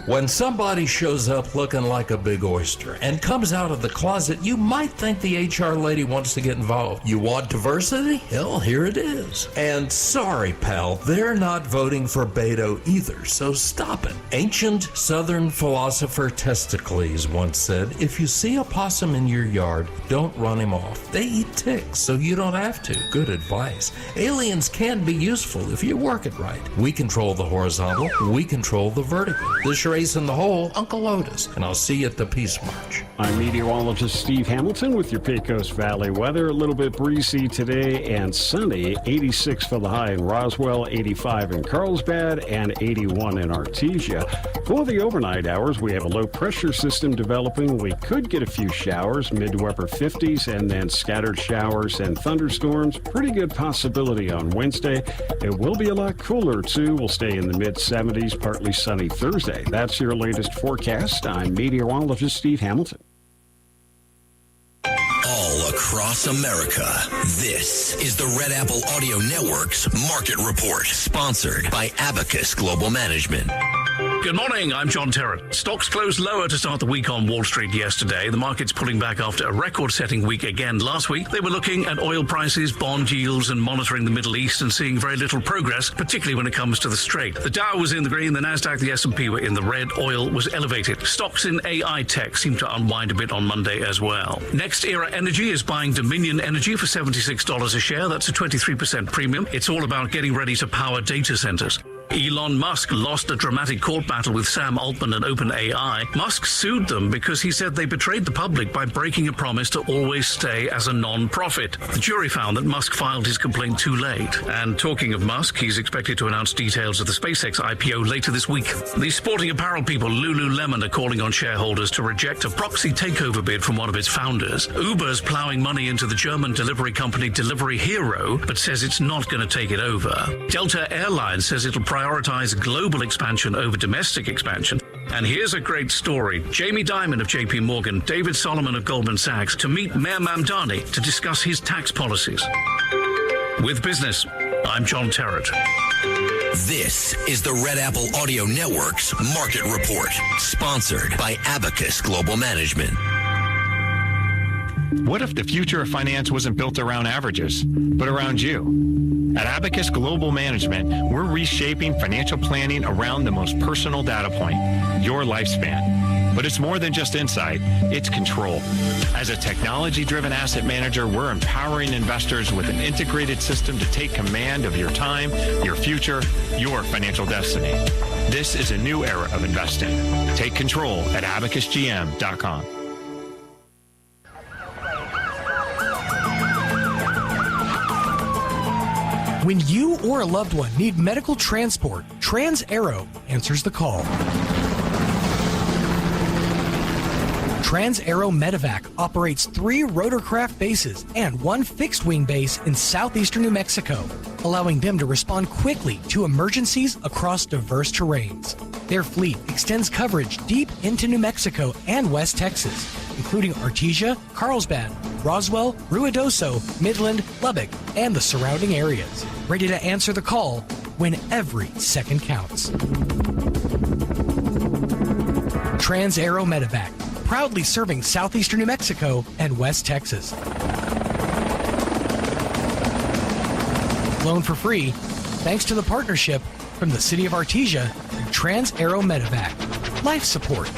When somebody shows up looking like a big oyster and comes out of the closet, you might think the HR lady wants to get involved. You want diversity? Hell, here it is. And sorry, pal, they're not voting for Beto either, so stop it. Ancient Southern philosopher Testicles once said, if you see a possum in your yard, don't run him off. They eat ticks, so you don't have to. Good advice. Aliens can be useful if you work it right. We control the horizontal, we control the vertical. The race in the hole, Uncle Otis, and I'll see you at the Peace March. I'm meteorologist Steve Hamilton with your Pecos Valley weather. A little bit breezy today and sunny. 86 for the high in Roswell, 85 in Carlsbad, and 81 in Artesia. For the overnight hours, we have a low pressure system developing. We could get a few showers, mid to upper 50s, and then scattered showers and thunderstorms. Pretty good possibility on Wednesday. It will be a lot cooler, too. We'll stay in the mid 70s, partly sunny Thursday. That's your latest forecast. I'm meteorologist Steve Hamilton. All across America, this is the Red Apple Audio Network's Market Report, sponsored by Abacus Global Management. Good morning, I'm John Terrett. Stocks closed lower to start the week on Wall Street yesterday. The market's pulling back after a record-setting week again last week. They were looking at oil prices, bond yields, and monitoring the Middle East and seeing very little progress, particularly when it comes to the Strait. The Dow was in the green, the Nasdaq, the S&P were in the red. Oil was elevated. Stocks in AI tech seemed to unwind a bit on Monday as well. Next Era Energy is buying Dominion Energy for $76 a share. That's a 23% premium. It's all about getting ready to power data centers. Elon Musk lost a dramatic court battle with Sam Altman and OpenAI. Musk sued them because he said they betrayed the public by breaking a promise to always stay as a non-profit. The jury found that Musk filed his complaint too late. And talking of Musk, he's expected to announce details of the SpaceX IPO later this week. The sporting apparel people Lululemon are calling on shareholders to reject a proxy takeover bid from one of its founders. Uber's plowing money into the German delivery company Delivery Hero, but says it's not going to take it over. Delta Airlines says it'll prioritize global expansion over domestic expansion. And here's a great story. Jamie Dimon of JP Morgan, David Solomon of Goldman Sachs to meet Mayor Mamdani to discuss his tax policies. With business, I'm John Terrett. This is the Red Apple Audio Network's Market Report, sponsored by Abacus Global Management. What if the future of finance wasn't built around averages, but around you? At Abacus Global Management, we're reshaping financial planning around the most personal data point, your lifespan. But it's more than just insight, it's control. As a technology-driven asset manager, we're empowering investors with an integrated system to take command of your time, your future, your financial destiny. This is a new era of investing. Take control at abacusgm.com. When you or a loved one need medical transport, TransAero answers the call. TransAero Medevac operates 3 rotorcraft bases and 1 fixed-wing base in southeastern New Mexico, allowing them to respond quickly to emergencies across diverse terrains. Their fleet extends coverage deep into New Mexico and West Texas, including Artesia, Carlsbad, Roswell, Ruidoso, Midland, Lubbock, and the surrounding areas, ready to answer the call when every second counts. TransAero Medevac, proudly serving southeastern New Mexico and West Texas. Flown for free, thanks to the partnership from the City of Artesia and TransAero Medevac. Life support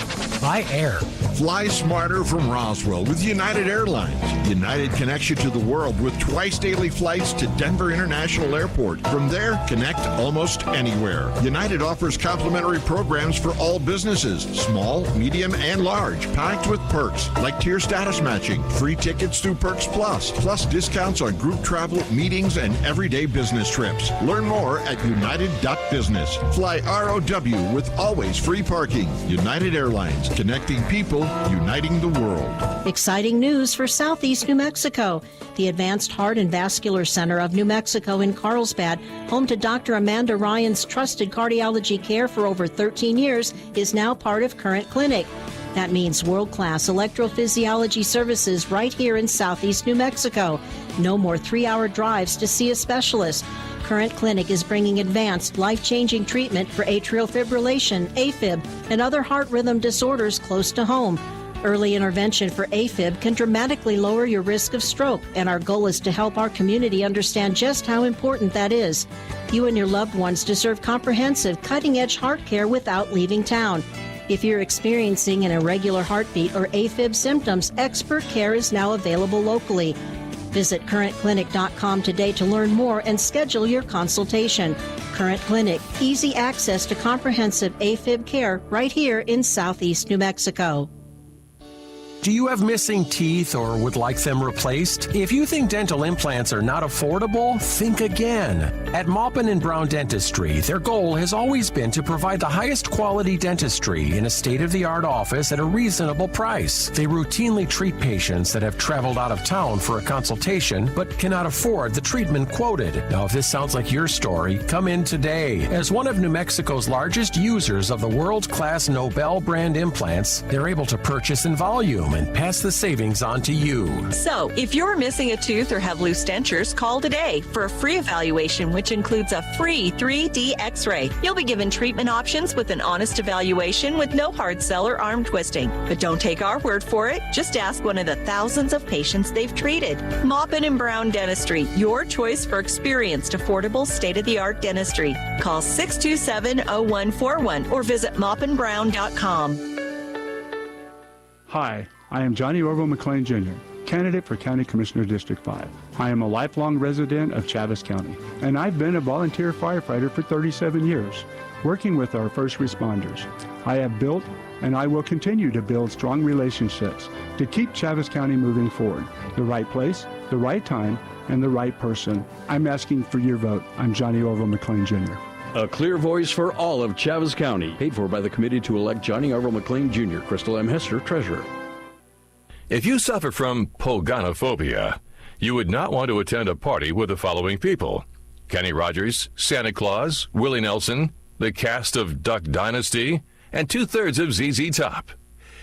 by air. Fly smarter from Roswell with United Airlines. United connects you to the world with twice daily flights to Denver International Airport. From there, connect almost anywhere. United offers complimentary programs for all businesses, small, medium, and large, packed with perks like tier status matching, free tickets through Perks Plus, plus discounts on group travel, meetings, and everyday business trips. Learn more at united.business. Fly ROW with always free parking. United Airlines, connecting people uniting the world. Exciting news for Southeast New Mexico. The Advanced Heart and Vascular Center of New Mexico in Carlsbad, home to Dr. Amanda Ryan's trusted cardiology care for over 13 years, is now part of Current Clinic. That means world-class electrophysiology services right here in Southeast New Mexico. No more 3-hour drives to see a specialist. Current Clinic is bringing advanced, life-changing treatment for atrial fibrillation, AFib, and other heart rhythm disorders close to home. Early intervention for AFib can dramatically lower your risk of stroke, and our goal is to help our community understand just how important that is. You and your loved ones deserve comprehensive, cutting-edge heart care without leaving town. If you're experiencing an irregular heartbeat or AFib symptoms, expert care is now available locally. Visit currentclinic.com today to learn more and schedule your consultation. Current Clinic, easy access to comprehensive AFib care right here in Southeast New Mexico. Do you have missing teeth or would like them replaced? If you think dental implants are not affordable, think again. At Maupin & Brown Dentistry, their goal has always been to provide the highest quality dentistry in a state-of-the-art office at a reasonable price. They routinely treat patients that have traveled out of town for a consultation but cannot afford the treatment quoted. Now, if this sounds like your story, come in today. As one of New Mexico's largest users of the world-class Nobel brand implants, they're able to purchase in volume and pass the savings on to you. So, if you're missing a tooth or have loose dentures, call today for a free evaluation, which includes a free 3D x-ray. You'll be given treatment options with an honest evaluation with no hard sell or arm twisting. But don't take our word for it. Just ask one of the thousands of patients they've treated. Maupin & Brown Dentistry, your choice for experienced, affordable, state-of-the-art dentistry. Call 627-0141 or visit maupinbrown.com. Hi, I am Johnny Orville McLean Jr., candidate for County Commissioner District 5. I am a lifelong resident of Chaves County, and I've been a volunteer firefighter for 37 years, working with our first responders. I have built and I will continue to build strong relationships to keep Chaves County moving forward. The right place, the right time, and the right person. I'm asking for your vote. I'm Johnny Orville McLean Jr. A clear voice for all of Chaves County. Paid for by the committee to elect Johnny Orville McLean Jr., Crystal M. Hester, Treasurer. If you suffer from poganophobia, you would not want to attend a party with the following people: Kenny Rogers, Santa Claus, Willie Nelson, the cast of Duck Dynasty, and 2/3 of ZZ Top.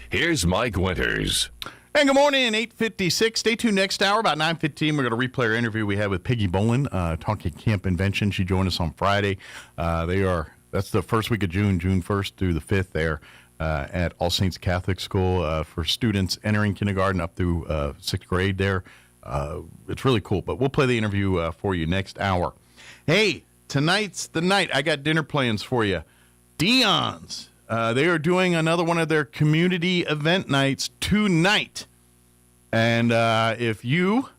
Here's Mike Winters. And good morning, 8:56. Stay tuned next hour. About 9:15, we're going to replay our interview we had with Peggy Bolin, talking Camp Invention. She joined us on Friday. That's the first week of June 1st through the 5th there at All Saints Catholic School for students entering kindergarten up through 6th grade there. It's really cool, but we'll play the interview for you next hour. Hey, tonight's the night. I got dinner plans for you. Dion's. They are doing another one of their community event nights tonight. And if you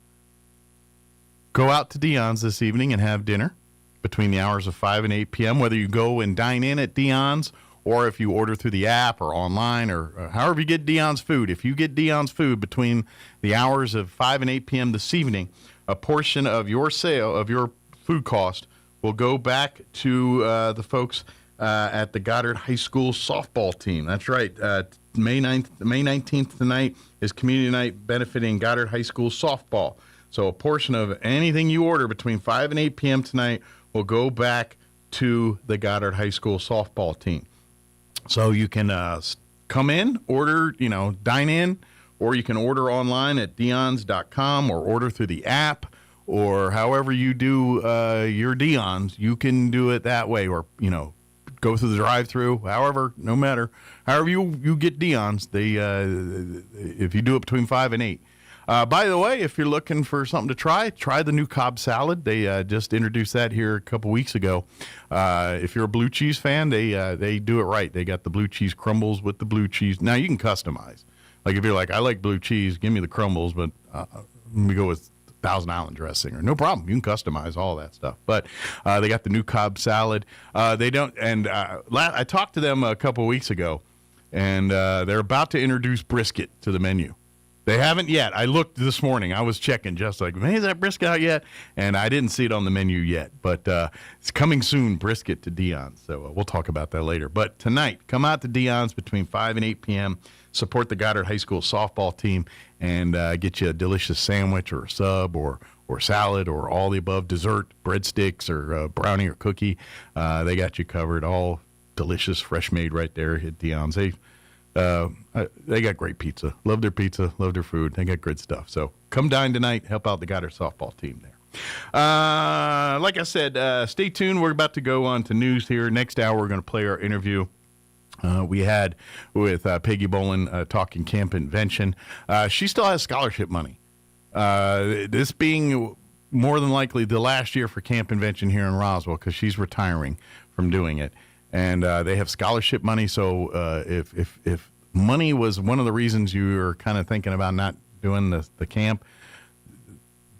go out to Dion's this evening and have dinner between the hours of 5 and 8 p.m., whether you go and dine in at Dion's or if you order through the app or online or however you get Dion's food, if you get Dion's food between the hours of 5 and 8 p.m. this evening, a portion of your sale, of your food cost, will go back to the folks at the Goddard High School softball team. That's right. May 19th tonight is community night benefiting Goddard High School softball. So a portion of anything you order between 5 and 8 p.m. tonight will go back to the Goddard High School softball team. So you can come in, order, dine in, or you can order online at dions.com or order through the app, or however you do your Dion's, you can do it that way, or, go through the drive-through, however you get Dion's, if you do it between 5 and 8. By the way, if you're looking for something to try the new Cobb salad. They just introduced that here a couple weeks ago. If you're a blue cheese fan, they do it right. They got the blue cheese crumbles with the blue cheese. Now, you can customize. Like, if you're like, I like blue cheese, give me the crumbles, but let me go with Thousand Island dressing, or no problem. You can customize all that stuff. But they got the new Cobb salad. They don't, and I talked to them a couple weeks ago, and they're about to introduce brisket to the menu. They haven't yet. I looked this morning. I was checking just like, hey, is that brisket out yet? And I didn't see it on the menu yet. But it's coming soon, brisket to Dion's. So we'll talk about that later. But tonight, come out to Dion's between 5 and 8 p.m., support the Goddard High School softball team, and get you a delicious sandwich or a sub or salad or all the above, dessert, breadsticks or brownie or cookie. They got you covered. All delicious, fresh made right there at Dion's. They got great pizza. Love their pizza. Love their food. They got good stuff. So come dine tonight. Help out the Goddard softball team there. Like I said, stay tuned. We're about to go on to news here. Next hour, we're going to play our interview we had with Peggy Bolin talking Camp Invention. She still has scholarship money. This being more than likely the last year for Camp Invention here in Roswell because she's retiring from doing it. And they have scholarship money, so if money was one of the reasons you were kind of thinking about not doing the camp,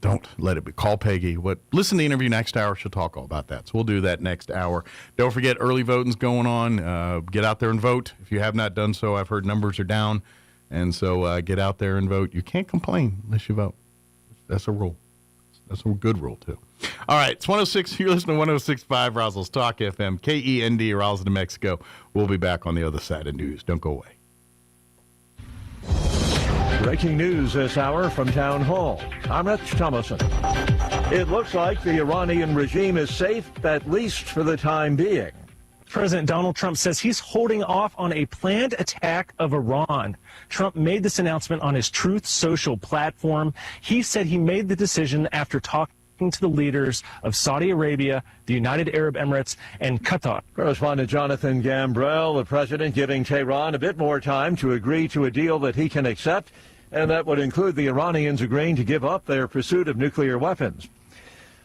don't let it be. Call Peggy. Listen to the interview next hour. She'll talk all about that. So we'll do that next hour. Don't forget, early voting's going on. Get out there and vote. If you have not done so, I've heard numbers are down. And so get out there and vote. You can't complain unless you vote. That's a rule. That's a good rule, too. All right, it's 106. You're listening to 106.5 Roswell's Talk FM, KEND, Roswell, New Mexico. We'll be back on the other side of news. Don't go away. Breaking news this hour from Town Hall. I'm Rich Thomason. It looks like the Iranian regime is safe, at least for the time being. President Donald Trump says he's holding off on a planned attack of Iran. Trump made this announcement on his Truth Social platform. He said he made the decision after talking to the leaders of Saudi Arabia, the United Arab Emirates, and Qatar. Correspondent Jonathan Gambrell, the president giving Tehran a bit more time to agree to a deal that he can accept, and that would include the Iranians agreeing to give up their pursuit of nuclear weapons.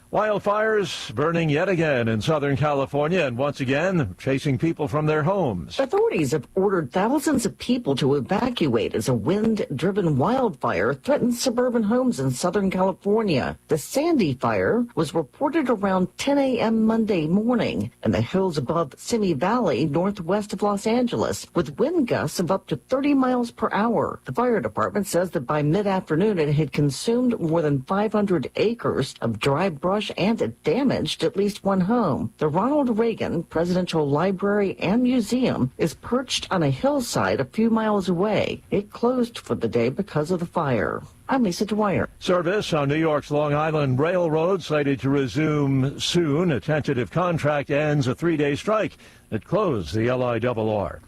Wildfires burning yet again in Southern California and once again chasing people from their homes. Authorities have ordered thousands of people to evacuate as a wind-driven wildfire threatens suburban homes in Southern California. The Sandy fire was reported around 10 a.m. Monday morning in the hills above Simi Valley, northwest of Los Angeles, with wind gusts of up to 30 miles per hour. The fire department says that by mid-afternoon it had consumed more than 500 acres of dry brush and it damaged at least one home. The Ronald Reagan Presidential Library and Museum is perched on a hillside a few miles away. It closed for the day because of the fire. I'm Lisa Dwyer. Service on New York's Long Island Railroad slated to resume soon. A tentative contract ends a 3-day strike that closed the LIRR.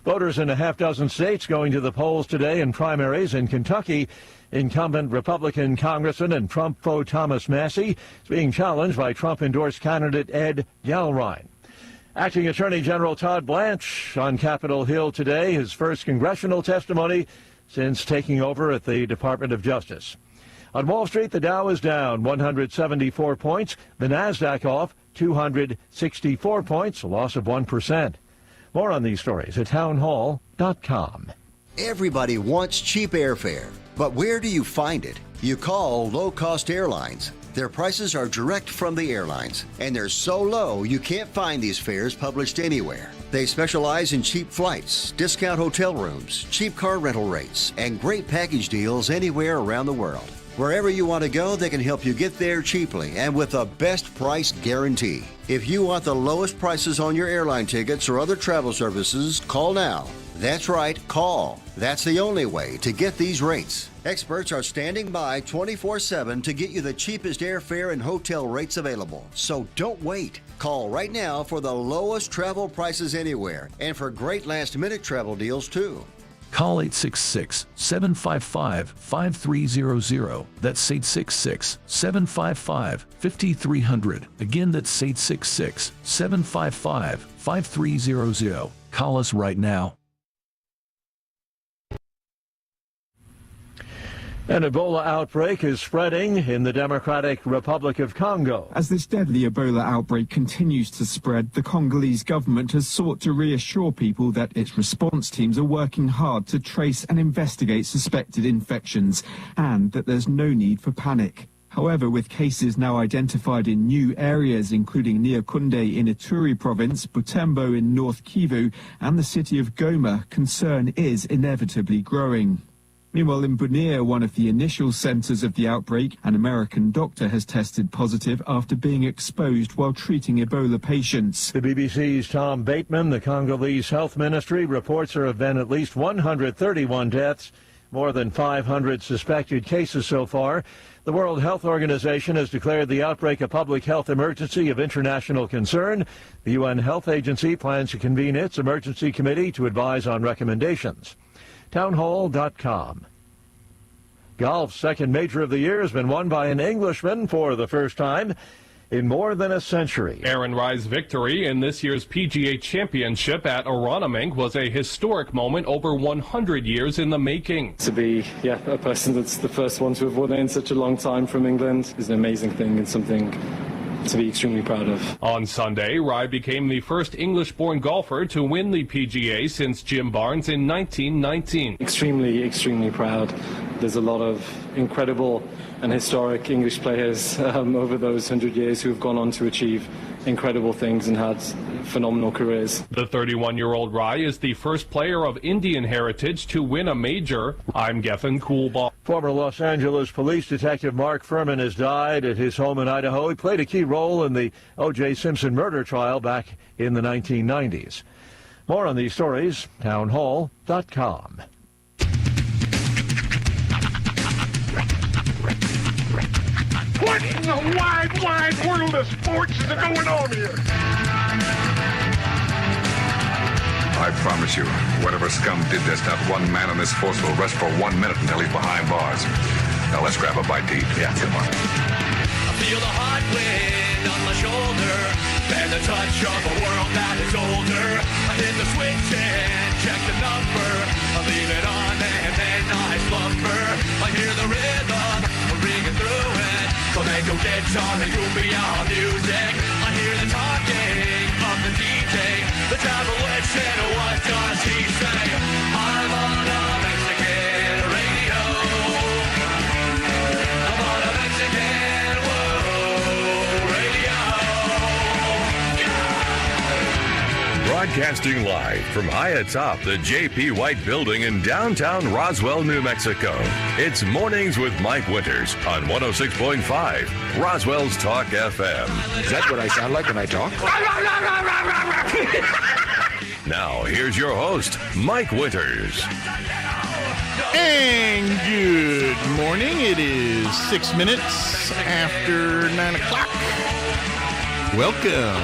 Voters in a half dozen states going to the polls today in primaries in Kentucky. Incumbent Republican Congressman and Trump foe Thomas Massie is being challenged by Trump-endorsed candidate Ed Galrine. Acting Attorney General Todd Blanche on Capitol Hill today, his first congressional testimony since taking over at the Department of Justice. On Wall Street, the Dow is down 174 points, the NASDAQ off 264 points, a loss of 1%. More on these stories at townhall.com. Everybody wants cheap airfare, but where do you find it? You call low-cost airlines. Their prices are direct from the airlines, and they're so low you can't find these fares published anywhere. They specialize in cheap flights, discount hotel rooms, cheap car rental rates, and great package deals anywhere around the world. Wherever you want to go, they can help you get there cheaply and with a best price guarantee. If you want the lowest prices on your airline tickets or other travel services, call now. That's right, call. That's the only way to get these rates. Experts are standing by 24/7 to get you the cheapest airfare and hotel rates available. So don't wait. Call right now for the lowest travel prices anywhere and for great last-minute travel deals too. Call 866-755-5300. That's 866-755-5300. Again, that's 866-755-5300. Call us right now. An Ebola outbreak is spreading in the Democratic Republic of Congo. As this deadly Ebola outbreak continues to spread, the Congolese government has sought to reassure people that its response teams are working hard to trace and investigate suspected infections and that there's no need for panic. However, with cases now identified in new areas, including Nyakunde in Ituri province, Butembo in North Kivu, and the city of Goma, concern is inevitably growing. Meanwhile, in Bunia, one of the initial centres of the outbreak, an American doctor has tested positive after being exposed while treating Ebola patients. The BBC's Tom Bateman, the Congolese Health Ministry, reports there have been at least 131 deaths, more than 500 suspected cases so far. The World Health Organization has declared the outbreak a public health emergency of international concern. The UN Health Agency plans to convene its emergency committee to advise on recommendations. Townhall.com. Golf's second major of the year has been won by an Englishman for the first time in more than a century. Aaron Rye's victory in this year's PGA Championship at Aronimink was a historic moment over 100 years in the making. To be, a person that's the first one to have won it in such a long time from England is an amazing thing and something to be extremely proud of. On Sunday, Rye became the first English-born golfer to win the PGA since Jim Barnes in 1919. Extremely proud. There's a lot of incredible and historic English players over those 100 years who have gone on to achieve incredible things and had phenomenal careers. The 31-year-old Rye is the first player of Indian heritage to win a major. I'm Gethin Coolball. Former Los Angeles police detective Mark Furman has died at his home in Idaho. He played a key role in the O.J. Simpson murder trial back in the 1990s. More on these stories, townhall.com. What in the wide world of sports is going on here? I promise you, whatever scum did this, not one man in this force will rest for 1 minute until he's behind bars. Now let's grab a bite to eat. Yeah, come on. I feel the hot wind on my shoulder and the touch of a world that is older. I hit the switch and check the number. I leave it on and then I slumber. I hear the rhythm ringing through it. Flamenco guitar and cumbia music. I hear the talking of the DJ. The travel witch and what does he say? I'm on a Mexican radio. I'm on a Mexican radio. Broadcasting live from high atop the J.P. White Building in downtown Roswell, New Mexico. It's Mornings with Mike Winters on 106.5 Roswell's Talk FM. Is that what I sound like when I talk? Now, here's your host, Mike Winters. And good morning. It is 6 minutes after 9 o'clock. Welcome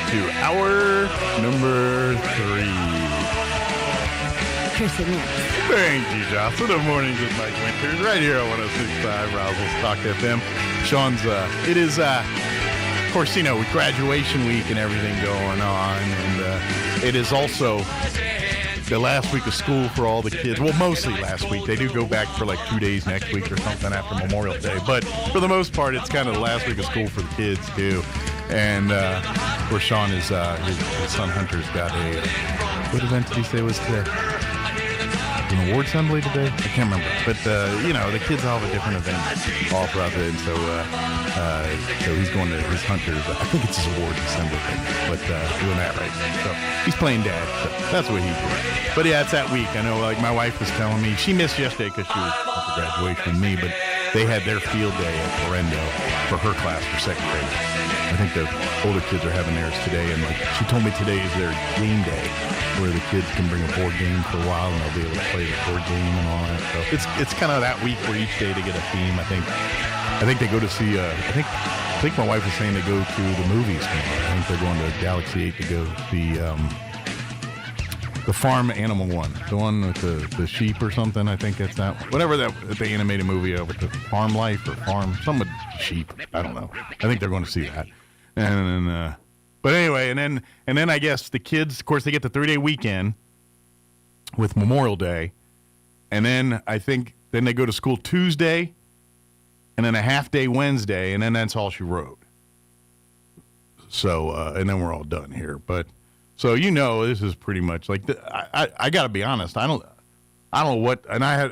to hour number 3. Thank you, Jocelyn. Good morning with Mike Winters, right here on 106.5 Roswell's Talk FM. Sean's, it is, of course, you know, with graduation week and everything going on, and it is also the last week of school for all the kids. Well, mostly last week. They do go back for like 2 days next week or something after Memorial Day, but for the most part, it's kind of the last week of school for the kids, too. And where Sean is, his son Hunter's got a, what event did he say was today? An award assembly today? I can't remember. But, you know, the kids all have a different event all throughout it. And so he's going to his Hunter's, I think it's his award assembly thing, but doing that right now. So he's playing dad. So that's what he's doing. But yeah, it's that week. I know, like, my wife was telling me, she missed yesterday because she was at the graduation with me, but they had their field day at Florendo for her class for second grade. I think the older kids are having theirs today, and like she told me today is their game day, where the kids can bring a board game for a while and they'll be able to play the board game and all that. So it's kind of that week where each day they get a theme. I think they go to see. I think my wife was saying they go to the movies. I think they're going to Galaxy 8 to go see the farm animal one, the one with the sheep or something. I think it's that one. Whatever that the animated movie with the farm life or farm some with sheep. I don't know. I think they're going to see that. And then, but anyway, and then I guess the kids, of course, they get the 3-day weekend with Memorial Day, and then I think then they go to school Tuesday, and then a half day Wednesday, and then that's all she wrote. So and then we're all done here. But so you know, this is pretty much like I got to be honest. I don't know what, and I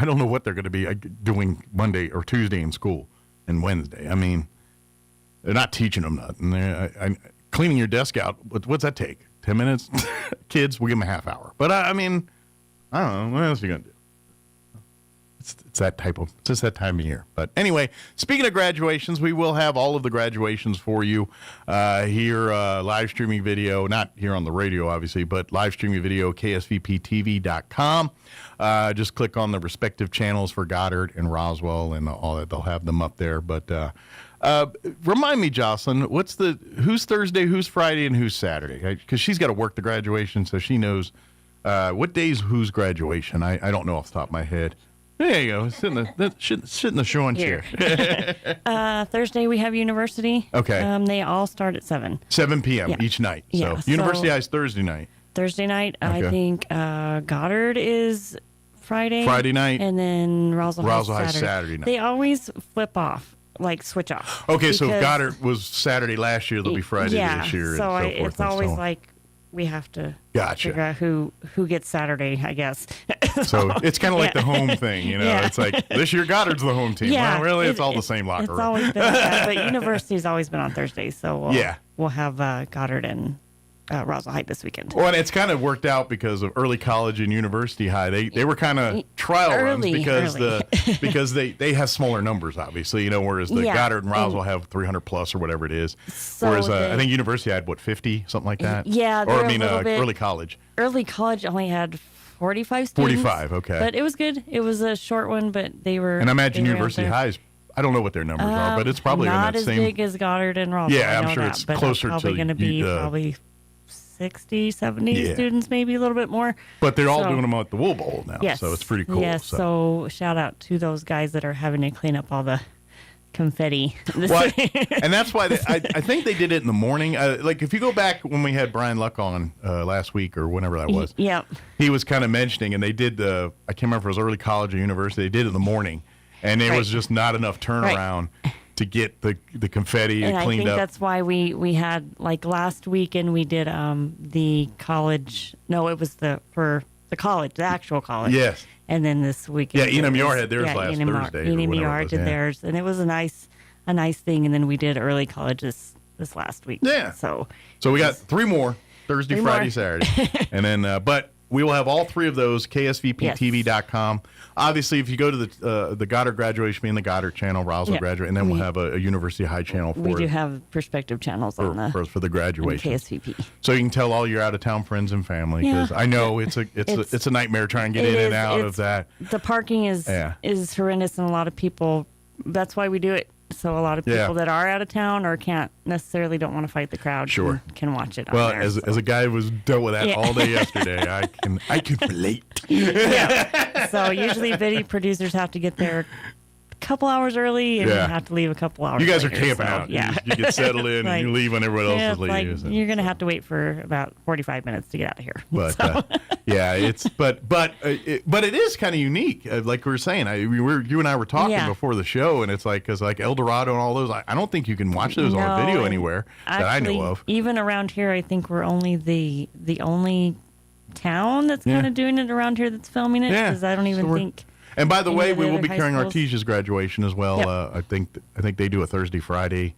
don't know what they're going to be doing Monday or Tuesday in school and Wednesday. I mean. They're not teaching them nothing. They're cleaning your desk out. What's that take? 10 minutes? Kids, we'll give them a half hour. But, I mean, I don't know. What else are you going to do? it's just that time of year. But anyway, speaking of graduations, we will have all of the graduations for you here, live streaming video, not here on the radio, obviously, but live streaming video, ksvptv.com. Just click on the respective channels for Goddard and Roswell and all that. They'll have them up there. But remind me, Jocelyn, who's Thursday, who's Friday, and who's Saturday? Because she's got to work the graduation, so she knows what day's whose graduation. I don't know off the top of my head. There you go. Sit in the showing chair. Thursday we have university. Okay. They all start at 7. 7 p.m. each night. Yeah, so University High is Thursday night. Thursday night. Okay. I think Goddard is Friday. Friday night. And then Roswell High Saturday night. They always flip off, like switch off. Okay, so Goddard was Saturday last year. They'll be Friday this year. So, and so forth it's always like we have to figure out who gets Saturday, I guess. So it's kind of like the home thing, you know. Yeah. It's like this year Goddard's the home team. Yeah, well, really, it's all the same locker room. It's always been like that, but university's always been on Thursdays, so we'll have Goddard and Roswell High this weekend. Well, and it's kind of worked out because of early college and university high. They were kind of trial runs because they have smaller numbers, obviously, you know, whereas the Goddard and Roswell have 300 plus or whatever it is. So whereas I think university had 50, something like that. Yeah, or I mean early college. Early college only had 45 students. 45, okay. But it was good. It was a short one, but they were. And I imagine university highs. I don't know what their numbers are, but it's probably not in that as big as Goddard and Roswell. Yeah, I'm sure it's closer to. Probably going to be probably 60, 70 students, maybe a little bit more. But they're all doing them at the Wool Bowl now, so it's pretty cool. Yes, so shout out to those guys that are having to clean up all the confetti. And that's why I think they did it in the morning. Like if you go back when we had Brian Luck on last week or whenever that was, he was kind of mentioning, and they did I can't remember if it was early college or university, they did it in the morning, and there was just not enough turnaround to get the confetti cleaned up. I think that's why we had, like last weekend we did the college. No, it was for the college, the actual college. Yes. And then this weekend. Yeah, ENMR had theirs last Thursday. ENMR did theirs, and it was a nice thing. And then we did early college this last week. Yeah. So we got 3 more Thursday, Friday, Saturday, and then but. We will have all 3 of those, ksvptv.com. Obviously, if you go to the Goddard graduation, being the Goddard channel, Roswell graduate, and then we'll have a University High channel for it. We do have perspective channels for the graduation. KSVP. So you can tell all your out-of-town friends and family, because I know it's a nightmare trying to get in and out of that. The parking is horrendous, and a lot of people, that's why we do it. So a lot of people that are out of town or don't want to fight the crowd can watch it. Well, as a guy who was dealt with that all day yesterday, I can relate. So usually video producers have to get there a couple hours early and you have to leave a couple hours. You guys later, are camping out. Yeah. You get settled in and you leave when everyone else is leaving. You're going to have to wait for about 45 minutes to get out of here. But but it is kind of unique. Like we were saying, you and I were talking before the show, and it's like because like El Dorado and all those, I don't think you can watch those on video anywhere that I know of. Even around here, I think we're only the only town that's kind of doing it around here that's filming it, because I don't even think. And by the way, we will be carrying Artesia's graduation as well. I think they do a Thursday, Friday.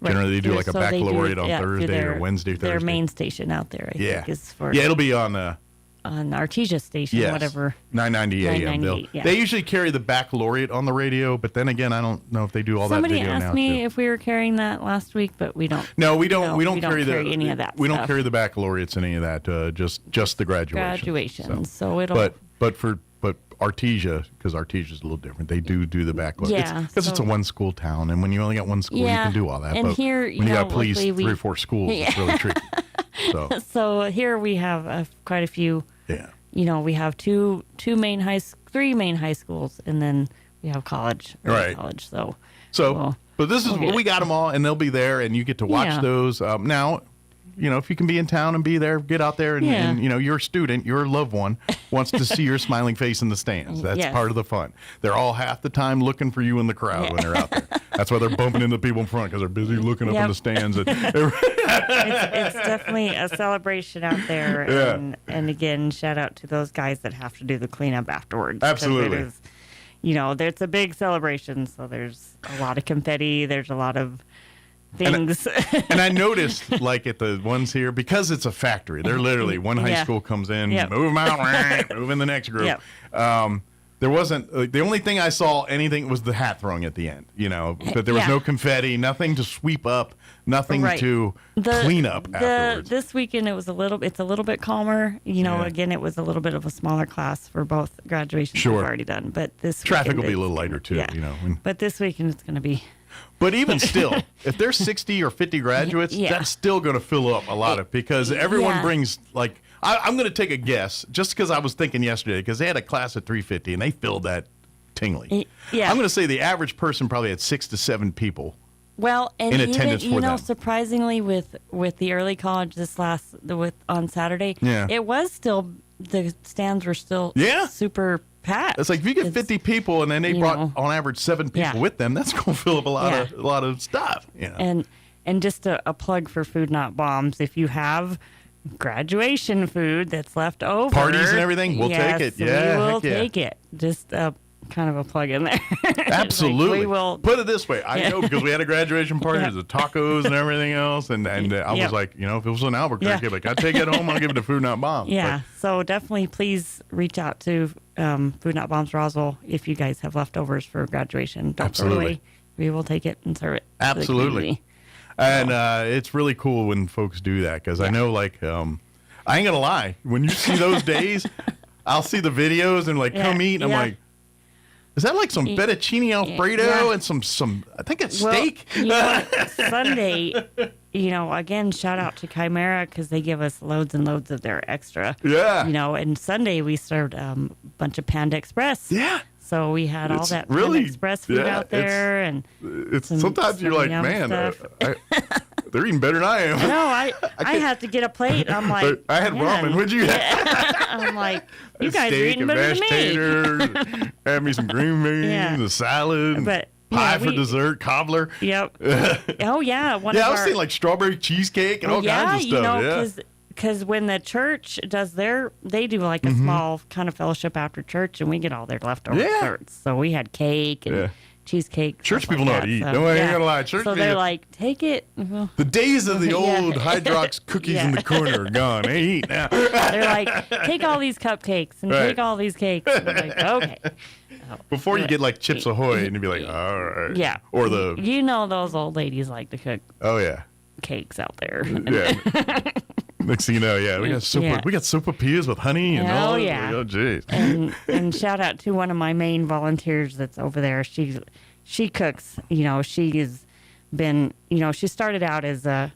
Generally, they do like a baccalaureate on Thursday or Wednesday, Thursday. Their main station out there, I think, is for. Yeah, it'll be on Artesia station, whatever. 990 AM. They usually carry the baccalaureate on the radio, but then again, I don't know if they do all that video now. Somebody asked me if we were carrying that last week, but we don't. No, we don't. We don't carry any of that. We don't carry the baccalaureates in any of that. Just the graduation. So it'll. But Artesia, because Artesia is a little different, they do the baccalaureate. Because it's a one-school town, and when you only got one school, you can do all that. And but here, when you got to please 3 or 4 schools, it's really tricky. So here we have quite a few. Yeah. You know, we have 3 main high schools, and then we have college. College. But this is we got them all, and they'll be there, and you get to watch those. Now, you know, if you can be in town and be there, get out there, and you know, your student, your loved one wants to see your smiling face in the stands. That's part of the fun. They're all half the time looking for you in the crowd when they're out there. That's why they're bumping into people in front, because they're busy looking up in the stands. It's definitely a celebration out there. And again, shout out to those guys that have to do the cleanup afterwards. Absolutely. It's a big celebration, so there's a lot of confetti. There's a lot of things. And I noticed, like at the ones here, because it's a factory, they're literally one high school comes in, move them out, move in the next group. there wasn't the only thing I saw anything was the hat throwing at the end. But there was no confetti, nothing to sweep up, nothing to clean up afterwards. This weekend it's a little bit calmer. Again, it was a little bit of a smaller class for both graduations we've already done. But this traffic will be a little lighter too. Yeah. But this weekend it's going to be. But even still, if there's 60 or 50 graduates, that's still going to fill up a lot because everyone brings like. I'm going to take a guess just because I was thinking yesterday because they had a class at 350 and they filled that tingly. Yeah. I'm going to say the average person probably had 6 to 7 people. Well, and in attendance for them. Surprisingly, with the early college on Saturday, it was still the stands were still super packed. It's like if you get 50 people and then they brought on average 7 people with them, that's going to fill up a lot of stuff. And just a plug for Food Not Bombs, if you have graduation food that's left over, parties and everything, we'll take it. Yeah, we will take it. Just kind of a plug in there. Absolutely. We will put it this way. I know because we had a graduation party, there's the tacos and everything else, and I was like, if it was in Albuquerque, like I'd take it home, I'll give it to Food Not Bombs. Yeah. So definitely, please reach out to Food Not Bombs Roswell if you guys have leftovers for graduation. Don't throw it away. We will take it and serve it. Absolutely. And it's really cool when folks do that because I know, like, I ain't gonna lie, when you see those days, I'll see the videos and come eat, and I'm like, is that like some fettuccine Alfredo and some I think it's steak? Sunday, again, shout out to Chimera because they give us loads and loads of their extra. Yeah. And Sunday we served a bunch of Panda Express. Yeah. So we had all that Panda Express food out there, and sometimes you're like, man, they're eating better than I am. No, I have to get a plate. I'm like, I had ramen. What'd you have? I'm like, you guys are eating better than me. Taters, have me some green beans, a salad, pie for dessert, cobbler. Yep. Oh yeah. I was saying like strawberry cheesecake and all kinds of stuff. Because when the church does they do like a small kind of fellowship after church, and we get all their leftover desserts. So we had cake and cheesecake. Church people know how to eat. No, I ain't gonna lie. Church so they're like, take it. Well, the days of the old Hydrox cookies in the corner are gone. They eat now. They're like, take all these cupcakes and take all these cakes. And we're like, okay. Before you get like Chips Ahoy, and you'd be like, all right. Yeah. Or the. Those old ladies like to cook. Oh yeah. Cakes out there. Yeah. Next thing you know, we got sopapillas with honey and all. Yeah. Oh, jeez. And shout out to one of my main volunteers that's over there. She cooks. She has been. She started out as a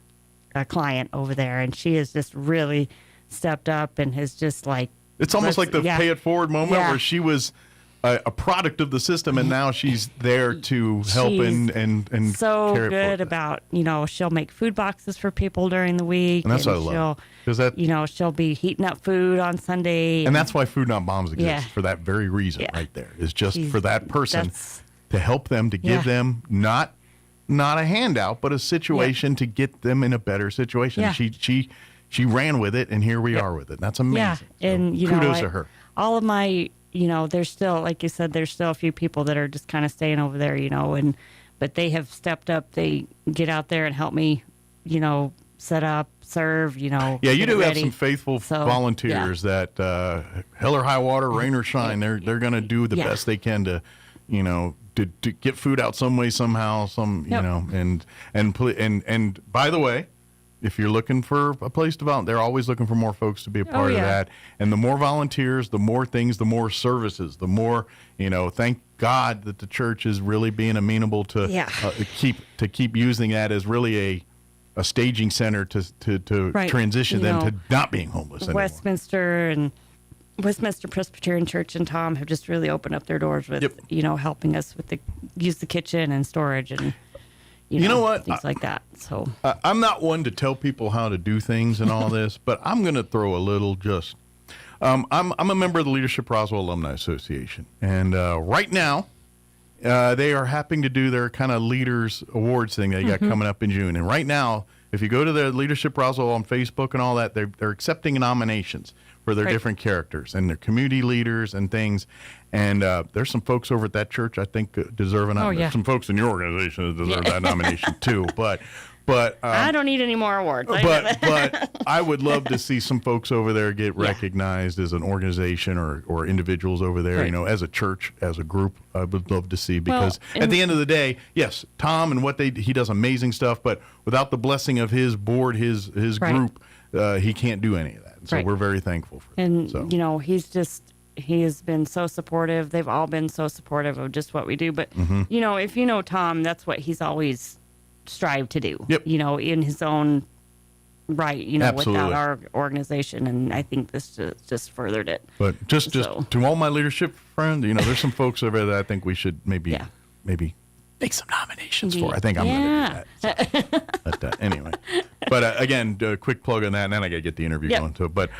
client over there, and she has just really stepped up and has just like. It's almost like the pay it forward moment where she was. A product of the system, and now she's there to help and so care good about she'll make food boxes for people during the week, and that's what I love because she'll be heating up food on Sunday, and that's why Food Not Bombs exists for that very reason right there is just for that person to help them to give them not a handout but a situation to get them in a better situation. She ran with it, and here we are with it. That's amazing. And kudos to her. All of my. There's still, like you said, there's still a few people that are just kind of staying over there, but they have stepped up. They get out there and help me, set up, serve, Yeah, you do have some faithful volunteers that, hell or high water, rain or shine, they're going to do the best they can to, to get food out some way, somehow, and by the way, if you're looking for a place to volunteer, they're always looking for more folks to be a part of that. And the more volunteers, the more things, the more services, the more, thank God that the church is really being amenable to keep using that as really a staging center to transition them to not being homeless anymore. Westminster Presbyterian Church and Tom have just really opened up their doors with, helping us with use the kitchen and storage and you know what? Things like that. So I'm not one to tell people how to do things and all this, but I'm going to throw a little I'm a member of the Leadership Roswell Alumni Association, and right now they are happening to do their kind of Leaders Awards thing they got coming up in June. And right now, if you go to the Leadership Roswell on Facebook and all that, they're accepting nominations for their different characters and their community leaders and things. And there's some folks over at that church I think deserve a nomination. Some folks in your organization that deserve that nomination too. But But I don't need any more awards. But I would love to see some folks over there get recognized as an organization or individuals over there, Right. as a church, as a group. I would love to see, because at the end of the day, yes, Tom and he does amazing stuff, but without the blessing of his board, his group, he can't do any of that. So we're very thankful for And, that. he has been so supportive. They've all been so supportive of just what we do. But, if you know Tom, that's what he's always strived to do, in his own right, Absolutely. without our organization. And I think this just furthered it. But just to all my leadership friends, there's some folks over there that I think we should maybe make some nominations for. I think I'm going to do that. But anyway, again, a quick plug on that, and then I got to get the interview going too. But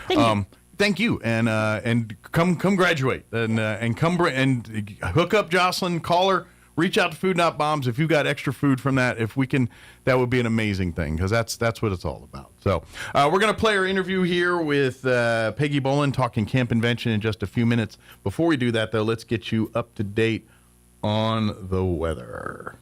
thank you, and come graduate, and come and hook up Jocelyn, call her. Reach out to Food Not Bombs if you got extra food from that. If we can, that would be an amazing thing, because that's what it's all about. So we're going to play our interview here with Peggy Bolin, talking camp invention, in just a few minutes. Before we do that, though, let's get you up to date on the weather.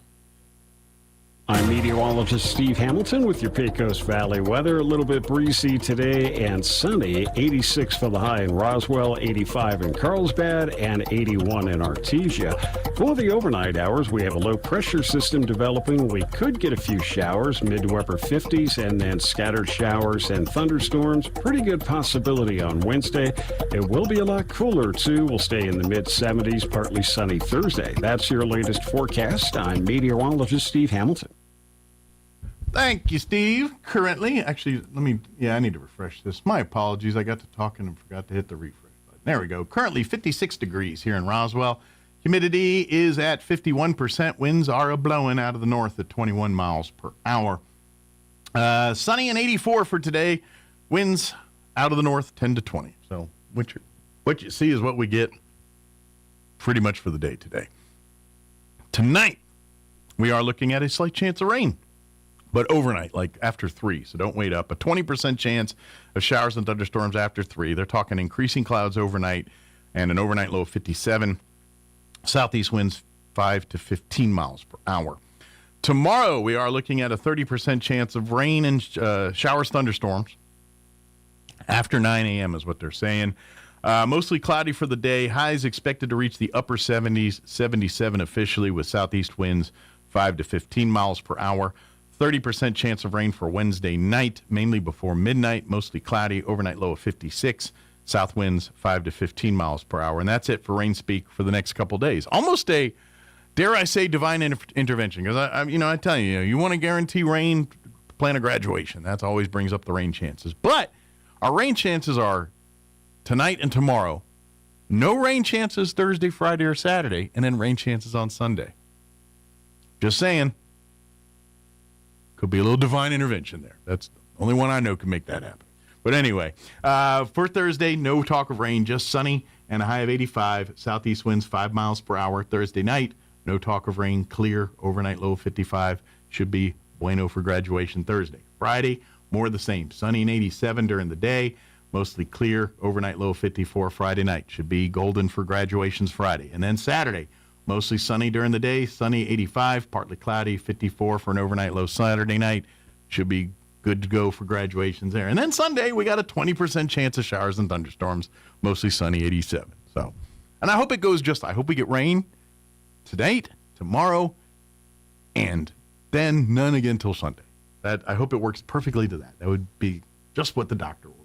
I'm meteorologist Steve Hamilton with your Pecos Valley weather. A little bit breezy today and sunny. 86 for the high in Roswell, 85 in Carlsbad, and 81 in Artesia. For the overnight hours, we have a low pressure system developing. We could get a few showers, mid to upper 50s, and then scattered showers and thunderstorms. Pretty good possibility on Wednesday. It will be a lot cooler, too. We'll stay in the mid 70s, partly sunny Thursday. That's your latest forecast. I'm meteorologist Steve Hamilton. Thank you, Steve. Currently, actually, I need to refresh this. My apologies. I got to talking and forgot to hit the refresh button. There we go. Currently 56 degrees here in Roswell. Humidity is at 51%. Winds are a-blowing out of the north at 21 miles per hour. Sunny and 84 for today. Winds out of the north 10 to 20. So what you see is what we get pretty much for the day today. Tonight, we are looking at a slight chance of rain. But overnight, like after 3, so don't wait up. A 20% chance of showers and thunderstorms after 3. They're talking increasing clouds overnight and an overnight low of 57. Southeast winds 5 to 15 miles per hour. Tomorrow, we are looking at a 30% chance of rain and showers, thunderstorms. After 9 a.m. is what they're saying. Mostly cloudy for the day. Highs expected to reach the upper 70s, 77 officially, with southeast winds 5 to 15 miles per hour. 30% chance of rain for Wednesday night, mainly before midnight. Mostly cloudy, overnight low of 56. South winds 5 to 15 miles per hour. And that's it for rain speak for the next couple days. Almost a, dare I say, divine intervention. Because, I tell you, you want to guarantee rain, plan a graduation. That always brings up the rain chances. But our rain chances are tonight and tomorrow. No rain chances Thursday, Friday, or Saturday. And then rain chances on Sunday. Just saying. Could be a little divine intervention there. That's the only one I know can make that happen. But anyway, for Thursday, no talk of rain, just sunny and a high of 85. Southeast winds 5 miles per hour. Thursday night, no talk of rain, clear, overnight low of 55. Should be bueno for graduation Thursday. Friday, more of the same. Sunny and 87 during the day, mostly clear, overnight low of 54. Friday night should be golden for graduations Friday. And then Saturday, mostly sunny during the day, sunny 85, partly cloudy 54 for an overnight low Saturday night. Should be good to go for graduations there. And then Sunday, we got a 20% chance of showers and thunderstorms, mostly sunny 87. So, and I hope it goes I hope we get rain tonight, tomorrow, and then none again till Sunday. I hope it works perfectly to that. That would be just what the doctor would.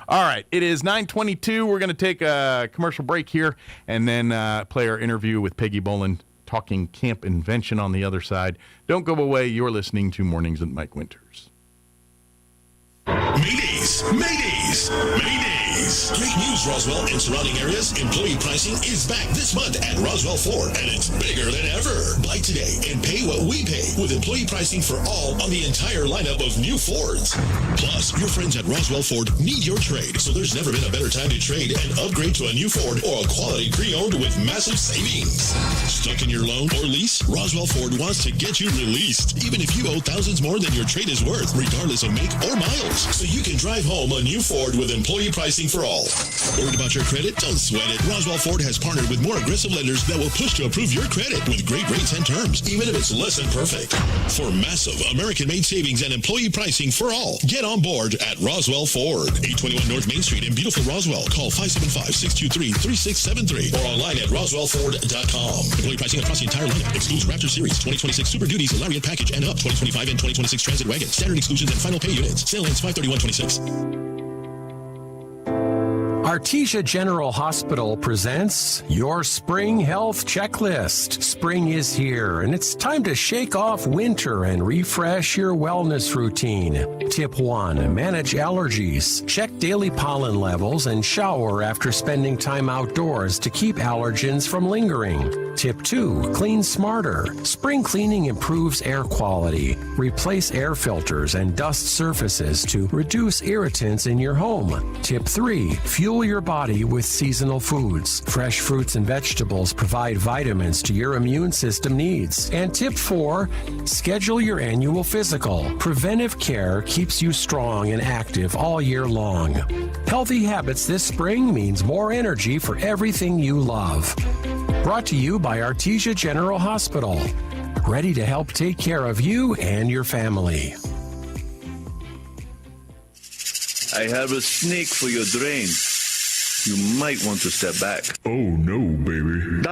All right, it is 9:22. We're going to take a commercial break here and then play our interview with Peggy Bolin, talking camp invention on the other side. Don't go away. You're listening to Mornings with Mike Winters. Maydays! Maydays! Maydays! Great news, Roswell and surrounding areas. Employee pricing is back this month at Roswell Ford, and it's bigger than ever. Buy today and pay what we pay with employee pricing for all on the entire lineup of new Fords. Plus, your friends at Roswell Ford need your trade, so there's never been a better time to trade and upgrade to a new Ford or a quality pre-owned with massive savings. Stuck in your loan or lease? Roswell Ford wants to get you released, even if you owe thousands more than your trade is worth, regardless of make or miles. So you can drive home a new Ford with employee pricing for for all. Worried about your credit? Don't sweat it. Roswell Ford has partnered with more aggressive lenders that will push to approve your credit with great rates and terms, even if it's less than perfect. For massive American-made savings and employee pricing for all, get on board at Roswell Ford, 821 North Main Street in beautiful Roswell. Call 575-623-3673 or online at roswellford.com. Employee pricing across the entire lineup excludes Raptor Series, 2026 Super Duties, Lariat Package, and up 2025 and 2026 Transit Wagon. Standard exclusions and final pay units. Sale ends 5/31/26. Artesia General Hospital presents your Spring Health Checklist. Spring is here, and it's time to shake off winter and refresh your wellness routine. Tip 1, manage allergies. Check daily pollen levels and shower after spending time outdoors to keep allergens from lingering. Tip 2, clean smarter. Spring cleaning improves air quality. Replace air filters and dust surfaces to reduce irritants in your home. Tip 3, fuel your body with seasonal foods. Fresh fruits and vegetables provide vitamins to your immune system needs. And tip 4, schedule your annual physical. Preventive care keeps you strong and active all year long. Healthy habits this spring means more energy for everything you love. Brought to you by Artesia General Hospital. Ready to help take care of you and your family. I have a snake for your drain. You might want to step back. Oh no, baby.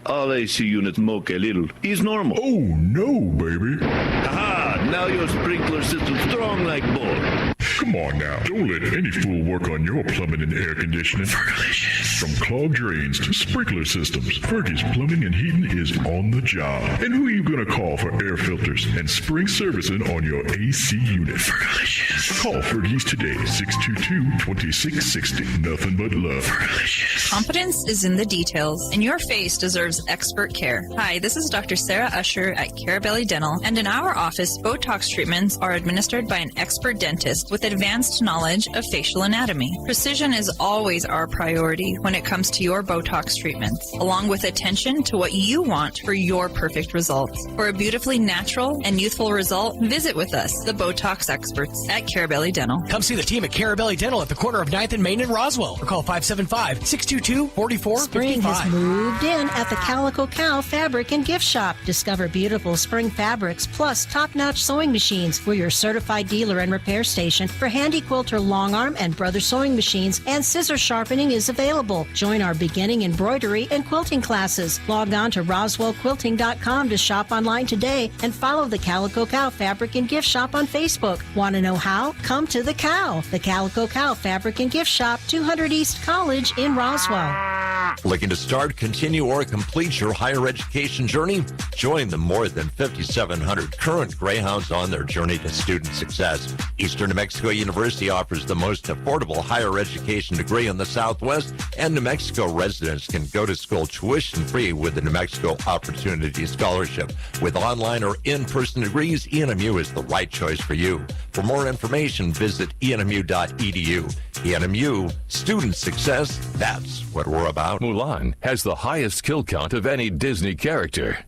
All AC units moke a little. Is normal. Oh no, baby. Aha! Now your sprinkler system's strong like bull. Come on now. Don't let any fool work on your plumbing and air conditioning. Fergalicious. From clogged drains to sprinkler systems, Fergie's Plumbing and Heating is on the job. And who are you going to call for air filters and spring servicing on your AC unit? Fergalicious. Call Fergie's today, 622-2660. Nothing but love. Fergalicious. Competence is in the details, and your face deserves expert care. Hi, this is Dr. Sarah Usher at Carabelli Dental, and in our office, Botox treatments are administered by an expert dentist with advanced knowledge of facial anatomy. Precision is always our priority when it comes to your Botox treatments, along with attention to what you want for your perfect results. For a beautifully natural and youthful result, visit with us, the Botox experts at Carabelli Dental. Come see the team at Carabelli Dental at the corner of 9th and Main in Roswell, or call 575-622-4455. Spring has moved in at the Calico Cow Fabric and Gift Shop. Discover beautiful spring fabrics plus top-notch sewing machines. We're your certified dealer and repair station for handy quilter long arm and brother sewing machines, and scissor sharpening is available. Join our beginning embroidery and quilting classes. Log on to roswellquilting.com to shop online today and follow the Calico Cow Fabric and Gift Shop on Facebook. Want to know how? Come to the Cow. The Calico Cow Fabric and Gift Shop, 200 East College in Roswell. Looking to start, continue, or complete your higher education journey? Join the more than 5,700 current Greyhounds on their journey to student success. Eastern New Mexico University offers the most affordable higher education degree in the Southwest, and New Mexico residents can go to school tuition-free with the New Mexico Opportunity Scholarship. With online or in-person degrees, ENMU is the right choice for you. For more information, visit enmu.edu. ENMU, student success, that's what we're about. Mulan has the highest kill count of any Disney character.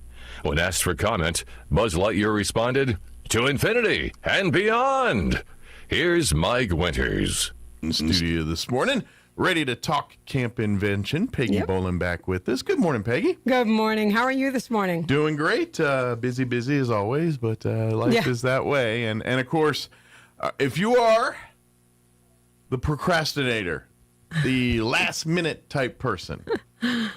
When asked for comment, Buzz Lightyear responded, "To infinity and beyond." Here's Mike Winters. In studio this morning, ready to talk camp invention. Peggy Bolin back with us. Good morning, Peggy. Good morning. How are you this morning? Doing great. Busy as always, but life is that way. And of course, if you are the procrastinator, the last minute type person,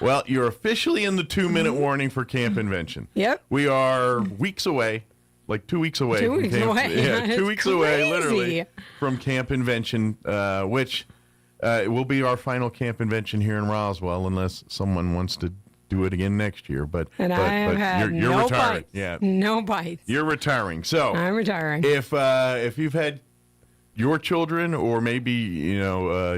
well, you're officially in the 2-minute warning for camp invention. Yep. We are weeks away. Like 2 weeks away. 2 weeks away. Yeah, 2 weeks away, literally, crazy. from Camp Invention, which will be our final Camp Invention here in Roswell, unless someone wants to do it again next year. But I have had you're no retiring. bites. Yeah, no bites. You're retiring. So I'm retiring. If you've had your children, or maybe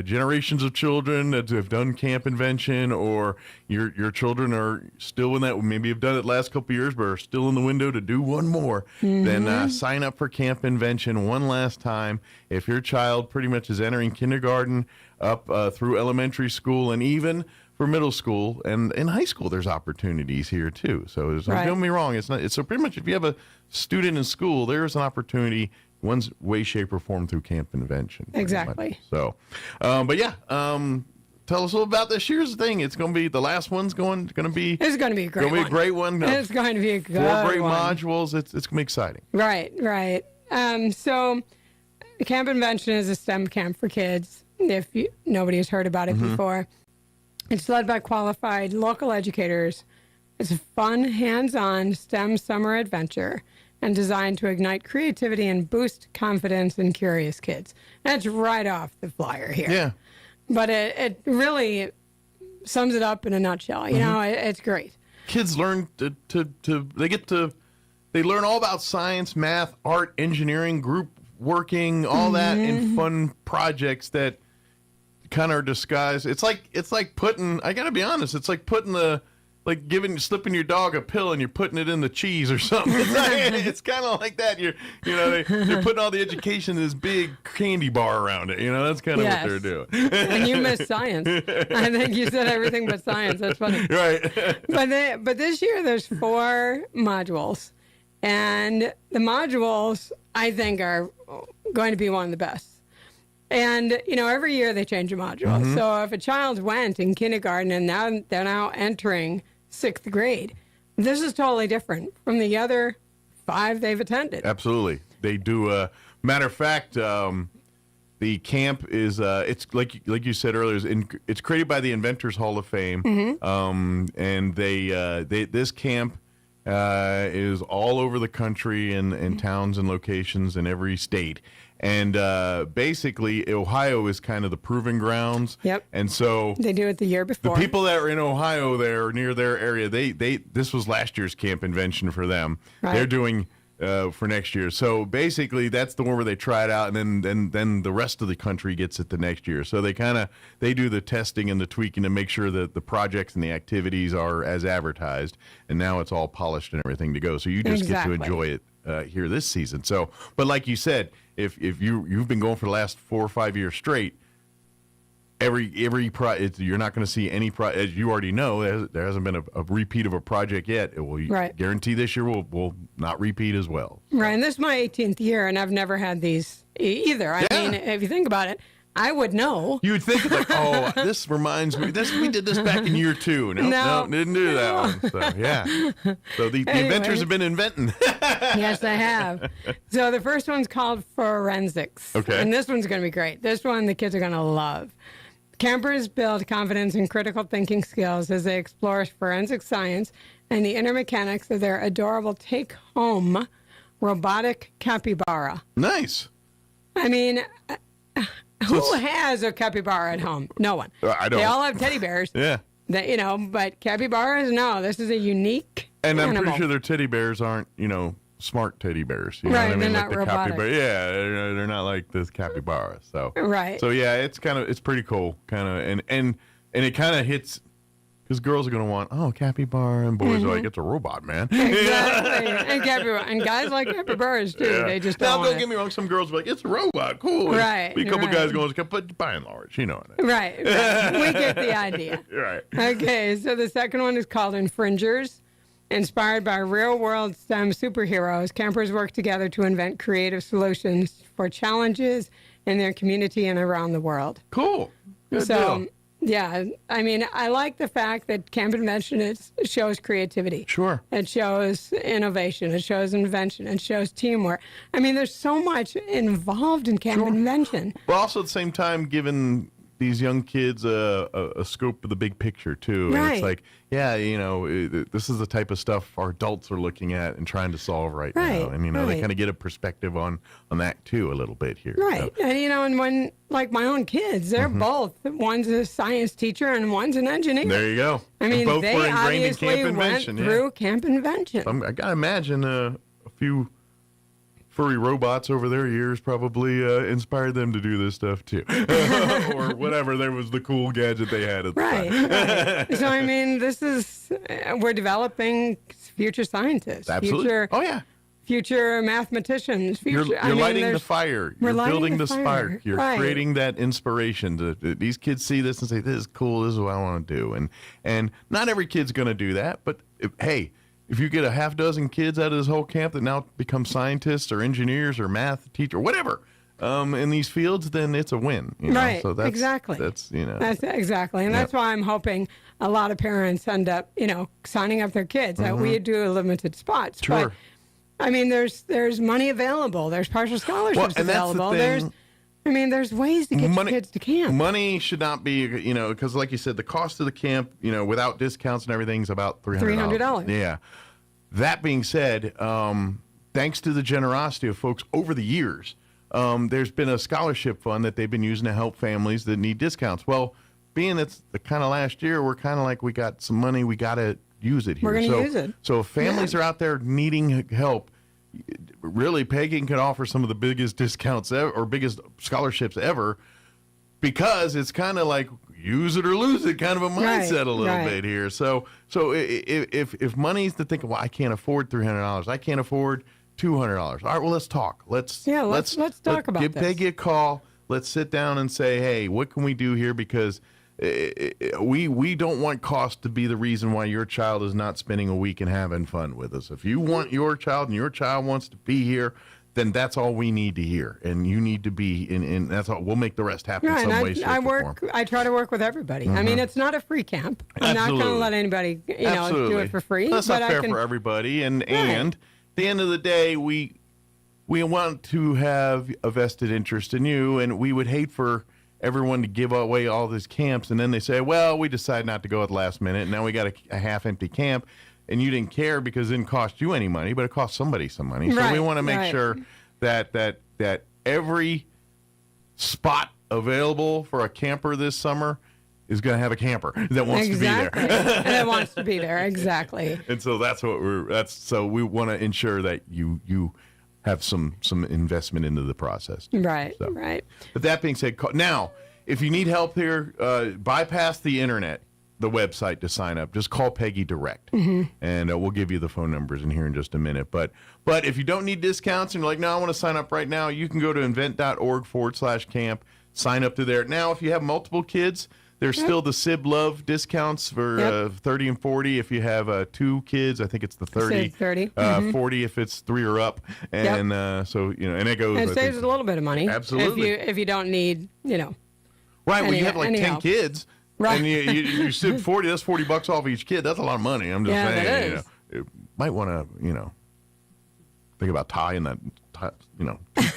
generations of children that have done Camp Invention, or your children are still in that, maybe have done it last couple of years but are still in the window to do one more, then sign up for Camp Invention one last time. If your child pretty much is entering kindergarten up through elementary school, and even for middle school and in high school, there's opportunities here too. So don't get me wrong, it's not. So pretty much if you have a student in school, there's an opportunity one's way, shape, or form through Camp Invention. Exactly. So, but yeah, tell us a little about this year's thing. It's going to be the last one's going to be. It's going to be a great one. Going to be a great one. It's going to be a good 4 great one. modules. It's going to be exciting. Right. So, Camp Invention is a STEM camp for kids. If nobody has heard about it before, it's led by qualified local educators. It's a fun, hands-on STEM summer adventure and designed to ignite creativity and boost confidence in curious kids. That's right off the flyer here. Yeah. But it really sums it up in a nutshell. You know, it's great. Kids learn they learn all about science, math, art, engineering, group working, all that in fun projects that kind of are disguised. It's like putting, I got to be honest, it's like putting slipping your dog a pill and you're putting it in the cheese or something. It's kind of like that. They're putting all the education in this big candy bar around it. That's kind of what they're doing. And you missed science. I think you said everything but science. That's funny. Right. But this year there's 4 modules, and the modules I think are going to be one of the best. And, every year they change a module. So if a child went in kindergarten and now they're now entering 6th grade, this is totally different from the other 5 they've attended. Absolutely. They do. Matter of fact, the camp is, it's like you said earlier, it's created by the Inventors Hall of Fame. And this camp is all over the country and towns and locations in every state. And basically, Ohio is kind of the proving grounds. Yep. And so they do it the year before. The people that are in Ohio there, near their area, this was last year's Camp Invention for them. Right. They're doing for next year. So basically, that's the one where they try it out, and then the rest of the country gets it the next year. So they do the testing and the tweaking to make sure that the projects and the activities are as advertised. And now it's all polished and everything to go. So you just get to enjoy it here this season. So, but like you said, if you've been going for the last 4 or 5 years straight, you're not going to see any as you already know. There hasn't been a repeat of a project yet. It will guarantee this year will not repeat as well. Right, and this is my 18th year, and I've never had these either. I mean, if you think about it, I would know. You would think this reminds me. We did this back in year 2. No, didn't do that one. So yeah. So the inventors have been inventing. Yes, they have. So the first one's called Forensics. Okay. And this one's going to be great. This one the kids are going to love. Campers build confidence and critical thinking skills as they explore forensic science and the inner mechanics of their adorable take-home robotic capybara. Nice. I mean, who has a capybara at home? No one. I don't. They all have teddy bears. Yeah. But capybaras, no. This is a unique animal. I'm pretty sure their teddy bears aren't, smart teddy bears. You know right, what I mean? They're like not robotic. they're not like this capybara. So right. So yeah, it's pretty cool, and it kind of hits because girls are gonna want capybara, and boys are like, it's a robot, man. Exactly. And guys like capybaras too. Yeah. They just don't get me wrong. Some girls are like, it's a robot, cool. Right. Be a couple guys going, but by and large, you know. Right. We get the idea. Right. Okay. So the second one is called Infringers. Inspired by real-world STEM superheroes, campers work together to invent creative solutions for challenges in their community and around the world. Cool. Good deal. Yeah, I mean, I like the fact that Camp Invention shows creativity. Sure. It shows innovation. It shows invention. It shows teamwork. I mean, there's so much involved in Camp Invention. But also at the same time, giving these young kids a scope of the big picture, too. Right. And it's like, this is the type of stuff our adults are looking at and trying to solve right now. And, they kind of get a perspective on that, too, a little bit here. Right. So. And, and when, like my own kids, they're both, one's a science teacher and one's an engineer. There you go. I mean, both they were ingrained obviously in Camp Invention. went through Camp Invention. I got to imagine a few furry robots over their years probably inspired them to do this stuff too. Or whatever, there was the cool gadget they had at the time. Right. So, I mean, we're developing future scientists. Absolutely. Future mathematicians. You're lighting the fire. You're building the spark. You're right. creating that inspiration. These kids see this and say, this is cool. This is what I want to do. And not every kid's going to do that. But, hey, if you get a half dozen kids out of this whole camp that now become scientists or engineers or math teacher or whatever in these fields, then it's a win. You know? Right. So that's, exactly. That's, you know. That's exactly. And that's why I'm hoping a lot of parents end up, signing up their kids. We do limited spots. Sure. But, I mean, there's money available. There's partial scholarships available. There's ways to get your kids to camp. Money should not be, because like you said, the cost of the camp, without discounts and everything is about $300. Yeah. That being said, thanks to the generosity of folks over the years, there's been a scholarship fund that they've been using to help families that need discounts. Well, being it's the kind of last year, we're kind of like, we got some money, we got to use it here. We're going to use it. So if families are out there needing help, really, Peggy can offer some of the biggest discounts ever, or biggest scholarships ever, because it's kind of like use it or lose it kind of a mindset a little bit here. So if money's to think, well, I can't afford $300, I can't afford $200. All right, well, let's talk. Let's talk about give this. Peggy a call. Let's sit down and say, hey, what can we do here? Because we don't want cost to be the reason why your child is not spending a week and having fun with us. If you want your child and your child wants to be here, then that's all we need to hear, and you need to be in. That's all. We'll make the rest happen some way, shape, or form. I try to work with everybody. I mean, it's not a free camp. I'm not going to let anybody, do it for free. That's not fair for everybody. And at the end of the day, we want to have a vested interest in you, and we would hate for everyone to give away all these camps, and then they say, well, we decided not to go at the last minute, and now we got a half-empty camp, and you didn't care because it didn't cost you any money, but it cost somebody some money. So we want to make sure that every spot available for a camper this summer is going to have a camper that wants to be there. And that wants to be there, exactly. And so so we want to ensure that you have some investment into the process. Right. But that being said, now, if you need help here, bypass the internet, the website to sign up. Just call Peggy direct, and we'll give you the phone numbers in here in just a minute. But if you don't need discounts and you're like, no, I want to sign up right now, you can go to invent.org/camp, sign up to there. Now, if you have multiple kids, there's still the SIB Love discounts for 30 and 40. If you have 2 kids, I think it's the 30. 40 if it's 3 or up. And so, and it goes. And it saves a little bit of money. Absolutely. If you don't need, Right, when you have like 10 help. kids, and you SIB 40, that's $40 off each kid. That's a lot of money. I'm just saying, that is. You might want to, think about tying that.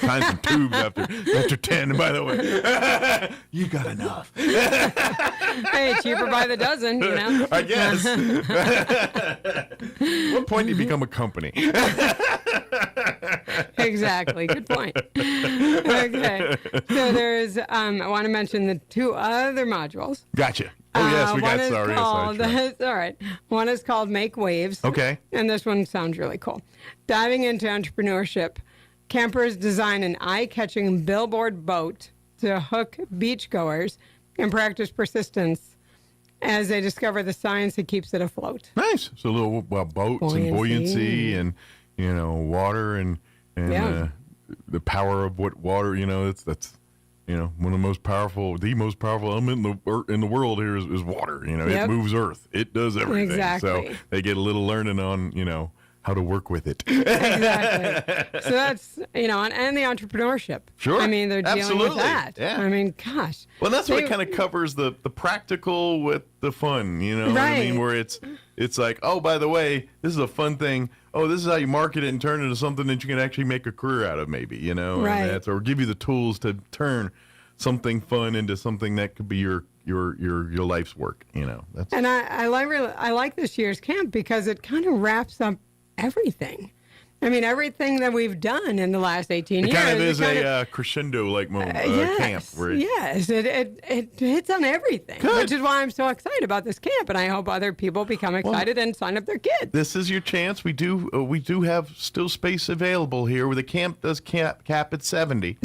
Tying some tubes after 10. By the way, you got enough. Hey, cheaper by the dozen, I guess. What point do you become a company? Exactly. Good point. Okay. So there's, I want to mention the 2 other modules. Gotcha. Oh, yes, we got sorry. All right. One is called Make Waves. Okay. And this one sounds really cool. Diving into entrepreneurship. Campers design an eye-catching billboard boat to hook beachgoers and practice persistence as they discover the science that keeps it afloat. Nice. So little boats and buoyancy and water and the power of what water. That's one of the most powerful element in the world here is water. It moves Earth. It does everything. Exactly. So they get a little learning on how to work with it. Exactly. So that's, and the entrepreneurship. Sure. I mean, they're dealing with that. Yeah. I mean, gosh. Well, that's what kind of covers the practical with the fun, what I mean? Where it's like, oh, by the way, this is a fun thing. Oh, this is how you market it and turn it into something that you can actually make a career out of, maybe, Right. or give you the tools to turn something fun into something that could be your life's work, That's. And I like this year's camp because it kind of wraps up everything. I mean, everything that we've done in the last 18 years. It kind of is a crescendo-like moment, camp. Where it hits on everything, which is why I'm so excited about this camp, and I hope other people become excited and sign up their kids. This is your chance. We do have still space available here, where the camp does cap at 75.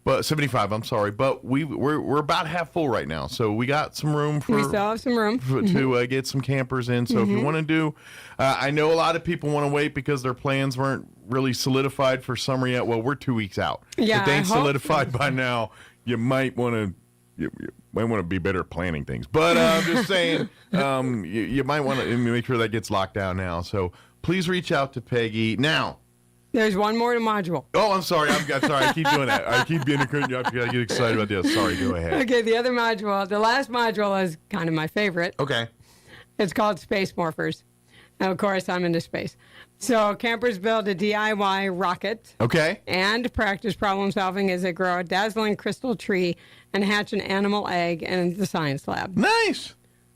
But 75, I'm sorry. But we're about half full right now, so we got some room we still have some room to get some campers in. So if you want to do, I know a lot of people want to wait because their plans weren't really solidified for summer yet. Well, we're 2 weeks out. Yeah, if they ain't solidified by now, you might want to you might want to be better at planning things. But I'm just saying, you might want to make sure that gets locked down now. So please reach out to Peggy now. There's one more module. Oh, I'm sorry. I'm sorry. I keep doing that. I keep being encouraging you. I get excited about this. Sorry. Go ahead. Okay, the other module, the last module is kind of my favorite. Okay. It's called Space Morphers. And of course, I'm into space. So campers build a DIY rocket. Okay. And practice problem solving as they grow a dazzling crystal tree and hatch an animal egg in the science lab. Nice.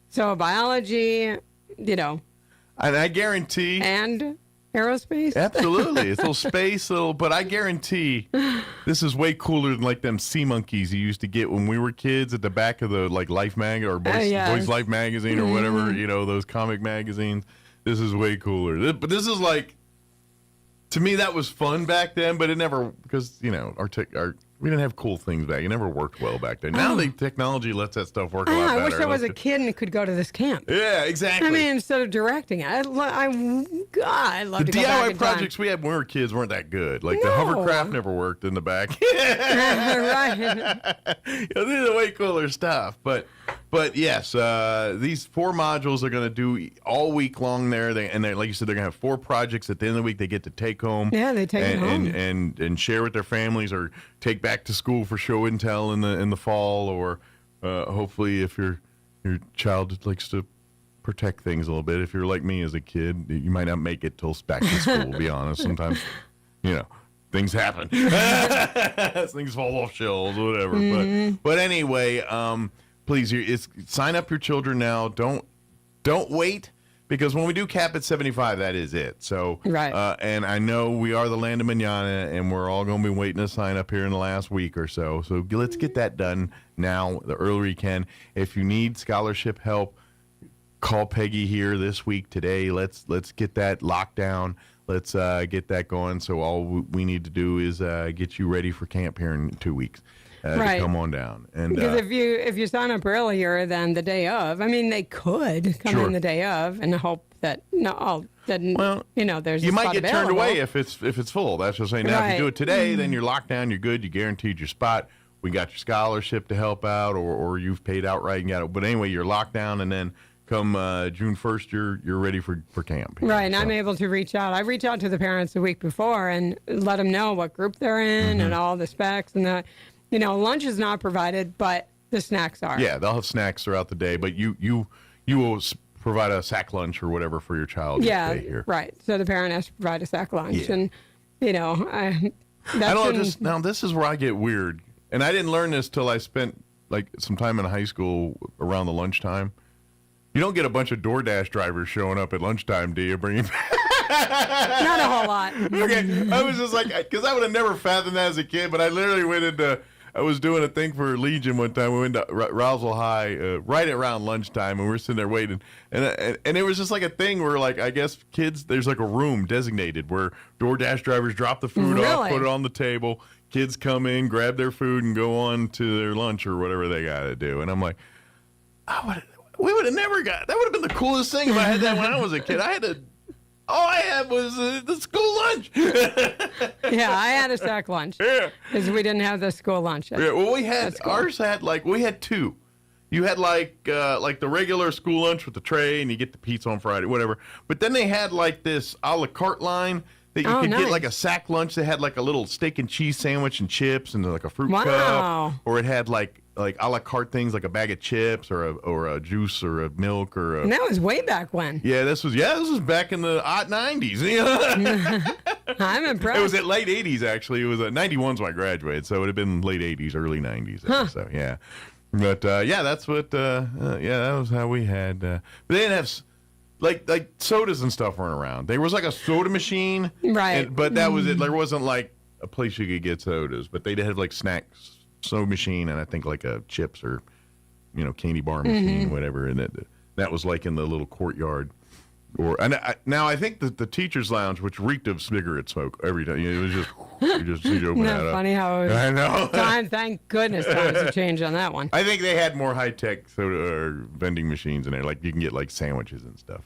So biology, And I guarantee. And aerospace. Absolutely. It's a little space, but I guarantee this is way cooler than like them sea monkeys you used to get when we were kids at the back of the like Life mag or Boys Life magazine or whatever, those comic magazines. This is way cooler. But this is like, to me, that was fun back then, but it never, because, we didn't have cool things back. It never worked well back then. Now the technology lets that stuff work a lot better. I wish I was a kid and could go to this camp. Yeah, exactly. I mean, instead of directing it, I love to go back DIY in projects time. we had when we were kids weren't that good. Like the hovercraft never worked in the back. Right. These are way cooler stuff. But yes, these 4 modules are going to do all week long there. And like you said, they're going to have 4 projects at the end of the week they get to take home. Yeah, they take it home. And share with their families or take back to school for show and tell in the fall, or hopefully if your child likes to protect things a little bit. If you're like me as a kid, you might not make it till back to school, to be honest. Sometimes, things happen. Things fall off shelves, whatever. Mm-hmm. But anyway, please, sign up your children now. Don't wait. Because when we do cap at 75, that is it. So, right. And I know we are the land of manana, and we're all going to be waiting to sign up here in the last week or so. So let's get that done now, the earlier you can. If you need scholarship help, call Peggy here this week, today. Let's get that locked down. Let's get that going. So all we need to do is get you ready for camp here in 2 weeks. To come on down. And because if you sign up earlier than the day of, I mean, they could come in the day of and hope that there's you might get available. turned away if it's full. That's what I'm saying. Now, if you do it today, then you're locked down. You're good. You guaranteed your spot. We got your scholarship to help out, or you've paid outright and got it. But anyway, you're locked down, and then come June 1st, you're ready for camp. Right, and I'm able to reach out. I reach out to the parents the week before and let them know what group they're in and all the specs and the. Lunch is not provided, but the snacks are. Yeah, they'll have snacks throughout the day, but you will provide a sack lunch or whatever for your child. Yeah, to stay here. Right. So the parent has to provide a sack lunch, and I don't know. Now this is where I get weird, and I didn't learn this till I spent like some time in high school around the lunchtime. You don't get a bunch of DoorDash drivers showing up at lunchtime, do you? Bringing. Not a whole lot. Okay, I was just like, because I would have never fathomed that as a kid, but I literally went into. I was doing a thing for Legion one time. We went to Roswell High right around lunchtime, and we were sitting there waiting. And it was just like a thing where, like, I guess kids, there's like a room designated where DoorDash drivers drop the food off, put it on the table. Kids come in, grab their food, and go on to their lunch or whatever they got to do. And I'm like, we would have never got that. Would have been the coolest thing if I had that when I was a kid. All I had was the school lunch. Yeah, I had a sack lunch. Yeah. Because we didn't have the school lunch yet. Yeah, well, we had, ours had, we had 2. You had, the regular school lunch with the tray, and you get the pizza on Friday, whatever. But then they had, this a la carte line that you could get, a sack lunch. They had, a little steak and cheese sandwich and chips and, a fruit cup. Or it had, a la carte things, like a bag of chips or a juice or a milk or a... And that was way back when. Yeah, this was back in the odd 90s. I'm impressed. It was at late 80s, actually. It was 91's when I graduated, so it would have been late 80s, early 90s. Huh. So, yeah. But, that's what, that was how we had... but they didn't have... Like sodas and stuff weren't around. There was, a soda machine. Right. But that was it. There wasn't, a place you could get sodas. But they'd have, snacks. Soda machine and I think a chips or candy bar machine, whatever, and that was in the little courtyard. Now I think that the teachers' lounge, which reeked of cigarette smoke every time, it was just you'd open that up. Funny how it was. I know. Thank goodness times have changed on that one. I think they had more high tech soda vending machines in there, you can get sandwiches and stuff.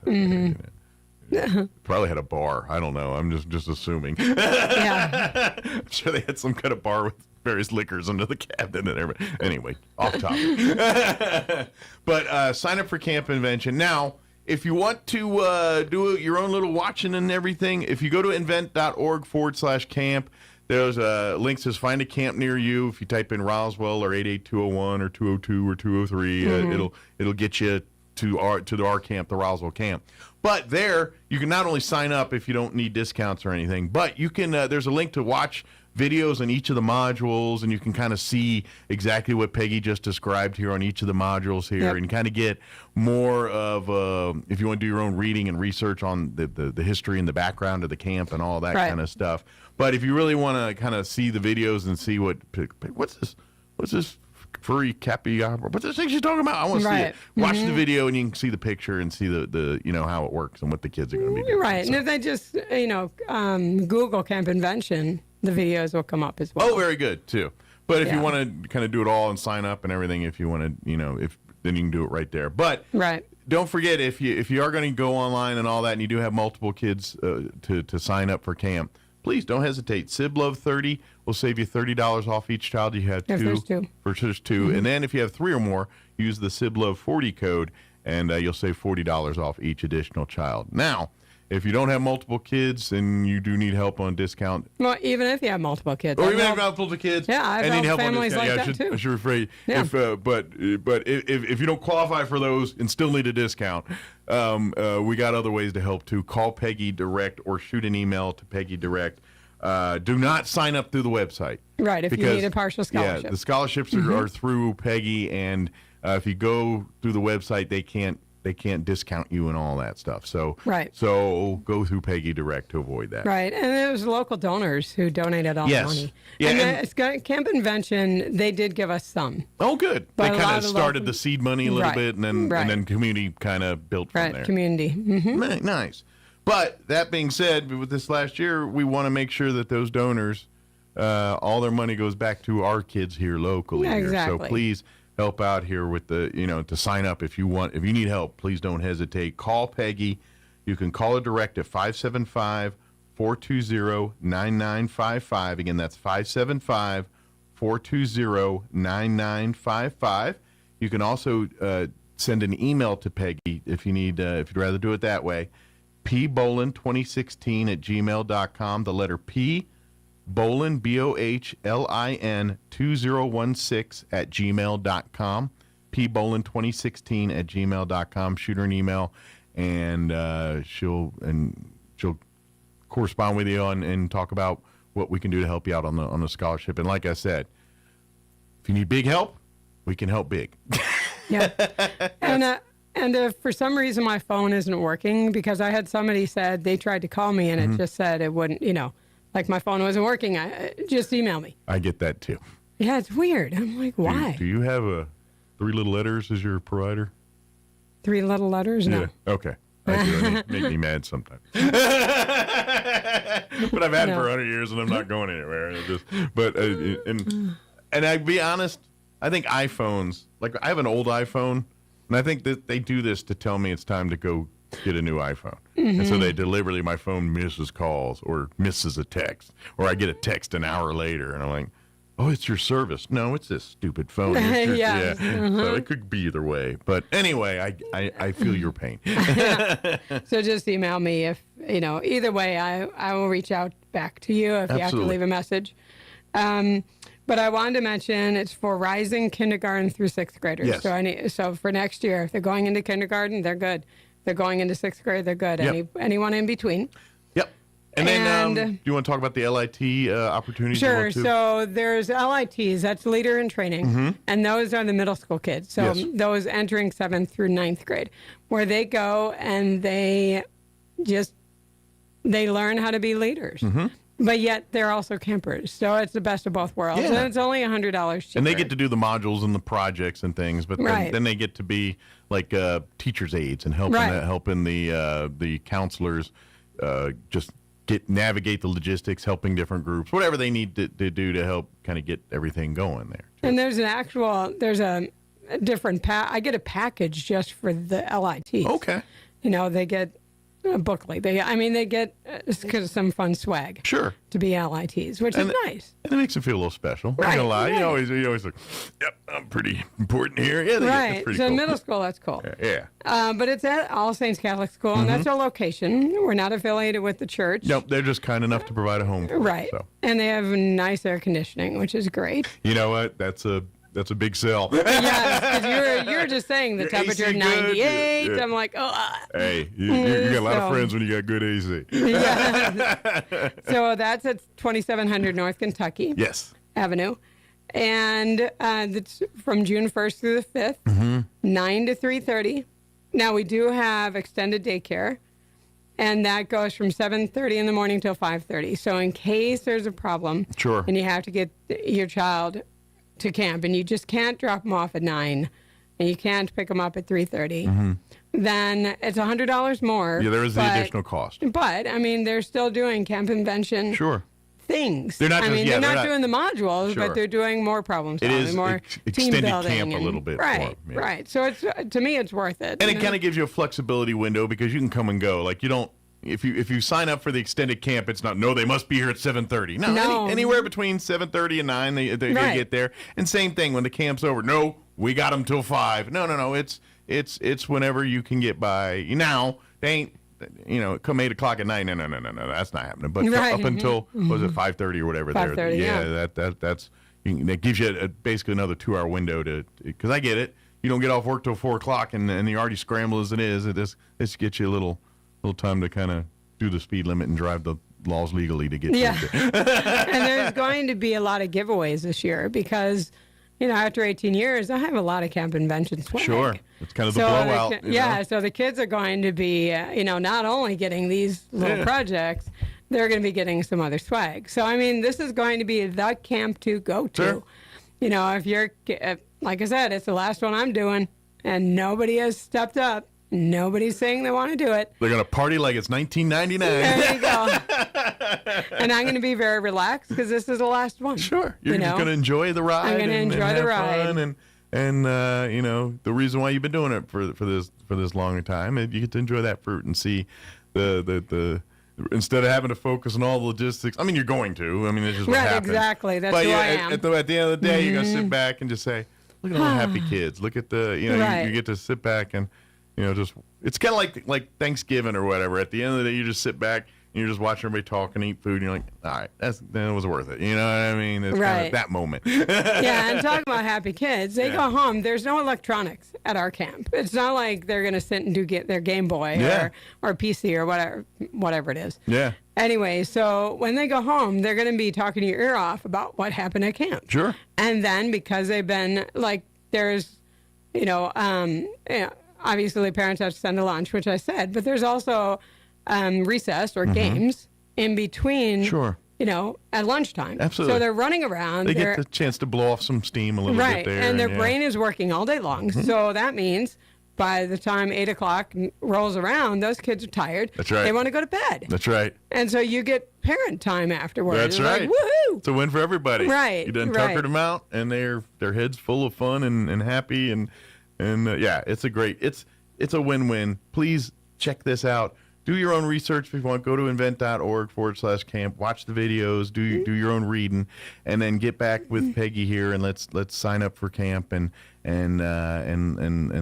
Probably had a bar. I don't know. I'm just assuming. Yeah. I'm sure they had some kind of bar with various liquors under the cabinet and everything. Anyway, off topic. But sign up for Camp Invention. Now, if you want to do your own little watching and everything, if you go to invent.org/camp, there's a link that says find a camp near you. If you type in Roswell or 88201 or 202 or 203, it'll get you to our camp, the Roswell camp. But there, you can not only sign up if you don't need discounts or anything, but you can. There's a link to watch videos on each of the modules, and you can kind of see exactly what Peggy just described here on each of the modules here, and kind of get more of, if you want to do your own reading and research on the history and the background of the camp and all that kind of stuff. But if you really want to kind of see the videos and see what's this furry capybara, what's this thing she's talking about? I want to see it. Watch the video, and you can see the picture and see the how it works and what the kids are going to be doing. Right, and if they just Google Camp Invention, the videos will come up as well. Oh, very good too. But if you want to kind of do it all and sign up and everything, if you want to, then you can do it right there. But don't forget, if you are going to go online and all that, and you do have multiple kids to sign up for camp, please don't hesitate. SibLove 30 will save you $30 off each child. You have two. If there's two. And then if you have 3 or more, use the SibLove 40 code, and you'll save $40 off each additional child. Now, if you don't have multiple kids and you do need help on discount. Well, even if you have multiple kids. Or even if you have multiple kids. Yeah, I've and need help families on discount. like that too. I should rephrase. Yeah. But if you don't qualify for those and still need a discount, we got other ways to help too. Call Peggy direct or shoot an email to Peggy direct. Do not sign up through the website. Right, if you need a partial scholarship. Yeah, the scholarships are through Peggy, and if you go through the website, they can't discount you and all that stuff. So so go through Peggy direct to avoid that. Right, and there was local donors who donated all the money. Yeah, and Camp Invention, they did give us some. Oh, good. But they kind of started the seed money a little bit, and then community kind of built from there. Community. Mm-hmm. Nice. But that being said, with this last year, we want to make sure that those donors, all their money goes back to our kids here locally. Exactly. So please help out here with the, to sign up if you need help. Please don't hesitate. Call Peggy. You can call her direct at 575-420-9955. Again, that's 575-420-9955. You can also send an email to Peggy if you need, if you'd rather do it that way. pbolin2016@gmail.com. The letter P, Bolin, BOHLIN 2016@gmail.com. pbolin2016@gmail.com. Shoot her an email, and she'll correspond with you and talk about what we can do to help you out on the scholarship. And like I said, if you need big help, we can help big. Yeah. And if for some reason my phone isn't working, because I had somebody said they tried to call me and it just said it wouldn't, like my phone wasn't working, just email me. I get that too. Yeah, it's weird. I'm like, why? Do you have 3 little letters as your provider? 3 little letters? No. Yeah. Okay. I do. It make me mad sometimes. But I've had it for 100 years and I'm not going anywhere. And I'd be honest, I think iPhones, like I have an old iPhone, and I think that they do this to tell me it's time to go get a new iPhone. And so they deliberately, my phone misses calls or misses a text, or I get a text an hour later, and I'm like, oh, it's your service. No, it's this stupid phone. Yeah. So it could be either way. But anyway, I feel your pain. So just email me if, either way, I will reach out back to you if you have to leave a message. But I wanted to mention it's for rising kindergarten through 6th graders. Yes. So for next year, if they're going into kindergarten, they're good. If they're going into 6th grade, they're good. Yep. Anyone in between. Yep. And then do you want to talk about the LIT opportunities? Sure. So there's LITs, that's leader in training, and those are the middle school kids. So those entering 7th through 9th grade, where they go and they learn how to be leaders. But yet they're also campers, so it's the best of both worlds. And it's only $100 cheaper. And they get to do the modules and the projects and things, but then they get to be like teachers' aides and helping the counselors just navigate the logistics, helping different groups, whatever they need to do to help kind of get everything going there. And there's a different I get a package just for the LIT. Okay. They get booklet. They get some fun swag. Sure. To be LITs, which is nice. And it makes them feel a little special. Right, I'm not gonna lie. right. You always look, yep, I'm pretty important here. Yeah, Right. that's pretty So cool. middle school, that's cool. Yeah. But it's at All Saints Catholic School, and that's our location. We're not affiliated with the church. Nope, they're just kind enough to provide a home for us, Right. so. And they have nice air conditioning, which is great. You know what? That's a big sell. Yes, because you were just saying the Your temperature AC good? 98. Yeah. I'm like, oh. Hey, you got a lot of friends when you got good AC. Yeah. So that's at 2700 North Kentucky Yes. Avenue. And it's from June 1st through the 5th, 9 to 3:30. Now, we do have extended daycare, and that goes from 7:30 in the morning till 5:30. So in case there's a problem, Sure. and you have to get your child to camp, and you just can't drop them off at 9, and you can't pick them up at 3:30, then it's $100 more. Yeah, there is the additional cost. But, I mean, they're still doing camp convention Sure. things. They're not I just- mean, yeah, they're they're not not- doing the modules, Sure. but they're doing more problem It solving, is more team extended building. camp a little bit for Right, 'em, yeah. right. So it's to me, it's worth it. And it kind of gives you a flexibility window because you can come and go. Like you don't, if you sign up for the extended camp, it's not they must be here at 7:30. No. Anywhere between 7:30 and 9, they Right. get there. And same thing when the camp's over. No, we got them till 5. No. It's whenever you can get by. Now they ain't. Come 8 o'clock at night. No, that's not happening. But Right. up until was it 5:30 or whatever? 5:30, yeah. That's that gives you basically another 2-hour window to because I get it. You don't get off work till 4 o'clock and you're already scrambled as it is. This gets you a little time to kind of do the speed limit and drive the laws legally to get. Yeah. To it. And there's going to be a lot of giveaways this year because, after 18 years, I have a lot of camp convention swag. Sure, it's kind of the So blowout. So the kids are going to be, not only getting these little projects, they're going to be getting some other swag. So, I mean, this is going to be the camp to go to. Sure. If you're, like I said, it's the last one I'm doing, and nobody has stepped up. Nobody's saying they want to do it. They're gonna party like it's 1999. There you go. And I'm going to be very relaxed because this is the last one. Sure, you're just gonna enjoy the ride. I'm going to enjoy and the have ride. fun and the reason why you've been doing it for this long time, you get to enjoy that fruit and see the instead of having to focus on all the logistics. I mean, you're going to. I mean, it's just what happens. Exactly. That's but who I yeah, am. at the end of the day, you're gonna sit back and just say, "Look at all the happy kids. Look at the Right. you get to sit back and just it's kind of like Thanksgiving or whatever. At the end of the day, you just sit back and you're just watching everybody talk and eat food, and you're like, all right, that was worth it. You know what I mean? It's kind Right. of that moment. Yeah, and talking about happy kids, they go home. There's no electronics at our camp. It's not like they're going to sit and get their Game Boy or PC or whatever it is. Yeah. Anyway, so when they go home, they're going to be talking your ear off about what happened at camp. Sure. And then because they've been there's, obviously parents have to send a lunch, which I said, but there's also recess or games in between. Sure. At lunchtime. Absolutely. So they're running around. They get the chance to blow off some steam a little right, bit there. and their brain is working all day long. So that means by the time 8 o'clock rolls around, those kids are tired. That's right. They want to go to bed. That's right. And so you get parent time afterwards. That's It's right. Like, woohoo! It's a win for everybody. Right, You done right. tuckered them out, and their heads full of fun and happy, and it's a great, it's a win-win. Please check this out. Do your own research if you want. Go to invent.org/camp. Watch the videos. Do your own reading, and then get back with Peggy here, and let's sign up for camp and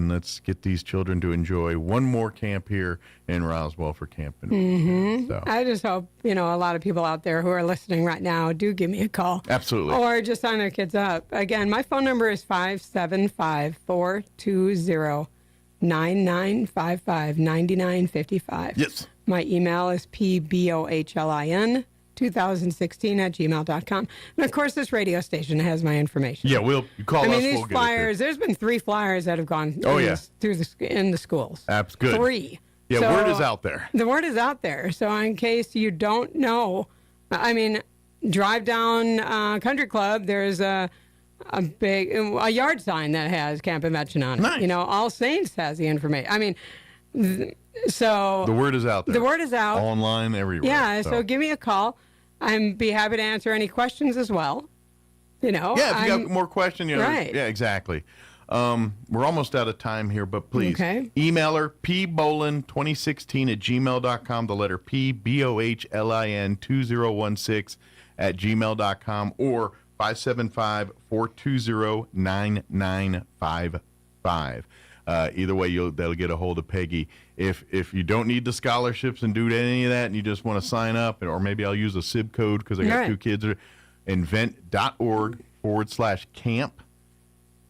let's get these children to enjoy one more camp here in Roswell for camp. So. I just hope, a lot of people out there who are listening right now do give me a call. Absolutely. Or just sign their kids up. Again, my phone number is 575-420-9955, 9955. Yes. My email is pbohlin2016@gmail.com. And of course, this radio station has my information. Yeah, you call us. These we'll flyers. There's been 3 flyers that have gone. In the schools. That's good. 3. Yeah, So, word is out there. The word is out there. So in case you don't know, drive down Country Club. There's a yard sign that has Camp Convention on it. Nice. All Saints has the information. So The word is out there. The word is out. Online everywhere. Yeah, so give me a call. I'd be happy to answer any questions as well. Yeah, if you got more questions, Right. Yeah, exactly. We're almost out of time here, but please email her, pbolin2016@gmail.com, the letter P, BOHLIN 2016 @gmail.com, or 575-420-9955. Either way, they'll get a hold of Peggy. If you don't need the scholarships and do any of that, and you just want to sign up, or maybe I'll use a SIB code because I got 2 kids, invent.org/camp.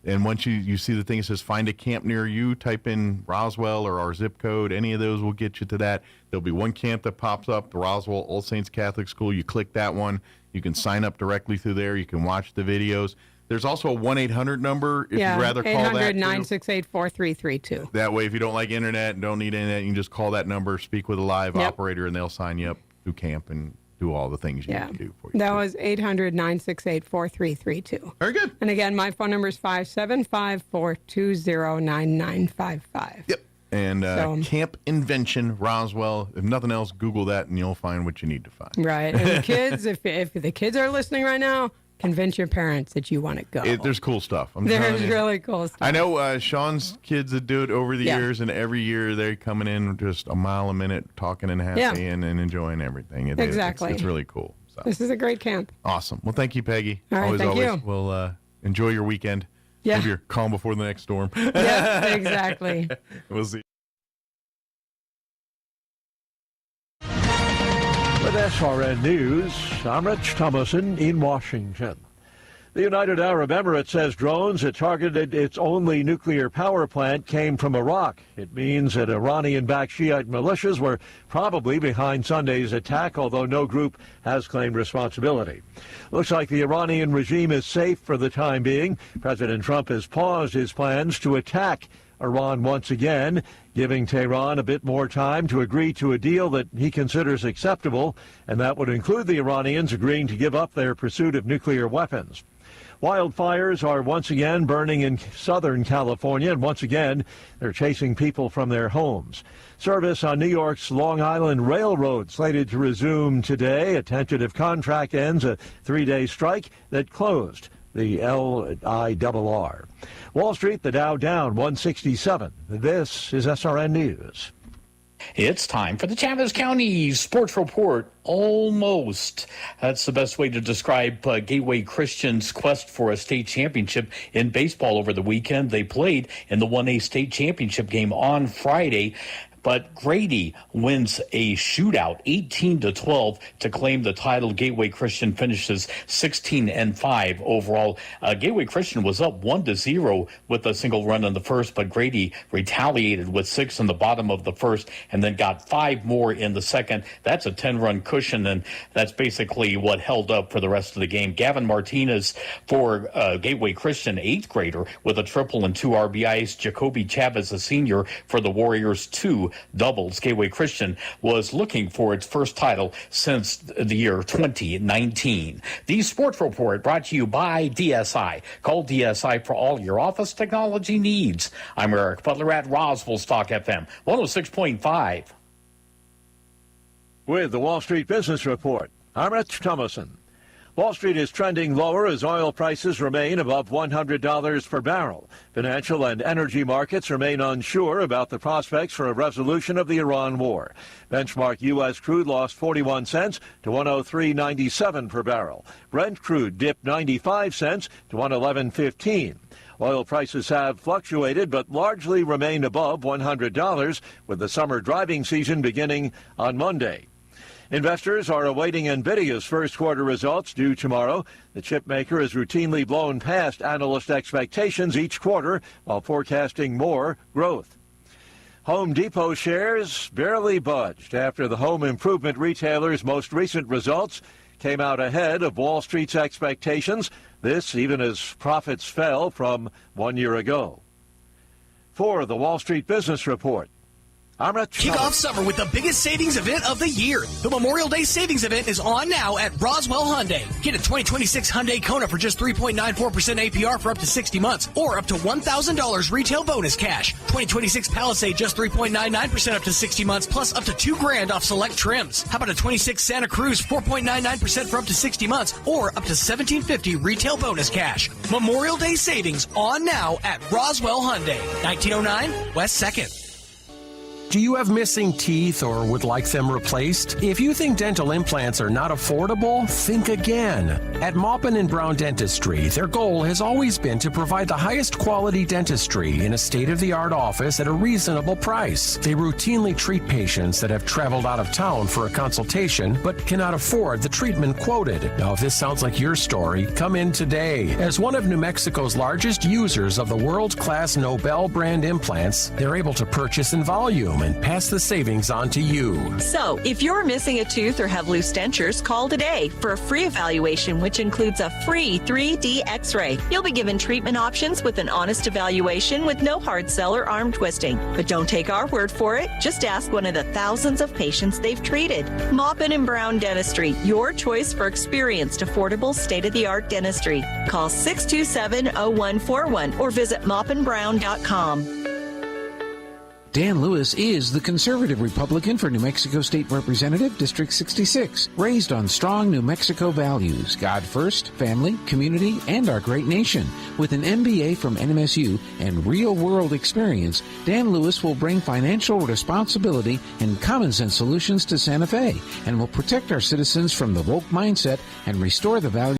And once you see the thing that says find a camp near you, type in Roswell or our zip code. Any of those will get you to that. There'll be one camp that pops up, the Roswell All Saints Catholic School. You click that one. You can sign up directly through there. You can watch the videos. There's also a 1-800 number if you'd rather call that. 800-968-4332. That way, if you don't like internet and don't need internet, you can just call that number, speak with a live operator, and they'll sign you up to camp and do all the things you need to do for you. That was 800-968-4332. Very good. And again, my phone number is 575-420-9955. Yep. And Camp Invention Roswell. If nothing else, Google that and you'll find what you need to find. Right. And the kids, if the kids are listening right now, convince your parents that you want to go. There's cool stuff. There's really cool stuff. I know Sean's kids that do it over the years, and every year they're coming in just a mile a minute, talking and happy and enjoying everything. Exactly. It's really cool. So. This is a great camp. Awesome. Well, thank you, Peggy. All right, thank you. We'll enjoy your weekend. Yeah. Maybe you're calm before the next storm. Yeah, exactly. We'll see. With SRN News, I'm Rich Thomason in Washington. The United Arab Emirates says drones that targeted its only nuclear power plant came from Iraq. It means that Iranian-backed Shiite militias were probably behind Sunday's attack, although no group has claimed responsibility. Looks like the Iranian regime is safe for the time being. President Trump has paused his plans to attack Iran once again, giving Tehran a bit more time to agree to a deal that he considers acceptable, and that would include the Iranians agreeing to give up their pursuit of nuclear weapons. Wildfires are once again burning in Southern California, and once again, they're chasing people from their homes. Service on New York's Long Island Railroad slated to resume today. A tentative contract ends a 3-day strike that closed the LIRR. Wall Street, the Dow down 167. This is SRN News. It's time for the Chavez County Sports Report. Almost. That's the best way to describe Gateway Christian's quest for a state championship in baseball over the weekend. They played in the 1A state championship game on Friday. But Grady wins a shootout, 18-12, to claim the title. Gateway Christian finishes 16-5 overall. Gateway Christian was up 1-0 with a single run in the first, but Grady retaliated with 6 in the bottom of the first and then got 5 more in the second. That's a 10-run cushion, and that's basically what held up for the rest of the game. Gavin Martinez for Gateway Christian, 8th grader, with a triple and 2 RBIs. Jacoby Chavez, a senior, for the Warriors, 2 doubles. Gateway Christian was looking for its first title since the year 2019. The Sports Report brought to you by DSI. Call DSI for all your office technology needs. I'm Eric Butler at Roswell Talk FM 106.5. With the Wall Street Business Report, I'm Rich Thomason. Wall Street is trending lower as oil prices remain above $100 per barrel. Financial and energy markets remain unsure about the prospects for a resolution of the Iran war. Benchmark U.S. crude lost 41 cents to 103.97 per barrel. Brent crude dipped 95 cents to 111.15. Oil prices have fluctuated but largely remained above $100, with the summer driving season beginning on Monday. Investors are awaiting NVIDIA's first quarter results due tomorrow. The chip maker has routinely blown past analyst expectations each quarter while forecasting more growth. Home Depot shares barely budged after the home improvement retailer's most recent results came out ahead of Wall Street's expectations. This even as profits fell from 1 year ago. For the Wall Street Business Report, I'm Rich. Kick off summer with the biggest savings event of the year. The Memorial Day savings event is on now at Roswell Hyundai. Get a 2026 Hyundai Kona for just 3.94% APR for up to 60 months, or up to $1,000 retail bonus cash. 2026 Palisade just 3.99% up to 60 months, plus up to $2,000 off select trims. How about a 26 Santa Cruz 4.99% for up to 60 months, or up to $1,750 retail bonus cash. Memorial Day savings on now at Roswell Hyundai, 1909 West 2nd. Do you have missing teeth or would like them replaced? If you think dental implants are not affordable, think again. At Maupin & Brown Dentistry, their goal has always been to provide the highest quality dentistry in a state-of-the-art office at a reasonable price. They routinely treat patients that have traveled out of town for a consultation but cannot afford the treatment quoted. Now, if this sounds like your story, come in today. As one of New Mexico's largest users of the world-class Nobel brand implants, they're able to purchase in volume and pass the savings on to you. So, if you're missing a tooth or have loose dentures, call today for a free evaluation, which includes a free 3D x-ray. You'll be given treatment options with an honest evaluation with no hard sell or arm twisting. But don't take our word for it. Just ask one of the thousands of patients they've treated. Maupin & Brown Dentistry, your choice for experienced, affordable, state-of-the-art dentistry. Call 627-0141 or visit maupinbrown.com. Dan Lewis is the conservative Republican for New Mexico State Representative, District 66, raised on strong New Mexico values, God first, family, community, and our great nation. With an MBA from NMSU and real-world experience, Dan Lewis will bring financial responsibility and common-sense solutions to Santa Fe and will protect our citizens from the woke mindset and restore the value